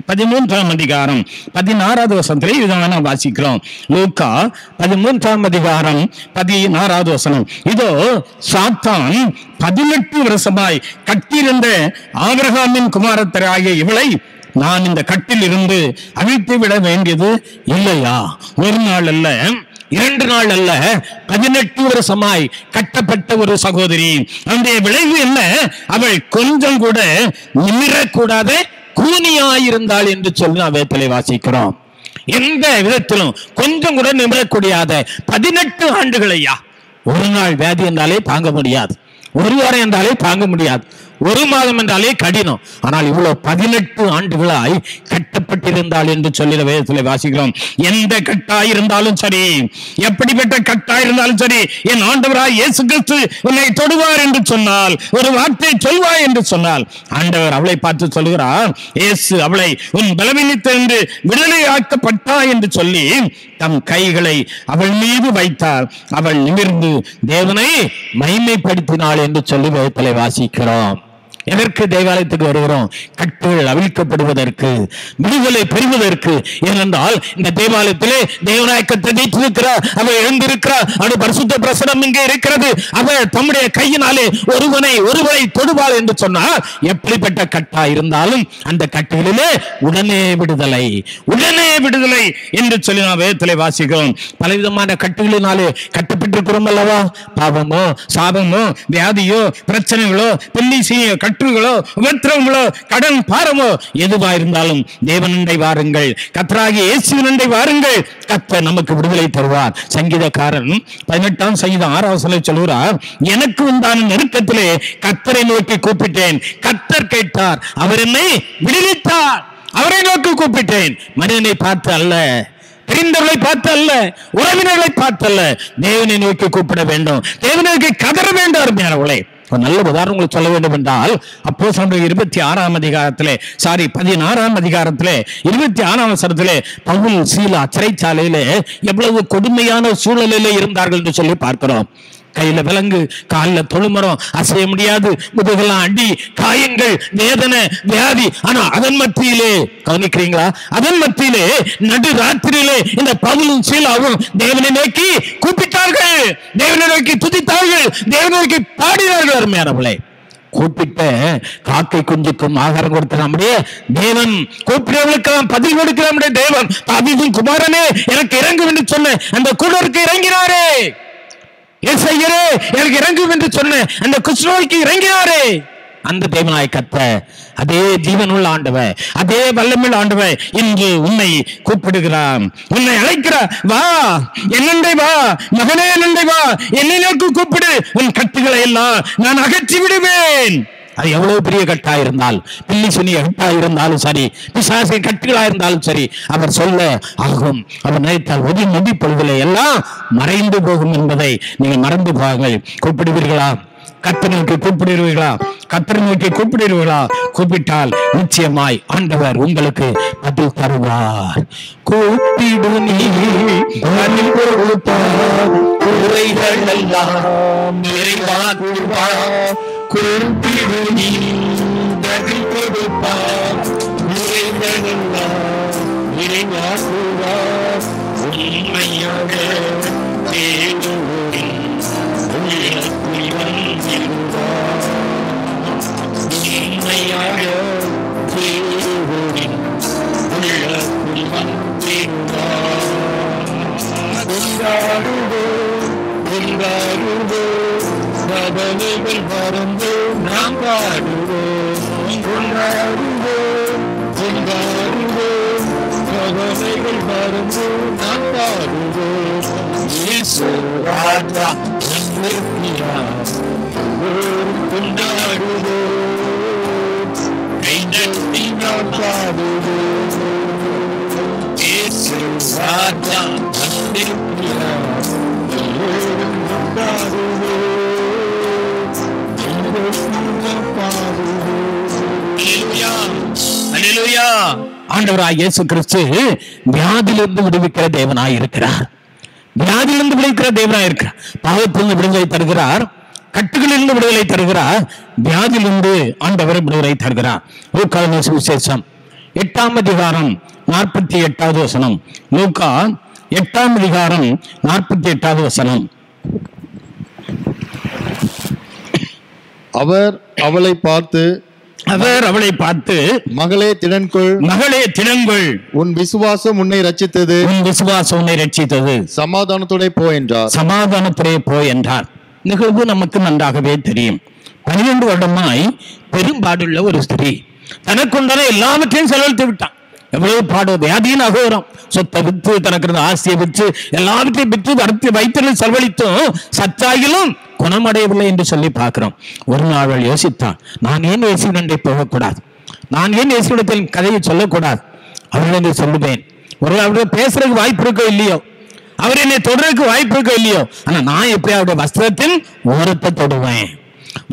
13ஆம் அதிகாரம் 16வது வசனத்திலே இதை வாசிக்கிறோம். லூக்கா 13ஆம் அதிகாரம் 16வது வசனம். இதோ சாத்தான் 18 வருஷமாய் கட்டியிருந்த ஆபிரகாமின் குமாரத்தராகிய இவளை நான் இந்த கட்டில் இருந்து அழித்து விட வேண்டியது இல்லையா? ஒரு நாள் அல்ல, 2 நாள் அல்ல, 18 வருஷமாய் கட்டப்பட்ட ஒரு சகோதரி. அந்த விளைவு என்ன? அவள் கொஞ்சம் கூட நிமிரக்கூடாத கூனியாயிருந்தாள் என்று சொல்லி நாம் வேதத்திலே வாசிக்கிறோம். எந்த விதத்திலும் கொஞ்சம் கூட நிமிரக்கூடியாத 18 ஆண்டுகளையா. ஒரு நாள் வியாதி என்றாலே தாங்க முடியாது, ஒரு வாரம் என்றாலே தாங்க முடியாது, ஒரு மாதம் என்றாலே கடினம். ஆனால் இவ்வளவு 18 ஆண்டுகளாய் கட்டப்பட்டிருந்தாள் என்று சொல்லி வேதத்தில் வாசிக்கிறோம். எந்த கட்டாய் இருந்தாலும் சரி, எப்படிப்பட்ட கட்டாய் இருந்தாலும் சரி, என் ஆண்டவராய் இயேசு கிறிஸ்து உன்னை தொடுவார் என்று சொன்னால், ஒரு வார்த்தை சொல்வாய் என்று சொன்னால், ஆண்டவர் அவளை பார்த்து சொல்கிறார், இயேசு அவளை உன் பலவீனத்திலிருந்து விடுதலையாக்கப்பட்டாய் என்று சொல்லி தம் கைகளை அவள் மீது வைத்தார். அவள் நிமிர்ந்து தேவனை மகிமைப்படுத்தினாள் என்று சொல்லி வேதத்தில் வாசிக்கிறோம். எதற்கு தேவாலயத்துக்கு வருகிறோம்? கட்டுகள் அவிழ்க்கப்படுவதற்கு, விடுதலை பெறுவதற்கு. ஏனென்றால் இந்த தேவாலயத்திலே தேவநாயகத்தை வைத்திருக்கிறார், அவர் எழுந்திருக்கிறார், அவருடைய பரிசுத்த பிரசனம் இங்கே இருக்கிறது. அவர் தம்முடைய கையினாலே ஒருவனை தொடுவாள் என்று சொன்னால், எப்படிப்பட்ட கட்டா இருந்தாலும் அந்த கட்டுகளிலே உடனே விடுதலை, உடனே விடுதலை என்று சொல்லி நாம் வேதத்திலே வாசிக்கிறோம். பலவிதமான கட்டுகளினாலே கட்டப்பட்டிருக்கிறோம் அல்லவா? பாவமோ, சாபமோ, வியாதியோ, பிரச்சனைகளோ, பில்லிசியோ, கட்டுகளோ, உபத்திரவங்களோ, கடன் பாரமோ, எதுவா இருந்தாலும் தேவனண்டை வாருங்கள், கர்த்தராகிய இயேசுவினண்டை வாருங்கள், கர்த்தர் நமக்கு விடுதலை தருவார். சங்கீதக்காரன் 18ஆம் சங்கீதம் 6வது வசனத்தில் சொல்கிறார், எனக்கு உண்டான நெருக்கத்திலே கர்த்தரை நோக்கி கூப்பிட்டேன், கர்த்தர் கேட்டார், அவர் என்னை விடுவித்தார். அவரை நோக்கி கூப்பிட்டேன், மனிதனை பார்த்து அல்ல, தெரிந்தவர்களை பார்த்து அல்ல, உறவினர்களை பார்த்து அல்ல, தேவனை நோக்கி கூப்பிட வேண்டும், தேவனை நோக்கி கதற வேண்டும். அருமையானவர்களே, ஒரு நல்ல உதாரணம் உங்களுக்கு சொல்ல வேண்டும் என்றால், அப்போஸ்தலர் 26ஆம் அதிகாரத்திலே 16ஆம் அதிகாரத்திலே 26ஆம் வசனத்திலே பவுல் சீலா சிறைச்சாலையிலே எவ்வளவு கொடுமையான சூழலிலே இருந்தார்கள் என்று சொல்லி பார்க்கிறோம். கையில விலங்கு, காலில் தொழுமரம், அசைய முடியாது, முதுகெல்லாம் அடி, காயங்கள், வேதனை, வியாதி. ஆனா அதன் மத்தியிலே கவனிக்கிறீங்களா, அதன் மத்தியிலே நடு ராத்திரியிலே இந்த பவுலும் சீலாவும் தேவனை நோக்கி கூப்பிட்டார்கள், தேவனை நோக்கி துதித்தார்கள், தேவனை நோக்கி பாடினார்கள். அருமையானவர்களே, கூப்பிட்ட காக்கை குஞ்சுக்கும் ஆகாரம் கொடுத்த நம்முடைய தேவன், கூப்பிட்டவர்களுக்கு பதில் கொடுக்கிற நம்முடைய தேவன், தாவீதின் குமாரனே எனக்கு இறங்கும் என்று சொன்ன அந்த குடருக்கு இறங்கினாரே, ஏசாயரே எனக்கு இறங்கும் என்று சொன்ன அந்த குஷ்ரோய்க்கு இறங்கினாரே. அந்த தேவனாய் கர்த்தர், அதே ஜீவனுள்ள ஆண்டவர், அதே வல்லமையுள்ள ஆண்டவர் இன்று உன்னை கூப்பிடுகிறான், உன்னை அழைக்கிறார். வா என்னண்டை வா மகனே, என்னண்டை வா, என்னை நோக்கி கூப்பிடு, உன் கட்டுகளை எல்லாம் நான் அகற்றி விடுவேன். அது எவ்வளவு பெரிய கட்டா இருந்தால், பில்லி சுனி கட்டா இருந்தாலும் சரி, பிசாசை கட்டுகளா இருந்தாலும் சரி, அவர் சொல்ல ஆகும். அவர் நினைத்தால் ஒரு நொடி பொழுதிலே எல்லாம் மறைந்து போகும் என்பதை நீங்கள் மறந்து போங்கள். கூப்பிடுவீர்களா? கர்த்தரை நோக்கி கூப்பிடுவீர்களா? கர்த்தரை நோக்கி கூப்பிடுவீர்களா? கூப்பிட்டால் நிச்சயமாய் ஆண்டவர் உங்களுக்கு பதில் தருவார். கூப்பிடு நீ பதில் கொடுப்பார், குறைகள் எல்லாம் நிறைவாக்குவார். கூப்பிடு நீ பதில் கொடுப்பார், குறைகள் எல்லாம் நிறைவாக்குவார். உண்மையாக தேடுவோரின் உள்ளத்தில் வந்திடுவார். உண்மையாக தேடுவோரின் உள்ளத்தில் வந்திடுவார். கொண்டாடுவோம் கொண்டாடுவோம், கதவைகள் மறந்து நாம் பாடுவோம். கொண்டாடுவோம் கொண்டாடுவோம், கதவைகள் மறந்து நாம் பாடுவோம். இயேசு ராஜா வந்திருக்கிறார், கொண்டாடுவோம், கைதட்டி நாம் பாடுவோம். இயேசு ராஜா வந்திருக்கிறார், ஆண்டவராய் இயேசு கிறிஸ்து வியாதியிலிருந்து விடுவிக்கிற தேவனாய் இருக்கிறார். வியாதியிலிருந்து விடுவிக்கிற தேவனாய் இருக்கிறார். பாவத்திலிருந்து விடுதலை தருகிறார், கட்டுகளிலிருந்து விடுதலை தருகிறார், வியாதியிலிருந்து ஆண்டவர் விடுதலை தருகிறார். லூக்கா சுவிசேஷம் 8ஆம் அதிகாரம் 48வது வசனம். லூக்கா 8ஆம் அதிகாரம் 48வது வசனம். அவர் அவளை பார்த்து மகளே திடன்கொள், மகளே திடன்கொள், உன் விசுவாசம் உன்னை ரட்சித்தது, உன் விசுவாசம் உன்னை ரட்சித்தது, சமாதானத்தோட போ என்றார். சமாதானத்தோட போ என்றார். நிகழ்வு நமக்கு நன்றாகவே தெரியும். 12 வருடமாய் பெரும்பாடுள்ள ஒரு ஸ்திரீ தனக்குண்டான எல்லாவற்றையும் செலவழித்து விட்டான். எவ்வளவு பாடு, வியாதியின் அகோரம், சொத்தை விற்று, தனக்கு ஆசையை விற்று, எல்லாவற்றையும் விற்று வைத்தலில் செலவழித்தும் சத்தாயிலும் குணமடையவில்லை என்று சொல்லி பார்க்கிறோம். ஒரு நாள் அவள் யோசித்தான், நான் ஏன் இயேசுவினண்டை போகக்கூடாது, நான் ஏன் இயேசுவிடத்தில் கதையை சொல்லக்கூடாது, அவர்கள் என்று சொல்லுவேன். ஒரு அவருடைய பேசுறதுக்கு வாய்ப்பு இருக்கோ இல்லையோ, அவர் என்னை தொடர்றதுக்கு வாய்ப்பு இருக்கோ இல்லையோ, ஆனா நான் எப்படி அவருடைய வஸ்திரத்தின் ஓரத்தை தொடுவேன்,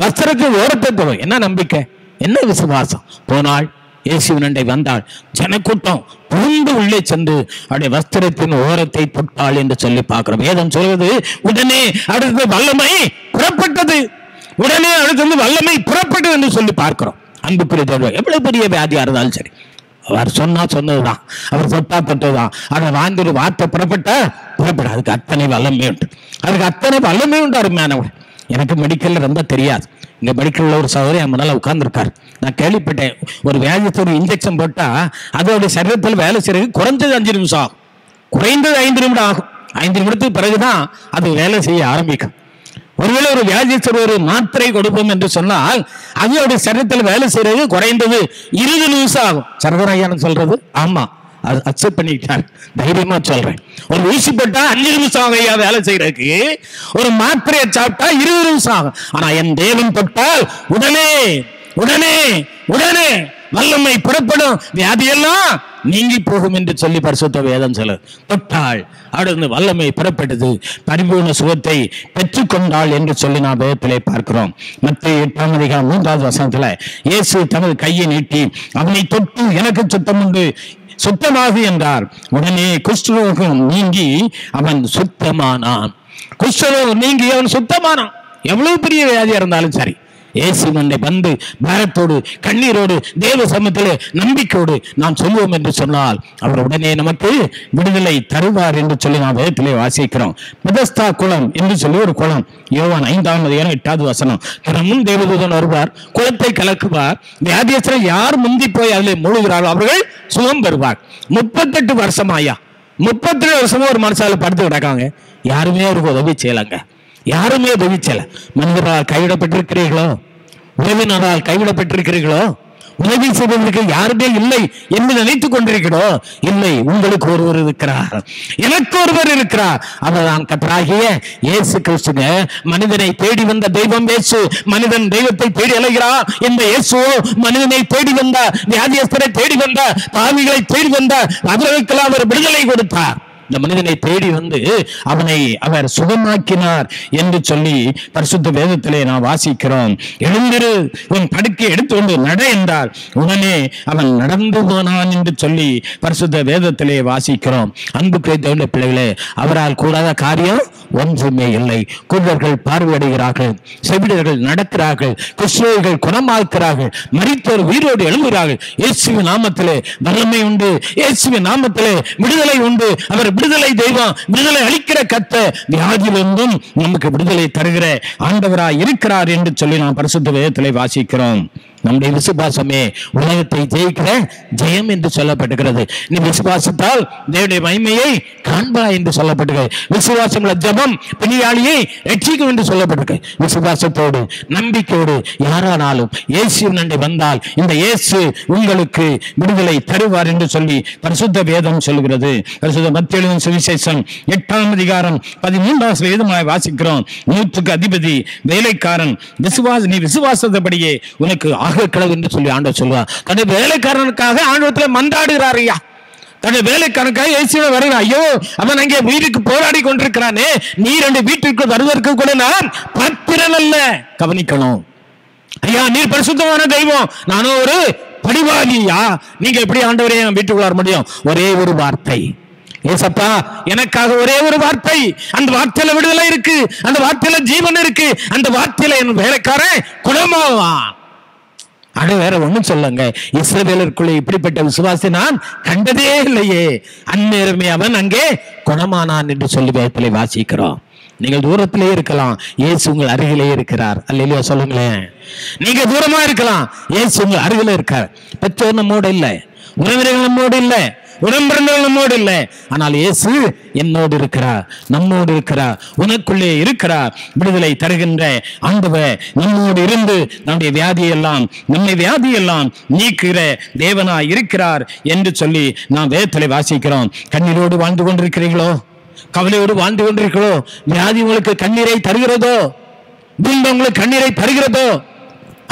வஸ்திரத்தின் ஓரத்தை தொடுவேன். என்ன நம்பிக்கை, என்ன விசுவாசம். போனாள், இயேசுவினண்டை வந்தாள். ஜனக்கூட்டம் புகுந்து உள்ளே சென்று அவருடைய வஸ்திரத்தின் ஓரத்தை தொட்டாள் என்று சொல்லி பார்க்கிறோம். வேதம் சொல்வது, உடனே அடுத்த வல்லமை புறப்பட்டது, உடனே அடுத்தது வல்லமை புறப்பட்டது என்று சொல்லி பார்க்கிறோம். அன்புக்குரிய எவ்வளவு பெரிய வியாதியா இருந்தாலும் சரி, அவர் சொன்னதுதான், அவர் தொட்டதுதான், அதை வாங்கி ஒரு வார்த்தை புறப்பட்ட அதுக்கு அத்தனை வல்லமை உண்டு, அதுக்கு அத்தனை வல்லமை உண்டு. அருமையானவன், எனக்கு மெடிக்கல்ல ரொம்ப தெரியாது. இங்க மெடிக்கல்ல ஒரு சகோதரி என் முன்னால உட்கார்ந்துருக்காரு. நான் கேள்விப்பட்டேன், ஒரு வியாதிக்கு ஒரு இன்ஜெக்ஷன் போட்டா அதோட சரீரத்தில் வேலை செய்யறதுக்கு குறைஞ்சது 5 நிமிஷம் ஆகும், குறைந்தது 5 நிமிடம் ஆகும். 5 நிமிடத்துக்கு பிறகுதான் அது வேலை செய்ய ஆரம்பிக்கும். ஒருவேளை ஒரு வியாதிக்கு ஒரு மாத்திரை கொடுப்போம் என்று சொன்னால் அதோட சரீரத்தில் வேலை செய்யறது குறைந்தது 20 நிமிஷம் ஆகும். சரதராயான்னு சொல்றது ஆமா, அது அக்செப்ட் பண்ணிக்கிட்டார், தைரியமா சொல்றேன். ஒரு ஊசி போட்டா 5 நிமிஷம் ஆகும் வேலை செய்யறதுக்கு, ஒரு மாத்திரையை சாப்பிட்டா 20 நிமிஷம் ஆகும். ஆனா என் தேவன் தொட்டால் உடனே உடனே உடனே வல்லமை புறப்படும், வியாதியெல்லாம் நீங்கி போகும் என்று சொல்லி பரிசுத்த வேதம் சொல்ல தொட்டாள், அவரது வல்லமை புறப்பட்டது, பரிபூர்ண சுகத்தை பெற்றுக்கொண்டாள் என்று சொல்லி நாம் வேதத்திலே பார்க்கிறோம். மத்தேயு 8:3 இயேசு தனது கையை நீட்டி அவனை தொட்டு எனக்கு சுத்தம் உண்டு, சுத்தமாகு என்றார். உடனே குஷ்டரோகம் நீங்கி அவன் சுத்தமானான். குஷ்டரோகம் நீங்கி அவன் சுத்தமானான். எவ்வளவு பெரிய வியாதியா இருந்தாலும் சரி, இயேசு மன்னை வந்து பாரத்தோடு கண்ணீரோடு தேவ சமூகத்திலே நம்பிக்கையோடு நாம் சொல்லுவோம் என்று சொன்னால் அவர் உடனே நமக்கு விடுதலை தருவார் என்று சொல்லி நாம் வேதத்திலே வாசிக்கிறோம். பெதஸ்தா குளம் என்று சொல்லி ஒரு குளம், யோவான் 5:8 தன் முன் தேவதூதன் வருவார், குளத்தை கலக்குவார், வியாதியஸ்தர் யார் முந்தி போய் அதில் மூழ்கிறார்கள் அவர்கள் சுகம் பெறுவார். 38 வருஷமாயா, 37 வருஷமா ஒரு மனசால படுத்து கிடக்காங்க, யாருமே அவருக்கு உதவி செய்யலாங்க, யாருமே உதவி செய்யல. மனிதரால் கைவிடப்பட்டிருக்கிறீர்களோ, உறவினரால் கைவிடப்பட்டிருக்கிறீர்களோ, உதவி செய்வதற்கு யாருமே இல்லை என்று நினைத்துக் கொண்டிருக்கிறோ? இல்லை, உங்களுக்கு ஒருவர் இருக்கிறார், எனக்கு ஒருவர் இருக்கிறார். அவர்தான் கர்த்தராகிய இயேசு கிறிஸ்துங்க. மனிதனை தேடி வந்த தெய்வம் இயேசு. மனிதன் தெய்வத்தை தேடி அலைகிறார். இந்த இயேசுவோ மனிதனை தேடி வந்த, வியாதியஸ்தரை தேடி வந்த, பாவிகளை தேடி வந்த, அவர்களுக்கெல்லாம் அவர் விடுதலை கொடுத்தார். இந்த மனிதனை தேடி வந்து அவனை அவர் சுகமாக்கினார் என்று சொல்லி பரிசுத்த வேதத்திலே நாம் வாசிக்கிறோம். எழுந்திரு, உன் படுக்கை எடுத்துக்கொண்டு நட என்றார். உடனே அவன் நடந்து போனான் என்று சொல்லி பரிசுத்த வேதத்திலே வாசிக்கிறோம். அன்புக்கு தேவனுடைய பிள்ளைகளே, அவரால் கூடாத காரியம் ஒன்றுமே இல்லை. குருடர்கள் பார்வையடைகிறார்கள், செவிடர்கள் நடக்கிறார்கள், குஷ்டரோகிகள் குணமாக்கிறார்கள், மரித்தோர் உயிரோடு எழும்புகிறார்கள். இயேசுவின் நாமத்திலே வல்லமை உண்டு, இயேசுவின் நாமத்திலே விடுதலை உண்டு. அவர் விடுதலை தெய்வம், விடுதலை அளிக்கிற கர்த்தர், வியாதியிலிருந்தும் நமக்கு விடுதலை தருகிற ஆண்டவராய் இருக்கிறார் என்று சொல்லி நாம் பரிசுத்த வேதத்திலே வாசிக்கிறோம். நம்முடைய விசுவாசமே உலகத்தை ஜெயிக்கிற ஜெயம் என்று சொல்லப்பட்டிருக்கிறது. நீ விசுவாசத்தால் தேவனுடைய மகிமையை காண்பா என்று சொல்லப்பட்டிருக்கிறது. விசுவாசம் உள்ள ஜெபம் பிணியாளியை ரட்சிக்கும் என்று சொல்லப்பட்டிருக்கு. விசுவாசத்தோடு நம்பிக்கையோடு யாரானாலும் இயேசுவின் அண்டை வந்தால் இந்த இயேசு உங்களுக்கு விடுதலை தருவார் என்று சொல்லி பரிசுத்த வேதம் சொல்கிறது. பரிசுத்த மத்தேயு சுவிசேஷம் 8:13 வாசிக்கிறோம். 100க்கு அதிபதி வேலைக்காரன் நீ விசுவாசத்தபடியே உனக்கு ஆகக்கடவு என்று சொல்லி ஆண்டவர் சொல்லுவார். தன்னுடைய வேலைக்காரனுக்காக ஆண்டவத்தில் மன்றாடுகிறார். ஐயா, தன்னுடைய வேலைக்காரனுக்காக இயேசுவே வருகிறார். ஐயோ, அவன் அங்கே வீட்டுக்கு போராடி கொண்டிருக்கிறானே, நீ 2 வீட்டுக்கு வருவதற்கு கூட நான் பத்திரன் அல்ல. கவனிக்கணும் ஐயா, நீர் பரிசுத்தமான தெய்வம், நானும் ஒரு படிவாளியா. நீங்க எப்படி ஆண்டவரே என் வீட்டுக்குள்ள வர முடியும்? ஒரே ஒரு வார்த்தை, ஏசப்பா எனக்காக ஒரே ஒரு வார்த்தை, அந்த வார்த்தையில விடுதலை இருக்கு, அந்த வார்த்தையில ஜீவன் இருக்கு, அந்த வார்த்தையில என் வேலைக்காரன் குணமாவான். ஆனா வேற ஒண்ணும் சொல்லுங்க, இஸ்ரவேலருக்குள்ளே இப்படிப்பட்ட விசுவாசி நான் கண்டதே இல்லையே. அந்நேரமே அவன் அங்கே குணமானான் என்று சொல்லி வேதத்திலே வாசிக்கிறோம். நீங்கள் தூரத்திலே இருக்கலாம், இயேசு உங்கள் அருகிலே இருக்கிறார். அல்லேலூயா சொல்லுங்களேன். நீங்க தூரமா இருக்கலாம், இயேசு உங்கள் அருகிலே இருக்கார். பெற்றோர் நம்மோடு இல்லை, உறவினர்கள் நம்மோடு இல்லை, உடன்பிறந்தவர்கள் நம்மோடு இல்லை, ஆனால் இயேசு என்னோடு இருக்கிறார், நம்மோடு இருக்கிறார், உனக்குள்ளே இருக்கிறார். விடுதலை தருகின்ற ஆண்டவர் நம்மோடு இருந்து நம்முடைய வியாதியெல்லாம் நீக்குகிற தேவனாய் இருக்கிறார் என்று சொல்லி நாம் வேதத்திலே வாசிக்கிறோம். கண்ணீரோடு வாழ்ந்து கொண்டிருக்கிறீர்களோ, கவலையோடு வாழ்ந்து கொண்டிருக்கிறோ, வியாதி உங்களுக்கு கண்ணீரை தருகிறதோ, துன்பம் உங்களுக்கு கண்ணீரை தருகிறதோ,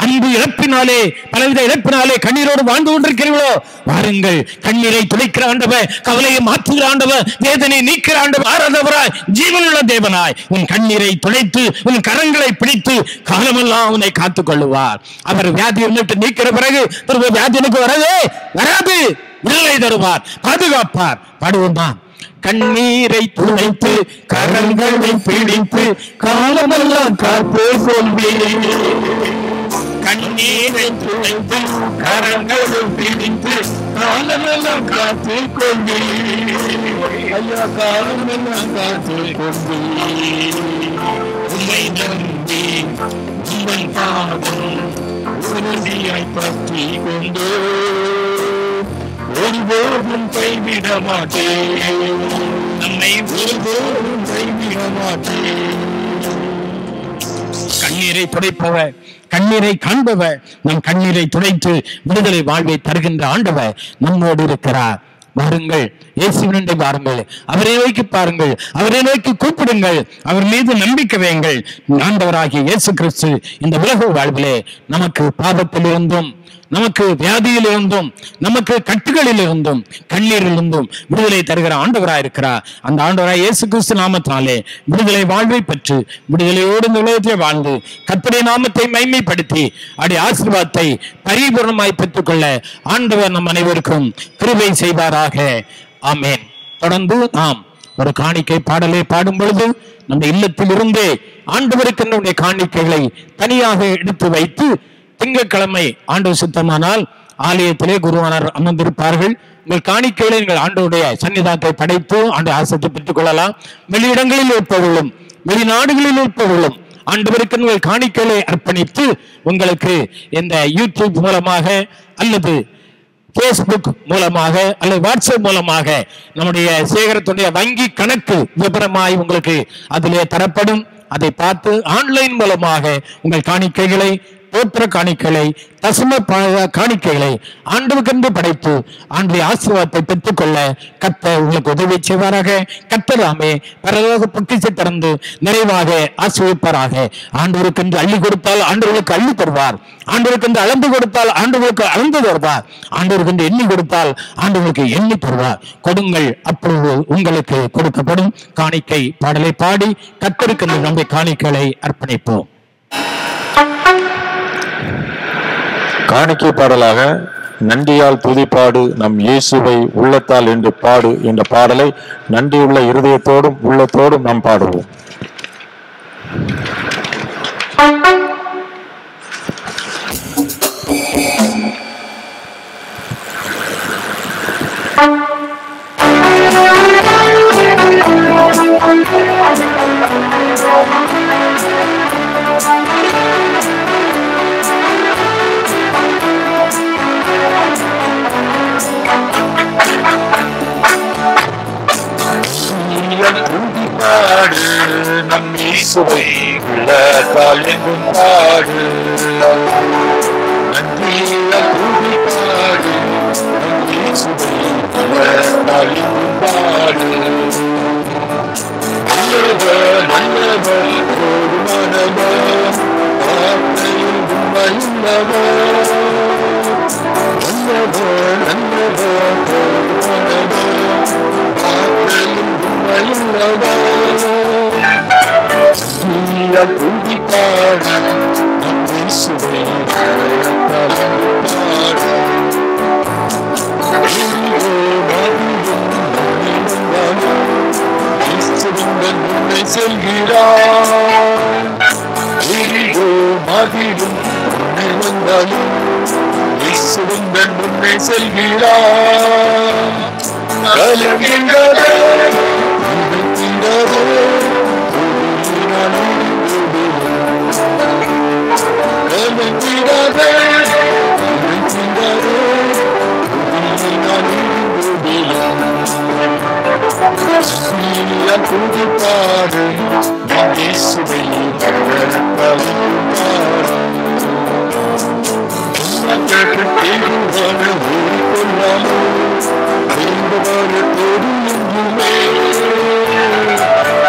அன்பு இழப்பினாலே, பலவித இழப்பினாலே கண்ணீரோடு வாழ்ந்து கொண்டிருக்கிறீர்களோ, வாருங்கள். கண்ணீரை துடைக்கிற ஆண்டவர், கவலையை மாற்றுகிற ஆண்டவர், வேதனை நீக்கிற ஆண்டவர், ஆராதவராய் ஜீவனுள்ள தேவனாய் உன் கண்ணீரை துடைத்து உன் கரங்களை பிடித்து காலமெல்லாம் உன்னை காத்துக் கொள்ளுவார். அவர் வியாதியை நீக்கிற பிறகு வியாதிக்கு வராது, விடுதலை தருவார், பாதுகாப்பார். பாடுவோமா? கண்ணீரை துடைத்து கரங்களை பிடித்து காலமெல்லாம் காத்து கொள்வீர். கண்ணீரை துடைத்து கரங்களை பிடித்து காலமெல்லாம் காத்து கொள்வீர். ஐயா, காலமெல்லாம் காத்து கொள்வீர். உம்மை நம்பி உம்மை பாதம் உறுதியாய் பற்றி கொண்டு ஒருபோதும் கைவிட மாட்டேன், நம்மை ஒருபோதும் கைவிட மாட்டேன். கண்ணீரை துடைப்பவர், கண்ணீரை காண்பவர், நம் கண்ணீரை துடைத்து விடுதலை வாழ்வை தருகின்ற ஆண்டவர் நம்மோடு இருக்கிறார். வாருங்கள், இயேசுவினை வாருங்கள், அவரை நோக்கி பாருங்கள், அவரை நோக்கி கூப்பிடுங்கள், அவர் மீது நம்பிக்கை வையுங்கள். ஆண்டவராகிய இயேசு கிறிஸ்து இந்த உலக வாழ்விலே நமக்கு பாவத்திலிருந்தும் நமக்கு வியாதியில் இருந்தும் நமக்கு கட்டுகளில் இருந்தும் கண்ணீரில் இருந்தும் விடுதலை தருகிற ஆண்டவராய் இருக்கிறார். அந்த ஆண்டவராய் இயேசு கிறிஸ்து நாமத்தினாலே விடுதலை வாழ்வை பெற்று விடுதலையோடு இந்த உலகத்திலே வாழ்ந்து கர்த்தருடைய நாமத்தை மைமைப்படுத்தி அடி ஆசீர்வாதத்தை பரிபூர்ணமாய் பெற்றுக்கொள்ள ஆண்டவர் நம் அனைவருக்கும் கிருபை செய்வாராக. ஆமென். தொடர்ந்து நாம் ஒரு காணிக்கை பாடலை பாடும் பொழுது நம்ம இல்லத்தில் இருந்தே ஆண்டவருக்கு நம்முடைய காணிக்கைகளை தனியாக எடுத்து வைத்து திங்கட்கிழமை ஆண்டவர் சுத்தமானால் ஆலயத்திலே குருவானர் அமர்ந்திருப்பார்கள். உங்கள் காணிக்கைகளை நீங்கள் ஆண்டவருடைய சன்னிதானத்தை படைத்து ஆண்டு ஆசத்தை பெற்றுக் கொள்ளலாம். வெளியிடங்களில் இருப்பவர்களும் வெளிநாடுகளில் இருப்பவர்களும் ஆண்டவருக்கு உங்கள் காணிக்கைகளை அர்ப்பணித்து உங்களுக்கு இந்த யூடியூப் மூலமாக அல்லது Facebook மூலமாக அல்லது வாட்ஸ்அப் மூலமாக நம்முடைய சேகரத்துடைய வங்கி கணக்கு விபரமாய் உங்களுக்கு அதிலே தரப்படும். அதை பார்த்து ஆன்லைன் மூலமாக உங்கள் காணிக்கைகளை தோற்ற காணிக்கைகளை தசம காணிக்கைகளை ஆண்டவருக்கென்று படைத்து ஆண்டுடைய ஆசீர்வாதத்தை பெற்றுக்கொள்ள கர்த்தர் உங்களுக்கு உதவி செய்வாராக. கர்த்தராமே பரலோக பொக்கிஷத்தை திறந்து நிறைவாக ஆசீர்வதிப்பாராக. ஆண்டவருக்கென்று அள்ளி கொடுத்தால் ஆண்டவருக்கு அள்ளி தருவார். ஆண்டவருக்கென்று அளந்து கொடுத்தால் ஆண்டவருக்கு அளந்து தருவார். ஆண்டவருக்கென்று எண்ணி கொடுத்தால் ஆண்டவருக்கு எண்ணி தருவார். கொடுங்கள், அப்பொழுது உங்களுக்கு கொடுக்கப்படும். காணிக்கை பாடலை பாடி கர்த்தருக்கென்று நம்முடைய காணிக்கைகளை அர்ப்பணிப்போம். காணிக்கை பாடலாக நன்றியால் துதிப்பாடு நம் இயேசுவை உள்ளத்தால் என்று பாடு என்ற பாடலை நன்றியுள்ள இருதயத்தோடும் உள்ளத்தோடும் நாம் பாடுவோம். நம் இயேசுவை உள்ளத்தால் என்றும் பாடு. நன்றியால் துதிப்பாடு நம் இயேசுவை உள்ளத்தால் என்றும் பாடு. நல்லவர் நல்லவர் போதுமானவர் வார்த்தையில் உண்மையுள்ளவர். நல்லவர் நல்லவர் போதுமானவர் வார்த்தையில் உண்மையுள்ளவர். துதிப்பாடு நம் இயேசுவை உள்ளத்தால் என்றும் பாடு. உன்னை செல்கிறார் மாதிரும் உன்னை வந்தாலும் இயேசுவின் உன்னை செல்கிறார். கலங்கிடாதே துதிப்பாடு நம் இயேசுவை உள்ளத்தால் தேடுவான ஊறிக்கொள்ளாமோ வேண்டுவான தோடு எங்குமே.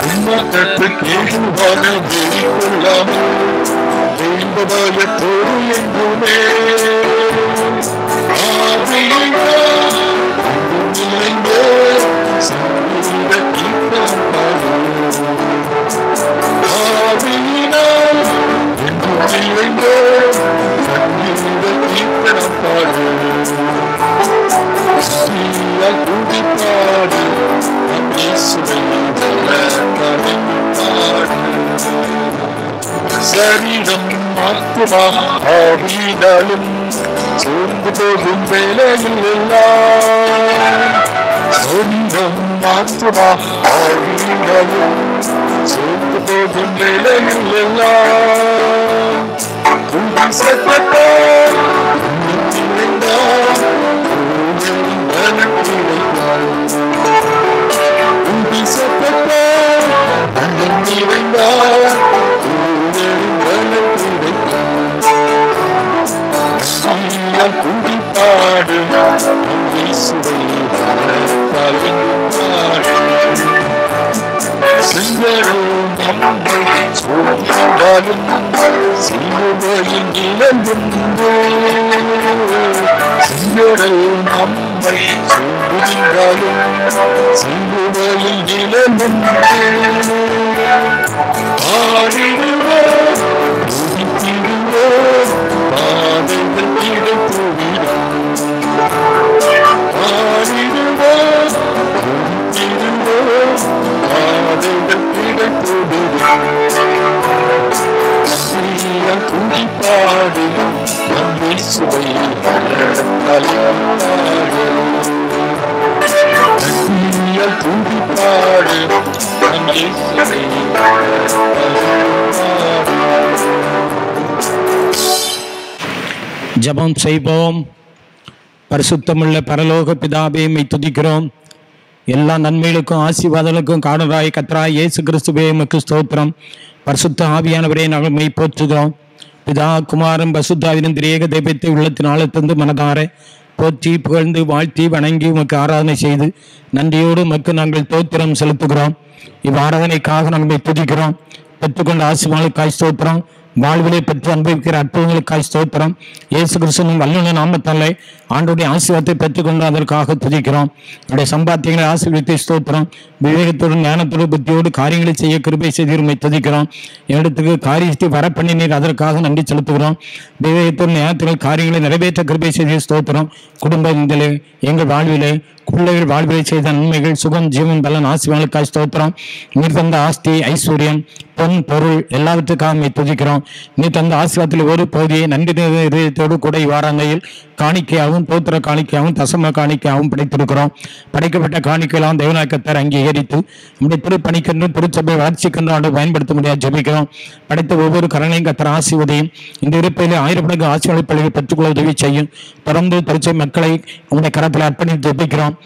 உம்மக்கட்டு கேடுவான ஊறிக்கொள்ளாமோ வேண்டுவான தோடு எங்குமே. சரீரம் ஆத்மா ஆவியினாலும் சோர்ந்து போகும் வேளையில் எல்லாம். சரீரம் ஆத்மா ஆவியினாலும் சோர்ந்து போகும் வேளையில் எல்லாம். உங்கள் சத்தத்தால் உங்கள் சத்தத்தால் அண்ணன் நிறைந்தார். துதிப்பாடு நம் இயேசுவை உள்ளத்தால் என்றும் பாடு. செங்கடல் நம்மை சூழ்ந்தாலும் சிலுவையில் இழந்துண்டு சிலுவை நம்மை சூழ்ந்தாலும் சிலுவையில் இழந்துண்டு பாடிடுவோம் துதித்திடுவோம் பாதைகள் கிடைத்துவிடும் பாடிடுவோம் துதித்திடுவோம் பாதைகள் கிடைத்துவிடும் துதிப்பாடிடும் நம்பி சுவை துதிப்பாடு நம்பி சுவை ஜெபம் செய்வோம். பரிசுத்தமுள்ள பரலோக பிதாவே, உம்மை துதிக்கிறோம். எல்லா நன்மைகளுக்கும் ஆசீர்வாதங்களுக்கும் காரணராய் கர்த்தராய் இயேசு கிறிஸ்துவே உமக்கு ஸ்தோத்திரம். பரிசுத்த ஆவியானவரே, நாங்கள் உம்மை போற்றுகிறோம். பிதா குமாரன் பரிசுத்தாவின் திரியேக தெய்வத்தை உள்ளத்தின் ஆழத்திலிருந்து மனதார போற்றி புகழ்ந்து வாழ்த்தி வணங்கி உமக்கு ஆராதனை செய்து நன்றியோடு உமக்கு நாங்கள் தோத்திரம் செலுத்துகிறோம். இவ்வாராதனைக்காக நாங்கள் உம்மை துதிக்கிறோம். பெற்றுக்கொண்ட ஆசீர்வாதங்களுக்காய் ஸ்தோத்திரம். வாழ்விலை பெற்று அனுபவிக்கிற அற்புதங்களுக்காய் ஸ்தோத்திரம். இயேசு கிறிஸ்துவின் வல்லமை நாமத்தாலே ஆண்டவருடைய ஆசீர்வாதத்தை பெற்றுக்கொண்டு அதற்காக துதிக்கிறோம். என்னுடைய சம்பாத்தியங்களை ஆசீர்வதித்து ஸ்தோத்திரம். விவேகத்தோடு ஞானத்தோடு புத்தியோடு காரியங்களை செய்ய கிருபை செய்து உம்மை துதிக்கிறோம். என்னிடத்துக்கு காரியத்தை வரப்பண்ணி நீர் அதற்காக நன்றி செலுத்துகிறோம். விவேகத்தோடு ஞானத்தோடு காரியங்களை நிறைவேற்ற கிருபை செய்து ஸ்தோத்திரம். குடும்பத்திலே எங்கள் வாழ்விலே பிள்ளைகள் வாழ்விலை செய்த நன்மைகள் சுகம் ஜீவன் பலன் ஆசீர்வாதங்களுக்காய் ஸ்தோத்திரம். நீர் தந்த ஆஸ்தி ஐஸ்வர்யம் பொன் பொருள் எல்லாவற்றுக்காக உம்மை துதிக்கிறோம். நீ தந்த ஆசீர்வாதத்தில் ஒரு பகுதியை நன்றி இதயத்தோடு கூட வாராங்கையில் காணிக்கையாகவும் தோத்திர காணிக்கையாகவும் தசம காணிக்கையாகவும் படைத்திருக்கிறோம். படைக்கப்பட்ட காணிக்கையெல்லாம் தேவநாயகத்தார் அங்கீகரித்து நம்முடைய திருப்பணிக்கென்று திருச்சபை வளர்ச்சிக்கென்று ஆண்டு பயன்படுத்த முடியாது ஜெபிக்கிறோம். படைத்த ஒவ்வொரு கரணையும் கர்த்தர் ஆசீர்வதியும். இந்த இருப்பையிலே ஆயிரப்படங்கு ஆசீர்வாத பள்ளியை பெற்றுக்கொள்ள உதவி செய்யும். தொடர்ந்து திருச்சபை மக்களை உங்களுடைய கரத்தில் அர்ப்பணித்து ஜெபிக்கிறோம்.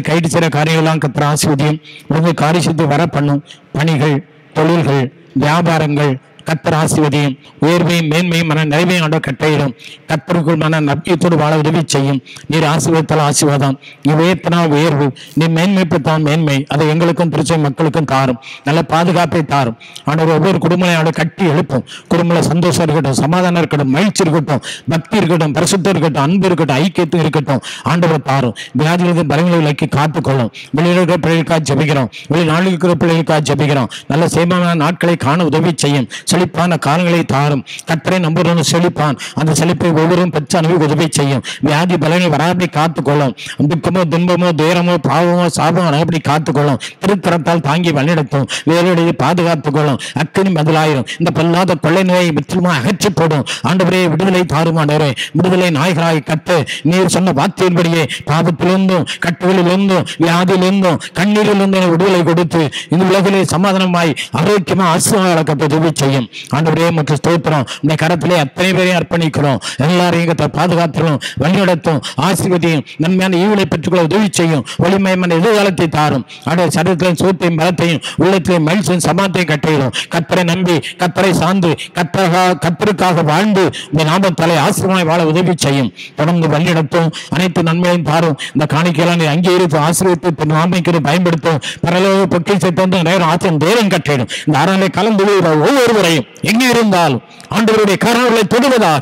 கைது செய்கிற காரியங்கள்லாம் கர்த்தர் ஆசீர்வதியும். உங்கள் காரியத்தை வர பண்ணும் பணிகள் தொழில்கள் வியாபாரங்கள் கர்த்தர் ஆசீர்வதியும். உயர்வையும் மேன்மையும் மன நிறைவையும் ஆண்ட கட்டையிடும். கர்த்தருக்குள் மன நம்பிக்கையோடு வாழ உதவி செய்யும். நீர் ஆசீர்வதித்தால் ஆசீர்வாதம். நீ உயர்த்தினால் உயர்வு. நீ மேன்மைப்படுத்தால் மேன்மை. அதை எங்களுக்கும் திருச்சபை மக்களுக்கும் தாரும். நல்ல பாதுகாப்பை தாரும். ஆண்டவர் ஒவ்வொரு குடும்பங்களை கட்டி எழுப்பும். குடும்பத்தில் சந்தோஷம் இருக்கட்டும், சமாதானம் இருக்கட்டும், மகிழ்ச்சி இருக்கட்டும், பக்தி இருக்கட்டும், பரிசுத்தம் இருக்கட்டும், அன்பு இருக்கட்டும், ஐக்கியத்தும் இருக்கட்டும். ஆண்டவர் தாரும். வியாதிகளுக்கு பலங்களை விலக்கி காத்துக்கொள்ளும். வெளியில் இருக்கிற பிள்ளைகளுக்காக ஜெபிக்கிறோம். வெளிநாட்டில் இருக்கிற பிள்ளைகளுக்காக ஜெபிக்கிறோம். நல்ல சேமமான நாட்களை காண உதவி செய்யும். செழிப்பான காலங்களை தாரும். கர்த்தரை நம்புறவன் செழிப்பான். அந்த செழிப்பை ஒவ்வொருவரும் பெற்று அனுபவி உதவி செய்யும். வியாதி பலனை வராபடி காத்துக்கொள்ளும். துக்கமோ துன்பமோ துயரமோ பாவமோ சாபமோ அனுபடி காத்துக்கொள்ளும். திருத்தரத்தால் தாங்கி வழிநடத்தும். வேலையை பாதுகாத்துக் கொள்ளும். அக்கினி பதிலாயிரும். இந்த பொல்லாத கொள்ளை நோயை முற்றிலுமா அகற்றி போடும். ஆண்டவரே விடுதலை தாரும். ஆண்டவரே விடுதலை நாயகராய் கத்து நீர் சொன்ன வார்த்தையின்படியே பாவத்திலிருந்தும் கட்டுகளிலிருந்தும் வியாதியிலிருந்தும் கண்ணீரிலிருந்து விடுதலை கொடுத்து இந்த உலகிலே சமாதானமாய் ஆரோக்கியமா ஆசீர்வாதத்தை உதவி செய்யும். ஆண்டவரே உமக்கு ஸ்தோத்திரம். இந்த கரத்திலே அத்தனை பேரையும் அர்ப்பணிக்கிறோம். எல்லாரையும் பாதுகாத்தும் வழிநடத்தும் ஆசீர்வதியும். நன்மையான ஈவுகளை பெற்றுக்கொள்ள உதவி செய்யும். ஒளிமயமான எதிர்காலத்தை தாரும். ஆண்டவர் சரீரத்திலும் சோத்தையும் பலத்தையும் உள்ளத்திலையும் மகிழ்ச்சியும் சமாதத்தையும் கட்டிடும். கர்த்தரை நம்பி கர்த்தரை சார்ந்து கர்த்தருக்காக வாழ்ந்து இந்த நாமத்தாலே ஆசீர்வாதமாய் வாழ உதவி செய்யும். தொடர்ந்து வழிநடத்தும். அனைத்து நன்மையையும் தாரும். இந்த காணிக்கையெல்லாம் அங்கீகரித்து ஆசீர்வதித்து நாமைக்கு பயன்படுத்தும். பரலோக பொக்கிஷத்தை தந்து நேரம் ஆச்சரியம் தேரம் கட்டிடும். இந்த அறநிலை கலந்து ஒவ்வொருவரையும் எங்கே இருந்தாலும் ஆண்டவருடைய கரங்களை தொடுவதாக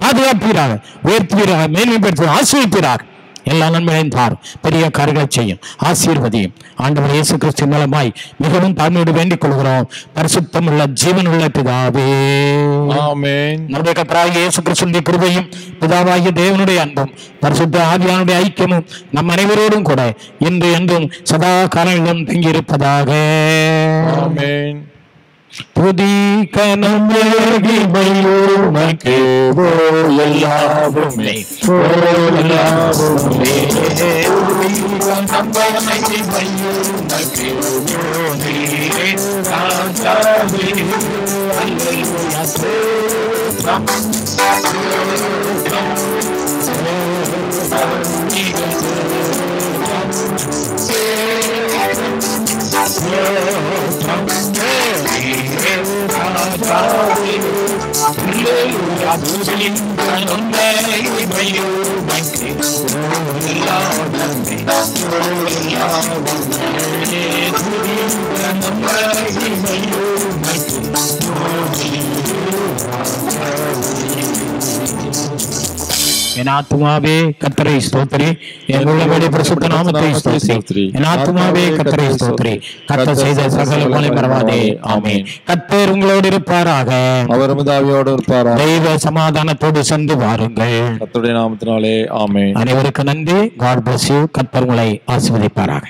பாதுகாப்பீராக, உயர்த்துவீராக, மேன்மைப்படுத்துவதாக, ஆசீர்வதிப்பீராக. எல்லா நன்மைகளையும் தார். பெரிய காரியங்களை செய்யும். ஆசீர்வதியும். ஆண்டவர் இயேசு கிறிஸ்து மூலமாய் மிகவும் தாழ்மையோடு வேண்டிக் கொள்கிறோம். பரிசுத்தம் உள்ள ஜீவனுள்ள பிதாவே, ஆமென். நம்முடைய கர்த்தராகிய இயேசு கிறிஸ்துவின் கிருபையும் பிதாவாகிய தேவனுடைய அன்பும் பரிசுத்த ஆவியானுடைய ஐக்கியமும் நம் அனைவரோடும் கூட இன்று என்றும் சதா காலங்களிலும் தங்கியிருப்பதாக. ஆமென். புதிகனம் மகிமையுமக்கே எல்லாவுமே எல்லாவுமே Hallelujah. என் ஆத்துமாவே கர்த்தரை ஸ்தோத்திரி, என் உள்ளமே பரிசுத்த நாமத்தை ஸ்தோத்திரி. என் ஆத்துமாவே கர்த்தரை ஸ்தோத்திரி, கர்த்தர் செய்த சகல கொலை மறவாதே. ஆமென். கர்த்தர் உங்களோடு இருப்பாராக, அவர் ஆவியோடு இருப்பாராக. தெய்வ சமாதானத்தோடு சென்று வாருங்கள். கர்த்தருடைய நாமத்தினாலே ஆமென். அனைவருக்கும் நன்றி. God bless you. கர்த்தர் உங்களை ஆசீர்வதிப்பாராக.